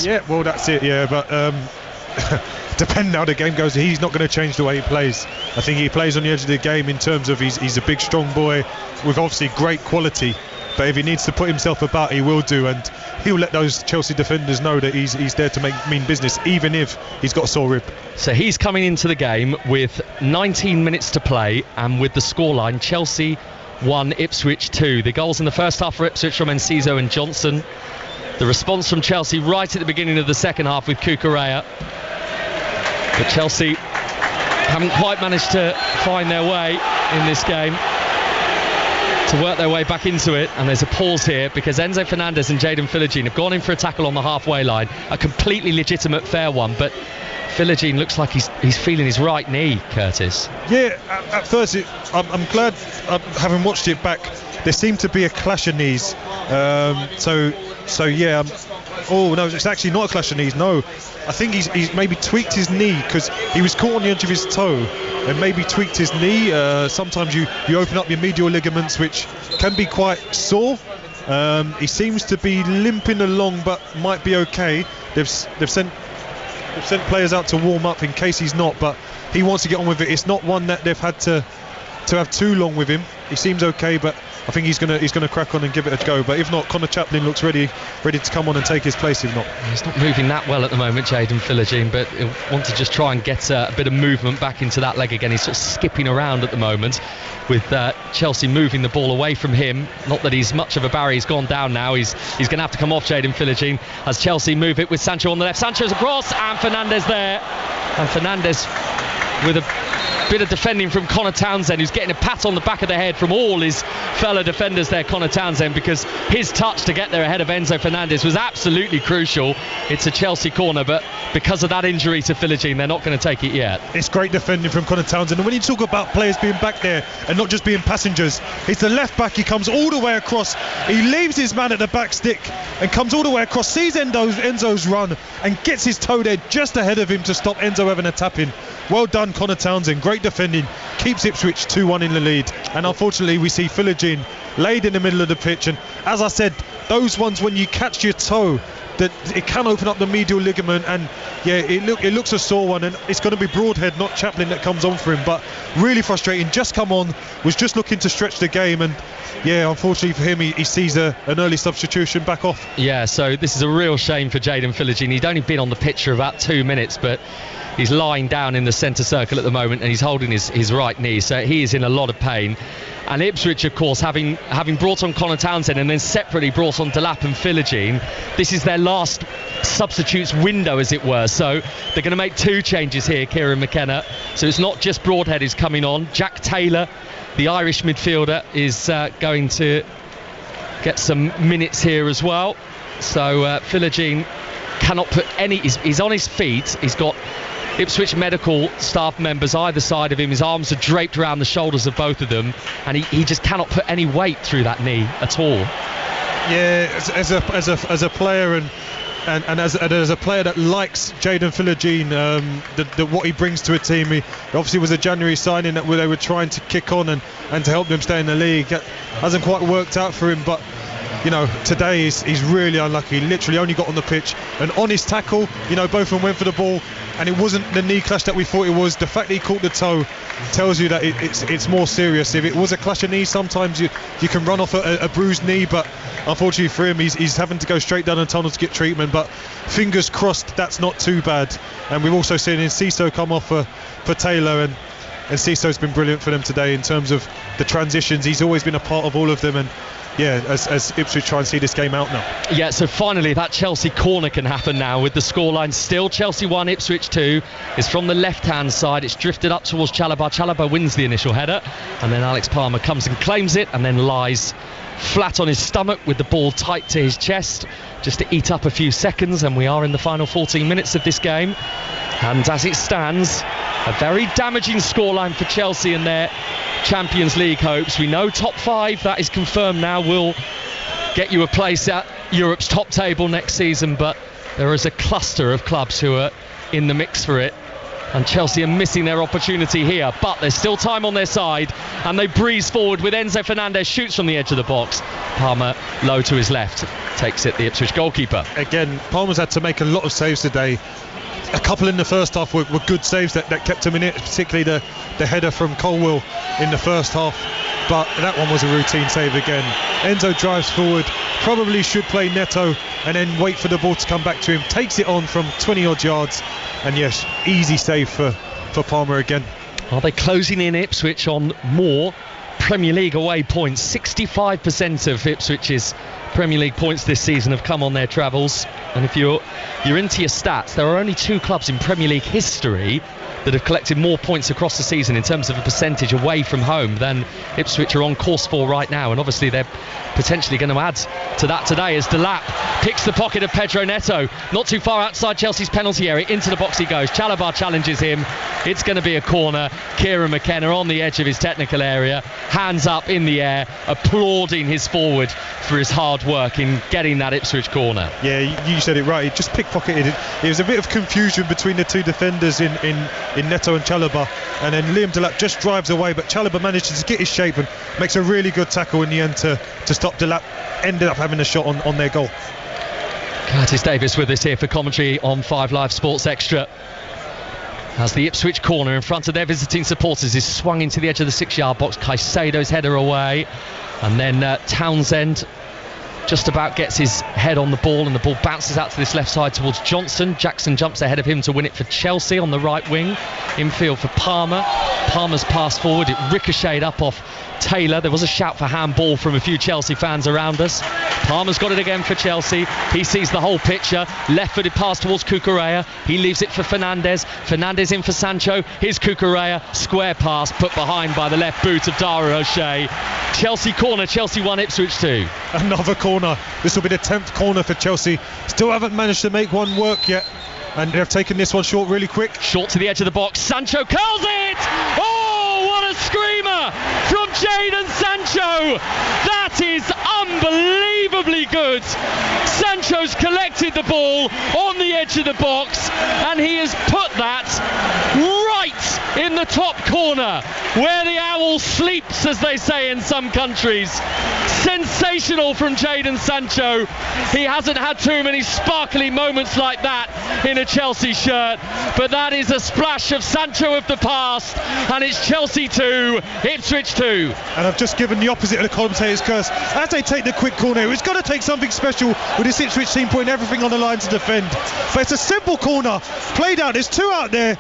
Yeah, well, that's it. Yeah, but depending how the game goes, he's not going to change the way he plays. I think he plays on the edge of the game in terms of he's a big, strong boy with obviously great quality. But if he needs to put himself about, he will do, and he'll let those Chelsea defenders know that he's there to make mean business, even if he's got a sore rib. So he's coming into the game with 19 minutes to play, and with the scoreline, Chelsea 1, Ipswich 2. The goals in the first half for Ipswich from Enciso and Johnson. The response from Chelsea right at the beginning of the second half with Cucurella. But Chelsea haven't quite managed to find their way in this game, to work their way back into it. And there's a pause here because Enzo Fernandez and Jayden Philogene have gone in for a tackle on the halfway line, a completely legitimate fair one, but Philogene looks like he's feeling his right knee, Curtis. Yeah, at first I'm glad, having watched it back, there seemed to be a clash of knees. So yeah, oh no, it's actually not a clash of knees, no. I think he's maybe tweaked his knee because he was caught on the edge of his toe and maybe tweaked his knee. Sometimes you open up your medial ligaments, which can be quite sore. He seems to be limping along, but might be okay. They've sent players out to warm up in case he's not, but he wants to get on with it. It's not one that they've had to have too long with him. He seems okay, but I think he's gonna crack on and give it a go. But if not, Connor Chaplin looks ready to come on and take his place. If not, he's not moving that well at the moment, Jayden Philogene, but he'll want to just try and get a bit of movement back into that leg again. He's sort of skipping around at the moment, with Chelsea moving the ball away from him. Not that he's much of a barrier. He's gone down now. He's going to have to come off Jayden Philogene as Chelsea move it with Sancho on the left. Sancho's across and Fernandez there, and Fernandez with a bit of defending from Connor Townsend, who's getting a pat on the back of the head from all his fellow defenders there, Connor Townsend, because his touch to get there ahead of Enzo Fernandez was absolutely crucial. It's a Chelsea corner, but because of that injury to Philogene, they're not going to take it yet. It's great defending from Connor Townsend, and when you talk about players being back there and not just being passengers, it's the left back. He comes all the way across, he leaves his man at the back stick and comes all the way across, sees Enzo's run and gets his toe there just ahead of him to stop Enzo having a tap in. Well done, Connor Townsend. Great defending. Keeps Ipswich 2-1 in the lead. And unfortunately, we see Philogene laid in the middle of the pitch. And as I said, those ones when you catch your toe, that it can open up the medial ligament. And yeah, it looks a sore one. And it's going to be Broadhead, not Chaplin, that comes on for him. But really frustrating. Just come on. Was just looking to stretch the game. And yeah, unfortunately for him, he sees an early substitution back off. Yeah, so this is a real shame for Jayden Philogene. He'd only been on the pitch for about 2 minutes, but he's lying down in the centre circle at the moment, and he's holding his right knee, so he is in a lot of pain. And Ipswich, of course, having brought on Connor Townsend and then separately brought on Delap and Philogene, this is their last substitutes window, as it were. So they're going to make 2 changes here, Kieran McKenna. So it's not just Broadhead who's coming on. Jack Taylor, the Irish midfielder, is going to get some minutes here as well. So Philogene cannot put any. He's on his feet. He's got Ipswich medical staff members either side of him. His arms are draped around the shoulders of both of them, and he just cannot put any weight through that knee at all. Yeah, as a player and as a player that likes Jayden Philogene, what he brings to a team. He obviously was a January signing that they were trying to kick on and to help them stay in the league. It hasn't quite worked out for him, but you know, today he's really unlucky. He literally only got on the pitch. An honest tackle, you know, both of them went for the ball, and it wasn't the knee clash that we thought it was. The fact that he caught the toe tells you that it's more serious. If it was a clash of knees, sometimes you can run off a bruised knee, but unfortunately for him, he's having to go straight down the tunnel to get treatment. But fingers crossed that's not too bad. And we've also seen Enciso come off for Taylor, and Enciso's been brilliant for them today in terms of the transitions. He's always been a part of all of them, and yeah, as Ipswich try and see this game out now. Yeah, so finally that Chelsea corner can happen now with the scoreline still Chelsea 1, Ipswich 2. It's from the left-hand side. It's drifted up towards Chalobah. Chalobah wins the initial header, and then Alex Palmer comes and claims it and then lies flat on his stomach with the ball tight to his chest just to eat up a few seconds, and we are in the final 14 minutes of this game. And as it stands, a very damaging scoreline for Chelsea and their Champions League hopes. We know top 5, that is confirmed now, will get you a place at Europe's top table next season, but there is a cluster of clubs who are in the mix for it, and Chelsea are missing their opportunity here. But there's still time on their side, and they breeze forward with Enzo Fernandez, shoots from the edge of the box. Palmer low to his left takes it, the Ipswich goalkeeper. Again, Palmer's had to make a lot of saves today. A couple in the first half were good saves that kept him in it, particularly the header from Colwell in the first half, but that one was a routine save again. Enzo drives forward, probably should play Neto and then wait for the ball to come back to him, takes it on from 20 odd yards, and yes, easy save for Palmer again. Are they closing in Ipswich on more Premier League away points? 65% of Ipswich's Premier League points this season have come on their travels, and if you're into your stats, there are only 2 clubs in Premier League history that have collected more points across the season in terms of a percentage away from home than Ipswich are on course for right now, and obviously they're potentially going to add to that today as Delap picks the pocket of Pedro Neto, not too far outside Chelsea's penalty area, into the box he goes. Chalobah challenges him, it's going to be a corner. Kieran McKenna on the edge of his technical area, hands up in the air, applauding his forward for his hard work in getting that Ipswich corner. Yeah, you said it right, he just pickpocketed it. There was a bit of confusion between the 2 defenders in Neto and Chalobah, and then Liam Delap just drives away, but Chalobah manages to get his shape and makes a really good tackle in the end to stop Delap. Ended up having a shot on their goal. Curtis Davis with us here for commentary on 5 Live Sports Extra, as the Ipswich corner in front of their visiting supporters is swung into the edge of the 6-yard box. Caicedo's header away, and then Townsend just about gets his head on the ball, and the ball bounces out to this left side towards Johnson. Jackson jumps ahead of him to win it for Chelsea on the right wing. Infield for Palmer. Palmer's pass forward, it ricocheted up off Taylor. There was a shout for handball from a few Chelsea fans around us. Palmer's got it again for Chelsea. He sees the whole picture. Left-footed pass towards Cucurella. He leaves it for Fernandez. Fernandez in for Sancho. Here's Cucurella. Square pass put behind by the left boot of Dara O'Shea. Chelsea corner. Chelsea 1, Ipswich 2. Another corner. This will be the 10th corner for Chelsea. Still haven't managed to make one work yet, and they've taken this one short really quick. Short to the edge of the box. Sancho curls it! Oh, what a screamer from Jadon Sancho! That is unbelievably good. Sancho's collected the ball on the edge of the box, and he has put that right in the top corner where the owl sleeps, as they say in some countries. Sensational from Jadon Sancho. He hasn't had too many sparkly moments like that in a Chelsea shirt, but that is a splash of Sancho of the past, and it's Chelsea 2, Ipswich 2. And I've just given the opposite of the commentator's curse. As they take the quick corner, it's got to take something special with this Ipswich team putting everything on the line to defend. But it's a simple corner, played out, there's 2 out there,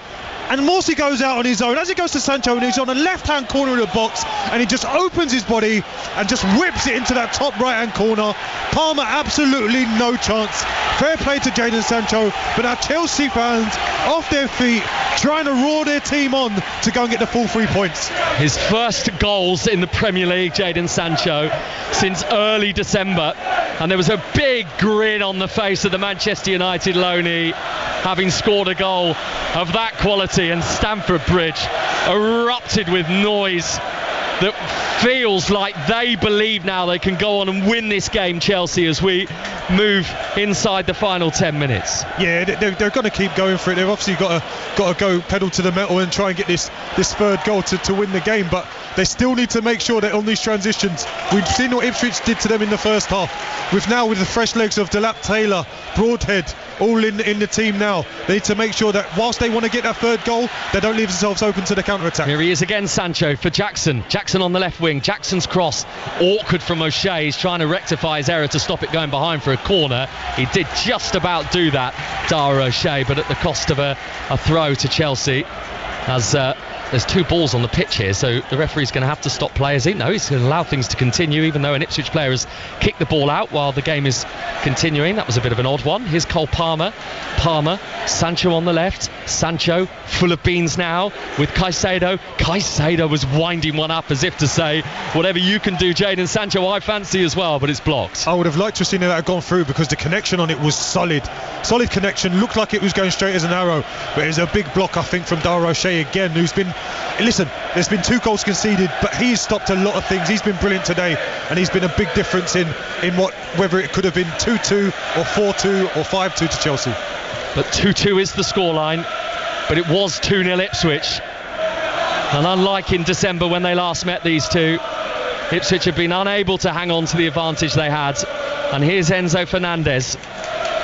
and Morsey goes out on his own. As he goes to Sancho, and he's on the left-hand corner of the box, and he just opens his body and just whips it into that top right-hand corner. Palmer absolutely no chance. Fair play to Jadon Sancho, but now Chelsea fans off their feet, trying to roar their team on to go and get the full 3 points. His first goals in the Premier League, Jadon Sancho, since early December, and there was a big grin on the face of the Manchester United loanee, having scored a goal of that quality, and Stamford Bridge erupted with noise that feels like they believe now they can go on and win this game, Chelsea, as we move inside the final 10 minutes. Yeah, they're going to keep going for it. They've obviously got to go pedal to the metal and try and get this 3rd goal to win the game, but they still need to make sure that on these transitions, we've seen what Ipswich did to them in the first half. With the fresh legs of Delap, Taylor, Broadhead, all in the team now, they need to make sure that whilst they want to get that 3rd goal, they don't leave themselves open to the counter-attack. Here he is again, Sancho for Jackson. Jackson on the left wing. Jackson's cross, awkward from O'Shea. He's trying to rectify his error to stop it going behind for a corner. He did just about do that, Dara O'Shea, but at the cost of a throw to Chelsea, as there's 2 balls on the pitch here, so the referee's going to have to stop play. He's going to allow things to continue, even though an Ipswich player has kicked the ball out while the game is continuing. That was a bit of an odd one. Here's Cole Palmer. Sancho on the left. Sancho full of beans now with Caicedo. Caicedo was winding one up as if to say, whatever you can do, Jadon Sancho, I fancy as well, but it's blocked. I would have liked to have seen that gone through, because the connection on it was solid connection, looked like it was going straight as an arrow, but it was a big block, I think, from Dara O'Shea again, who's been, listen, there's been 2 goals conceded, but he's stopped a lot of things. He's been brilliant today, and he's been a big difference in whether it could have been 2-2 or 4-2 or 5-2 to Chelsea. But 2-2 is the scoreline, but it was 2-0 Ipswich, and unlike in December when they last met, these 2, Ipswich have been unable to hang on to the advantage they had. And here's Enzo Fernandez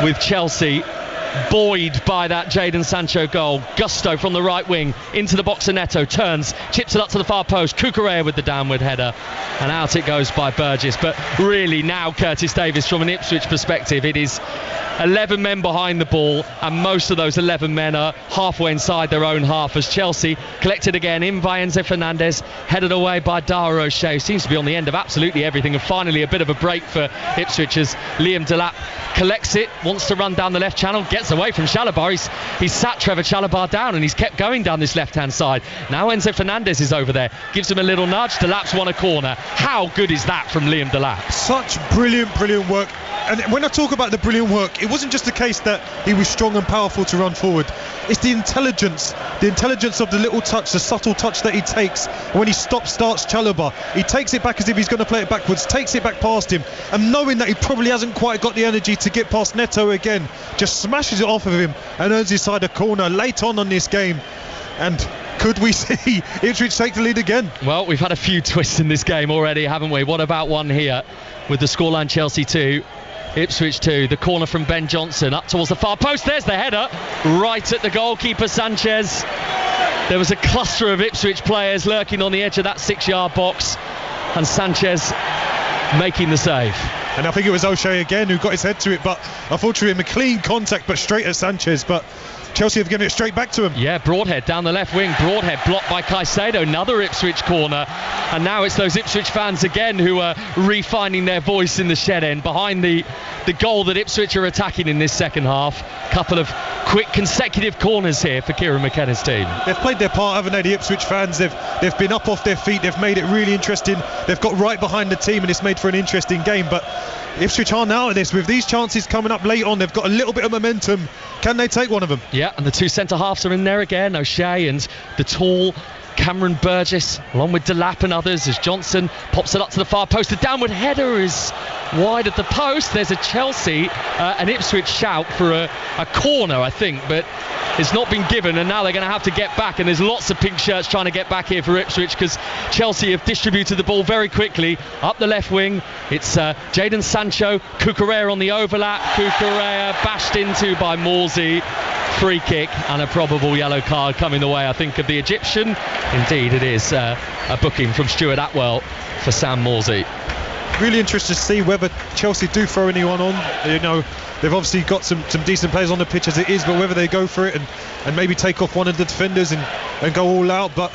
with Chelsea buoyed by that Jadon Sancho goal. Gusto from the right wing into the box of Neto, turns, chips it up to the far post. Cucurella with the downward header, and out it goes by Burgess. But really now, Curtis Davies, from an Ipswich perspective, it is 11 men behind the ball, and most of those 11 men are halfway inside their own half, as Chelsea collected again in by Enzo Fernandez, headed away by Dara O'Shea, who seems to be on the end of absolutely everything. And finally a bit of a break for Ipswich as Liam Delap collects it, wants to run down the left channel, gets away from Chalobah. He's sat Trevor Chalobah down, and he's kept going down this left hand side. Now Enzo Fernandez is over there, gives him a little nudge. Delap's won a corner. How good is that from Liam Delap? Such brilliant work. And when I talk about the brilliant work, it wasn't just the case that he was strong and powerful to run forward. It's the intelligence of the little touch, the subtle touch that he takes. When he starts Chalobah, he takes it back as if he's going to play it backwards, takes it back past him, and knowing that he probably hasn't quite got the energy to get past Neto again, just smashes it off of him and earns his side a corner late on this game. And could we see Ipswich take the lead again? Well, we've had a few twists in this game already, haven't we? What about one here with the scoreline? Chelsea 2, Ipswich 2. The corner from Ben Johnson up towards the far post. There's the header right at the goalkeeper Sanchez. There was a cluster of Ipswich players lurking on the edge of that 6-yard box, and Sanchez making the save. And I think it was O'Shea again who got his head to it, but unfortunately a clean contact but straight at Sanchez. But Chelsea have given it straight back to him. Yeah, Broadhead down the left wing. Broadhead blocked by Caicedo. Another Ipswich corner. And now it's those Ipswich fans again who are refinding their voice in the shed end behind the goal that Ipswich are attacking in this second half. Couple of quick consecutive corners here for Kieran McKenna's team. They've played their part, haven't they, the Ipswich fans? They've been up off their feet. They've made it really interesting. They've got right behind the team, and it's made for an interesting game. But Ipswich aren't out of this. With these chances coming up late on, they've got a little bit of momentum. Can they take one of them? Yeah, and the two centre-halves are in there again. O'Shea and the tall Cameron Burgess, along with Delap and others, as Johnson pops it up to the far post. The downward header is wide at the post. There's a Chelsea an Ipswich shout for a corner, I think, but it's not been given, and now they're going to have to get back. And there's lots of pink shirts trying to get back here for Ipswich, because Chelsea have distributed the ball very quickly up the left wing. It's Jadon Sancho, Cucurella on the overlap. Cucurella bashed into by Morsey. Free kick and a probable yellow card coming the way, I think, of the Egyptian. Indeed, it is a booking from Stuart Atwell for Sam Morsey. Really interested to see whether Chelsea do throw anyone on. You know, they've obviously got some decent players on the pitch as it is, but whether they go for it and maybe take off one of the defenders and go all out. But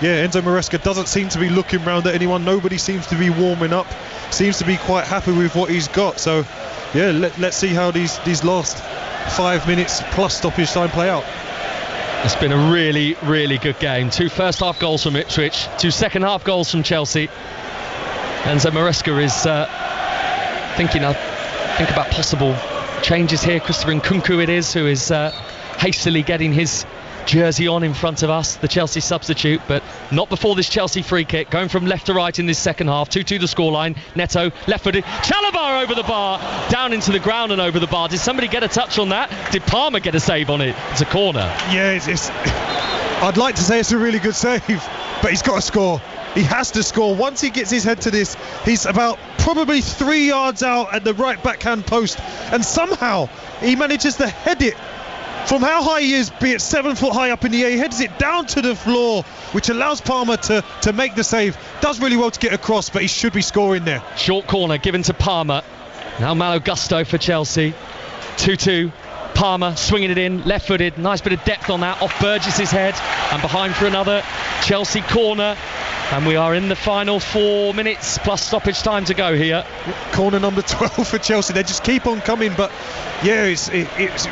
yeah, Enzo Maresca doesn't seem to be looking round at anyone. Nobody seems to be warming up. Seems to be quite happy with what he's got. So yeah, let's see how these last 5 minutes plus stoppage time play out. It's been a really, really good game. 2 first half goals from Ipswich, 2 second half goals from Chelsea. Enzo Maresca is thinking about possible changes here. Christopher Nkunku it is, who is hastily getting his jersey on in front of us, the Chelsea substitute, but not before this Chelsea free kick, going from left to right in this second half. 2-2 the scoreline. Neto left-footed, Chalobah over the bar, down into the ground and over the bar. Did somebody get a touch on that? Did Palmer get a save on it? It's a corner. Yeah, I'd like to say it's a really good save, but he's got to score. He has to score. Once he gets his head to this, he's about probably 3 yards out at the right backhand post, and somehow he manages to head it from how high he is, be it 7 foot high up in the air. He heads it down to the floor, which allows Palmer to make the save. Does really well to get across, but he should be scoring there. Short corner given to Palmer. Now Malo Gusto for Chelsea. 2-2. Palmer swinging it in, left-footed. Nice bit of depth on that, off Burgess's head, and behind for another Chelsea corner. And we are in the final 4 minutes plus stoppage time to go here. Corner number 12 for Chelsea. They just keep on coming, but yeah, it's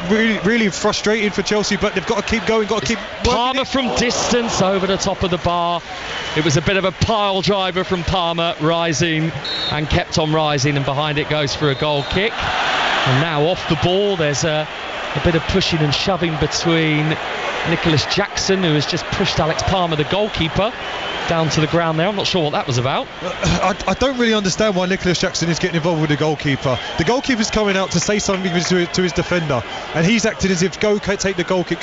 really, really frustrating for Chelsea, but they've got to keep going, got to keep Palmer from distance over the top of the bar. It was a bit of a pile driver from Palmer, rising and kept on rising, and behind it goes for a goal kick. And now off the ball, there's a bit of pushing and shoving between Nicholas Jackson, who has just pushed Alex Palmer, the goalkeeper, down to the ground there. I'm not sure what that was about. I don't really understand why Nicholas Jackson is getting involved with the goalkeeper. The goalkeeper's coming out to say something to his defender, and he's acting as if go take the goal kick.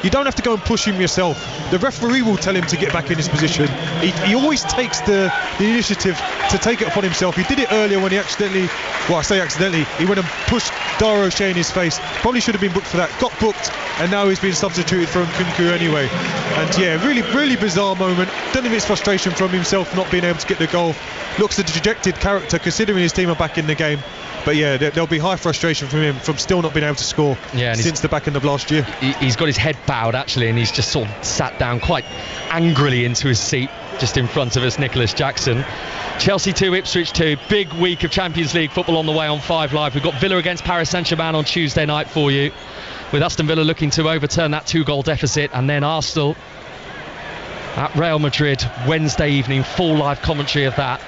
You don't have to go and push him yourself. The referee will tell him to get back in his position. He always takes the initiative to take it upon himself. He did it earlier when he he went and pushed Dara O'Shea in his face. Probably should have been booked for that. Got booked, and now he's been substituted for Nkunku anyway. And yeah, really bizarre moment. Don't know if it's frustration from himself not being able to get the goal. Looks a dejected character considering his team are back in the game. But yeah, there'll be high frustration from him from still not being able to score since the back end of last year. He's got his head bowed actually, and he's just sort of sat down quite angrily into his seat just in front of us, Nicholas Jackson. Chelsea 2, Ipswich 2. Big week of Champions League football on the way on 5 Live. We've got Villa against Paris Saint-Germain on Tuesday night for you, with Aston Villa looking to overturn that 2-goal deficit, and then Arsenal at Real Madrid Wednesday evening. Full live commentary of that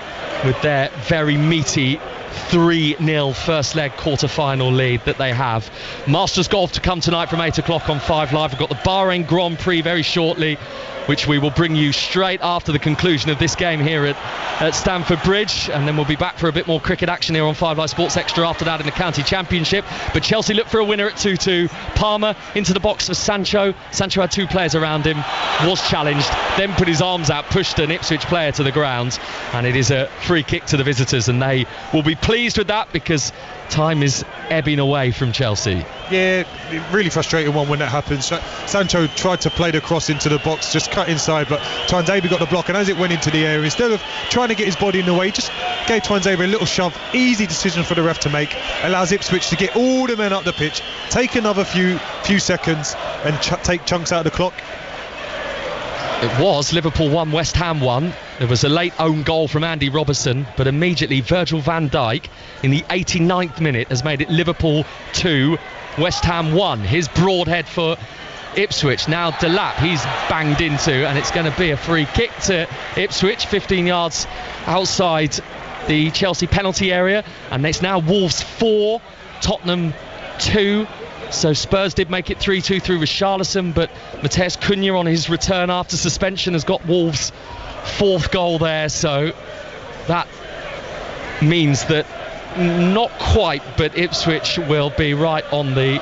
with their very meaty 3-0 first leg quarter-final lead that they have. Masters Golf to come tonight from 8 o'clock on 5 Live. We've got the Bahrain Grand Prix very shortly, which we will bring you straight after the conclusion of this game here at Stamford Bridge, and then we'll be back for a bit more cricket action here on 5 Live Sports Extra after that in the County Championship. But Chelsea look for a winner at 2-2. Palmer into the box for Sancho. Sancho had 2 players around him, was challenged, then put his arms out, pushed an Ipswich player to the ground, and it is a free kick to the visitors, and they will be pleased with that because time is ebbing away from Chelsea. Yeah, really frustrating one when that happens. Sancho tried to play the cross into the box, just cut inside, but Tuanzebe got the block, and as it went into the air, instead of trying to get his body in the way, he just gave Tuanzebe a little shove. Easy decision for the ref to make. Allows Ipswich to get all the men up the pitch, take another few seconds, and take chunks out of the clock. It was Liverpool 1, West Ham 1. There was a late own goal from Andy Robertson, but immediately Virgil van Dijk in the 89th minute has made it Liverpool 2, West Ham 1. His broad head for Ipswich. Now Delap, he's banged into, and it's going to be a free kick to Ipswich, 15 yards outside the Chelsea penalty area, and it's now Wolves 4, Tottenham 2. So Spurs did make it 3-2 through Richarlison, but Mateus Cunha on his return after suspension has got Wolves' 4th goal there, so that means that not quite, but Ipswich will be right on the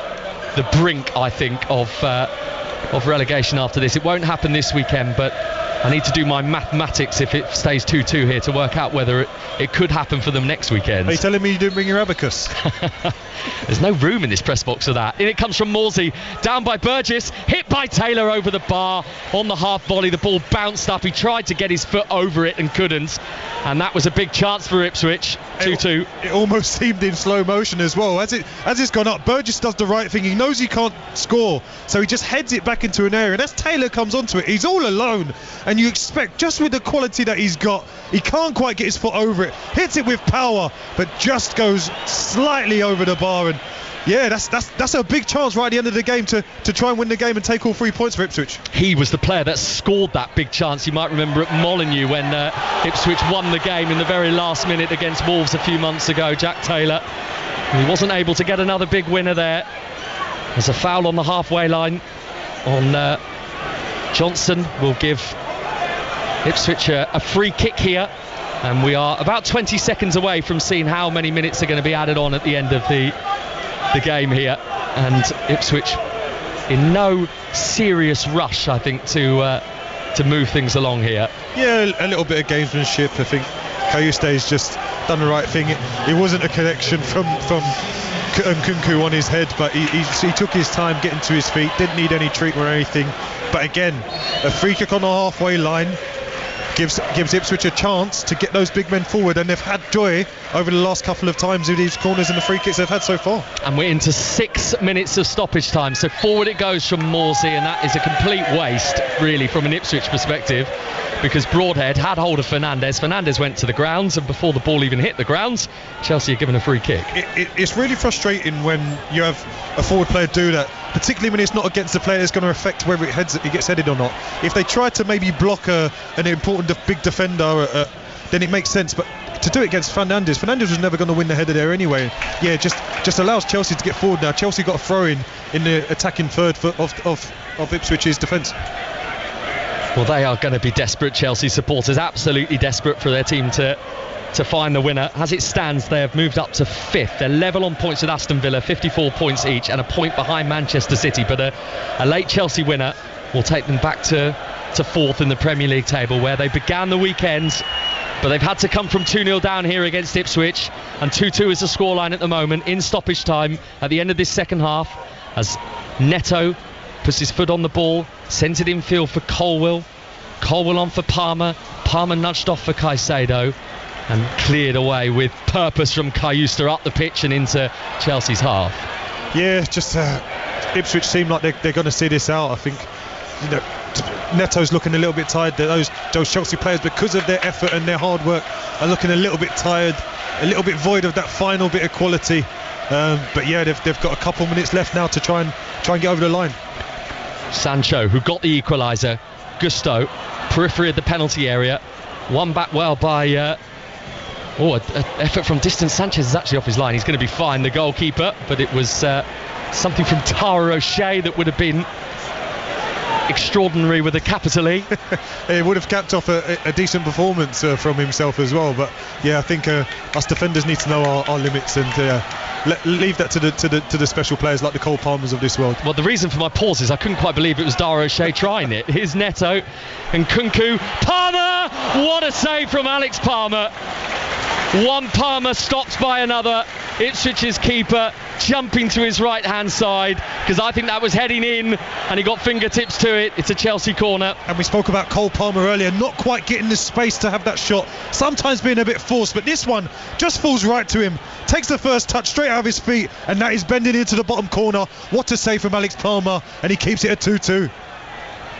brink, I think, of relegation after this. It won't happen this weekend, but I need to do my mathematics if it stays 2-2 here to work out whether it could happen for them next weekend. Are you telling me you didn't bring your abacus? There's no room in this press box for that. In it comes from Morsey, down by Burgess, hit by Taylor over the bar on the half volley. The ball bounced up. He tried to get his foot over it and couldn't, and that was a big chance for Ipswich. 2-2. It almost seemed in slow motion as well. As it's gone up, Burgess does the right thing. He knows he can't score, so he just heads it back into an area. And as Taylor comes onto it, he's all alone, and you expect, just with the quality that he's got, he can't quite get his foot over it. Hits it with power, but just goes slightly over the bar. And yeah, that's a big chance right at the end of the game to try and win the game and take all 3 points for Ipswich. He was the player that scored that big chance. You might remember at Molineux when Ipswich won the game in the very last minute against Wolves a few months ago. Jack Taylor. He wasn't able to get another big winner there. There's a foul on the halfway line on Johnson. Will give Ipswich a free kick here, and we are about 20 seconds away from seeing how many minutes are going to be added on at the end of the game here, and Ipswich in no serious rush, I think, to move things along here. Yeah, a little bit of gamesmanship. I think Kayuste's just done the right thing. It wasn't a connection from Nkunku on his head, but he took his time getting to his feet, didn't need any treatment or anything. But again, a free kick on the halfway line gives Ipswich a chance to get those big men forward, and they've had joy over the last couple of times with these corners and the free kicks they've had so far. And we're into 6 minutes of stoppage time, so forward it goes from Morsey, and that is a complete waste really from an Ipswich perspective, because Broadhead had hold of Fernandes went to the grounds, and before the ball even hit the grounds, Chelsea are given a free kick. It's really frustrating when you have a forward player do that, particularly when it's not against the player that's going to affect whether it gets headed or not. If they try to maybe block an important big defender, then it makes sense, but to do it against Fernandes was never going to win the header there anyway. Yeah, just allows Chelsea to get forward now. Chelsea got a throw in the attacking third of Ipswich's defence. Well, they are going to be desperate, Chelsea supporters, absolutely desperate for their team to find the winner. As it stands, they have moved up to 5th. They're level on points with Aston Villa, 54 points each, and a point behind Manchester City. But a late Chelsea winner will take them back to 4th in the Premier League table, where they began the weekend. But they've had to come from 2-0 down here against Ipswich, and 2-2 is the scoreline at the moment in stoppage time at the end of this second half, as Neto puts his foot on the ball, sends it infield for Colwill. Colwill on for Palmer. Palmer nudged off for Caicedo and cleared away with purpose from Cayusta up the pitch and into Chelsea's half. Yeah, just Ipswich seem like they're going to see this out. I think, you know, Neto's looking a little bit tired. Those Chelsea players, because of their effort and their hard work, are looking a little bit tired, a little bit void of that final bit of quality. But yeah, they've got a couple minutes left now to try and get over the line. Sancho, who got the equaliser. Gusto, periphery of the penalty area, won back well by an effort from distance. Sanchez is actually off his line. He's going to be fine, the goalkeeper, but it was something from Tara O'Shea that would have been extraordinary with a capital E. It would have capped off a decent performance from himself as well. But yeah, I think us defenders need to know our limits and leave that to the special players like the Cole Palmers of this world. Well, the reason for my pause is I couldn't quite believe it was Dara O'Shea trying it. Here's Neto and Kunku. Palmer! What a save from Alex Palmer. One Palmer stopped by another. Ipswich's keeper jumping to his right hand side, because I think that was heading in and he got fingertips to it. It's a Chelsea corner. And we spoke about Cole Palmer earlier, not quite getting the space to have that shot, sometimes being a bit forced, but this one just falls right to him, takes the first touch straight out of his feet, and that is bending into the bottom corner. What a save from Alex Palmer, and he keeps it at 2-2.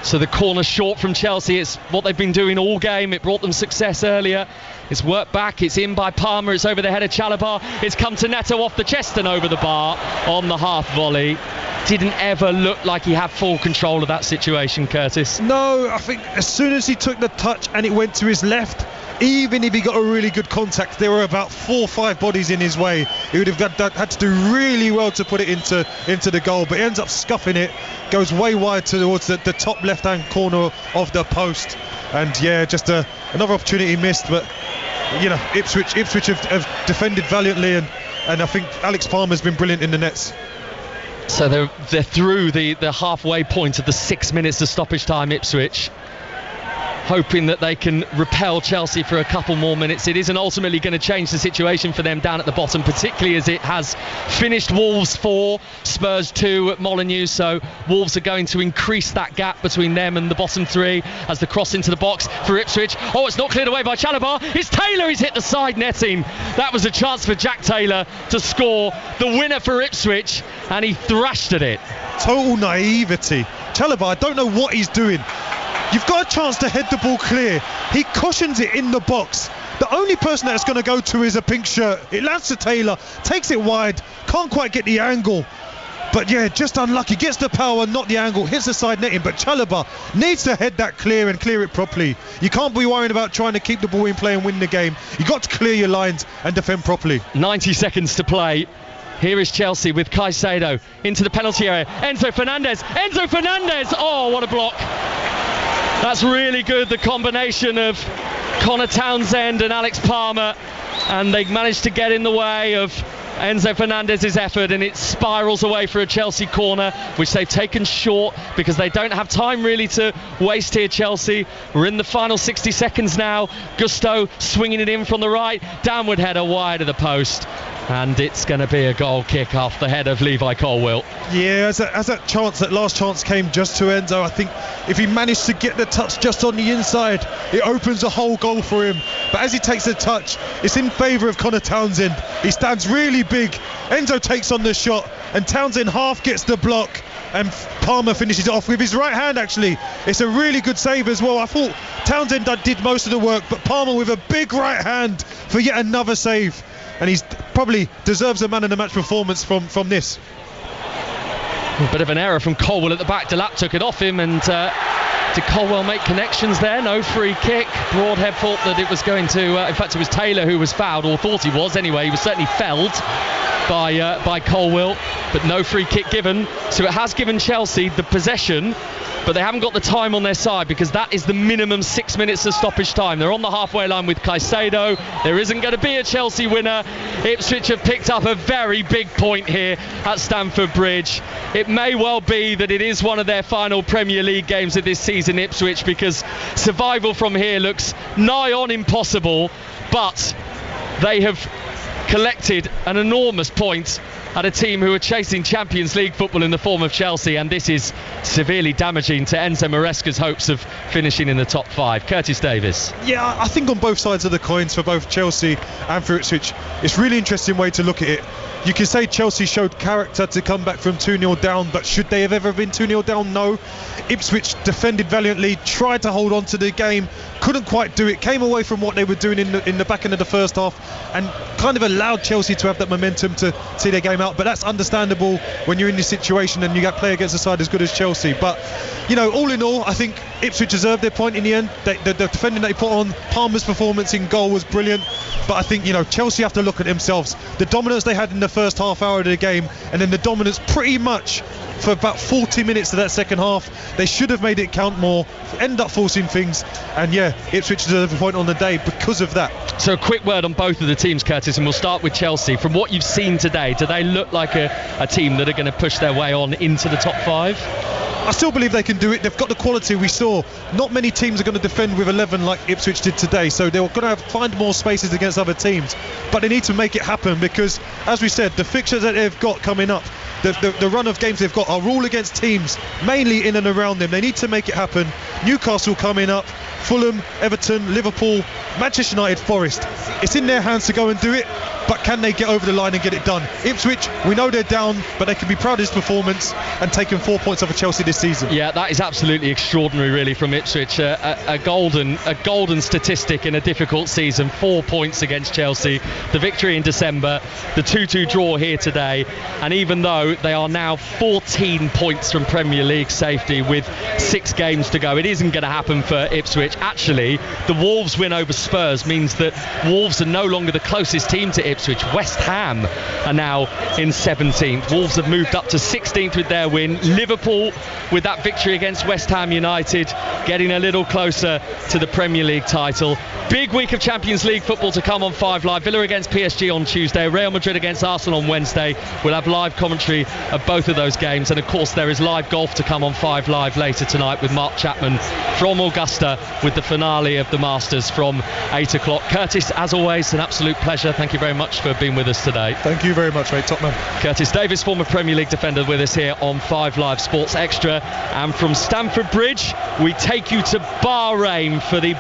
So the corner short from Chelsea. It's what they've been doing all game. It brought them success earlier. It's worked back. It's in by Palmer. It's over the head of Chalobah. It's come to Neto off the chest and over the bar on the half volley. Didn't ever look like he had full control of that situation, Curtis. No, I think as soon as he took the touch and it went to his left, even if he got a really good contact, there were about 4 or 5 bodies in his way. He would have had to do really well to put it into the goal, but he ends up scuffing it, goes way wide towards the top left-hand corner of the post. And yeah, just another opportunity missed. But you know, Ipswich have defended valiantly, and I think Alex Palmer's been brilliant in the nets. So they're through the halfway point of the 6 minutes of stoppage time, Ipswich, hoping that they can repel Chelsea for a couple more minutes. It isn't ultimately going to change the situation for them down at the bottom, particularly as it has finished Wolves 4, Spurs 2 at Molineux. So Wolves are going to increase that gap between them and the bottom 3 as the cross into the box for Ipswich. Oh, it's not cleared away by Chalobah. It's Taylor. He's hit the side netting. That was a chance for Jack Taylor to score the winner for Ipswich, and he thrashed at it. Total naivety. Chalobah, I don't know what he's doing. You've got a chance to head the ball clear. He cushions it in the box. The only person that's going to go to is a pink shirt. It lands to Taylor, takes it wide, can't quite get the angle. But yeah, just unlucky. Gets the power, not the angle, hits the side netting. But Chalobah needs to head that clear and clear it properly. You can't be worrying about trying to keep the ball in play and win the game. You've got to clear your lines and defend properly. 90 seconds to play. Here is Chelsea with Caicedo into the penalty area. Enzo Fernandez. Oh, what a block. That's really good, the combination of Connor Townsend and Alex Palmer, and they managed to get in the way of Enzo Fernandez's effort, and it spirals away for a Chelsea corner, which they've taken short because they don't have time really to waste here. Chelsea, we're in the final 60 seconds now. Gusto swinging it in from the right, downward header wide of the post, and it's going to be a goal kick off the head of Levi Colwill. Yeah, as that last chance came just to Enzo, I think if he managed to get the touch just on the inside, it opens a whole goal for him. But as he takes the touch, it's in favour of Connor Townsend. He stands really big. Enzo takes on the shot, and Townsend half gets the block, and Palmer finishes it off with his right hand. Actually, it's a really good save as well. I thought Townsend did most of the work, but Palmer with a big right hand for yet another save, and he's probably deserves a man of the match performance from this. A bit of an error from Colwill at the back. Delap took it off him, and did Colwill make connections there? No free kick. Broadhead thought that it was going to in fact it was Taylor who was fouled, or thought he was anyway. He was certainly felled by Colwill, but no free kick given. So it has given Chelsea the possession but they haven't got the time on their side because that is the minimum 6 minutes of stoppage time. They're on the halfway line with Caicedo. There isn't going to be a Chelsea winner. Ipswich have picked up a very big point here at Stamford Bridge. It may well be that it is one of their final Premier League games of this season, Ipswich, because survival from here looks nigh on impossible, but they have collected an enormous point at a team who are chasing Champions League football in the form of Chelsea, and this is severely damaging to Enzo Maresca's hopes of finishing in the top 5. Curtis Davis. Yeah, I think on both sides of the coins for both Chelsea and for Ipswich, it's a really interesting way to look at it. You can say Chelsea showed character to come back from 2-0 down, but should they have ever been 2-0 down? No. Ipswich defended valiantly, tried to hold on to the game, couldn't quite do it, came away from what they were doing in the back end of the first half and kind of allowed Chelsea to have that momentum to see their game out. But that's understandable when you're in this situation and you got play against a side as good as Chelsea. But, you know, all in all, I think Ipswich deserved their point in the end. The defending they put on, Palmer's performance in goal was brilliant. But I think, you know, Chelsea have to look at themselves. The dominance they had in the first half hour of the game, and then the dominance pretty much for about 40 minutes of that second half. They should have made it count more, end up forcing things, and yeah, Ipswich deserve a point on the day because of that. So a quick word on both of the teams, Curtis, and we'll start with Chelsea. From what you've seen today, do they look like a team that are going to push their way on into the top 5? I still believe they can do it. They've got the quality. We saw not many teams are going to defend with 11 like Ipswich did today, so they're going to find more spaces against other teams, but they need to make it happen because, as we said, the fixtures that they've got coming up, the run of games they've got are all against teams mainly in and around them. They need to make it happen. Newcastle coming up, Fulham, Everton, Liverpool, Manchester United, Forest. It's in their hands to go and do it, but can they get over the line and get it done? Ipswich, we know they're down, but they can be proud of this performance and taking 4 points off of Chelsea this season. Yeah, that is absolutely extraordinary, really, from Ipswich. A golden statistic in a difficult season. 4 points against Chelsea, the victory in December, the 2-2 draw here today, and even though they are now 14 points from Premier League safety with 6 games to go, it isn't going to happen for Ipswich. Actually, the Wolves win over Spurs means that Wolves are no longer the closest team to Ipswich. West Ham are now in 17th. Wolves have moved up to 16th with their win. Liverpool, with that victory against West Ham United, getting a little closer to the Premier League title. Big week of Champions League football to come on 5 Live. Villa against PSG on Tuesday, Real Madrid against Arsenal on Wednesday. We'll have live commentary of both of those games, and of course there is live golf to come on 5 Live later tonight with Mark Chapman from Augusta, with the finale of the Masters from 8 o'clock. Curtis, as always, an absolute pleasure. Thank you very much for being with us today. Thank you very much, mate. Top man. Curtis Davis, former Premier League defender, with us here on 5 Live Sports Extra. And from Stamford Bridge, we take you to Bahrain for the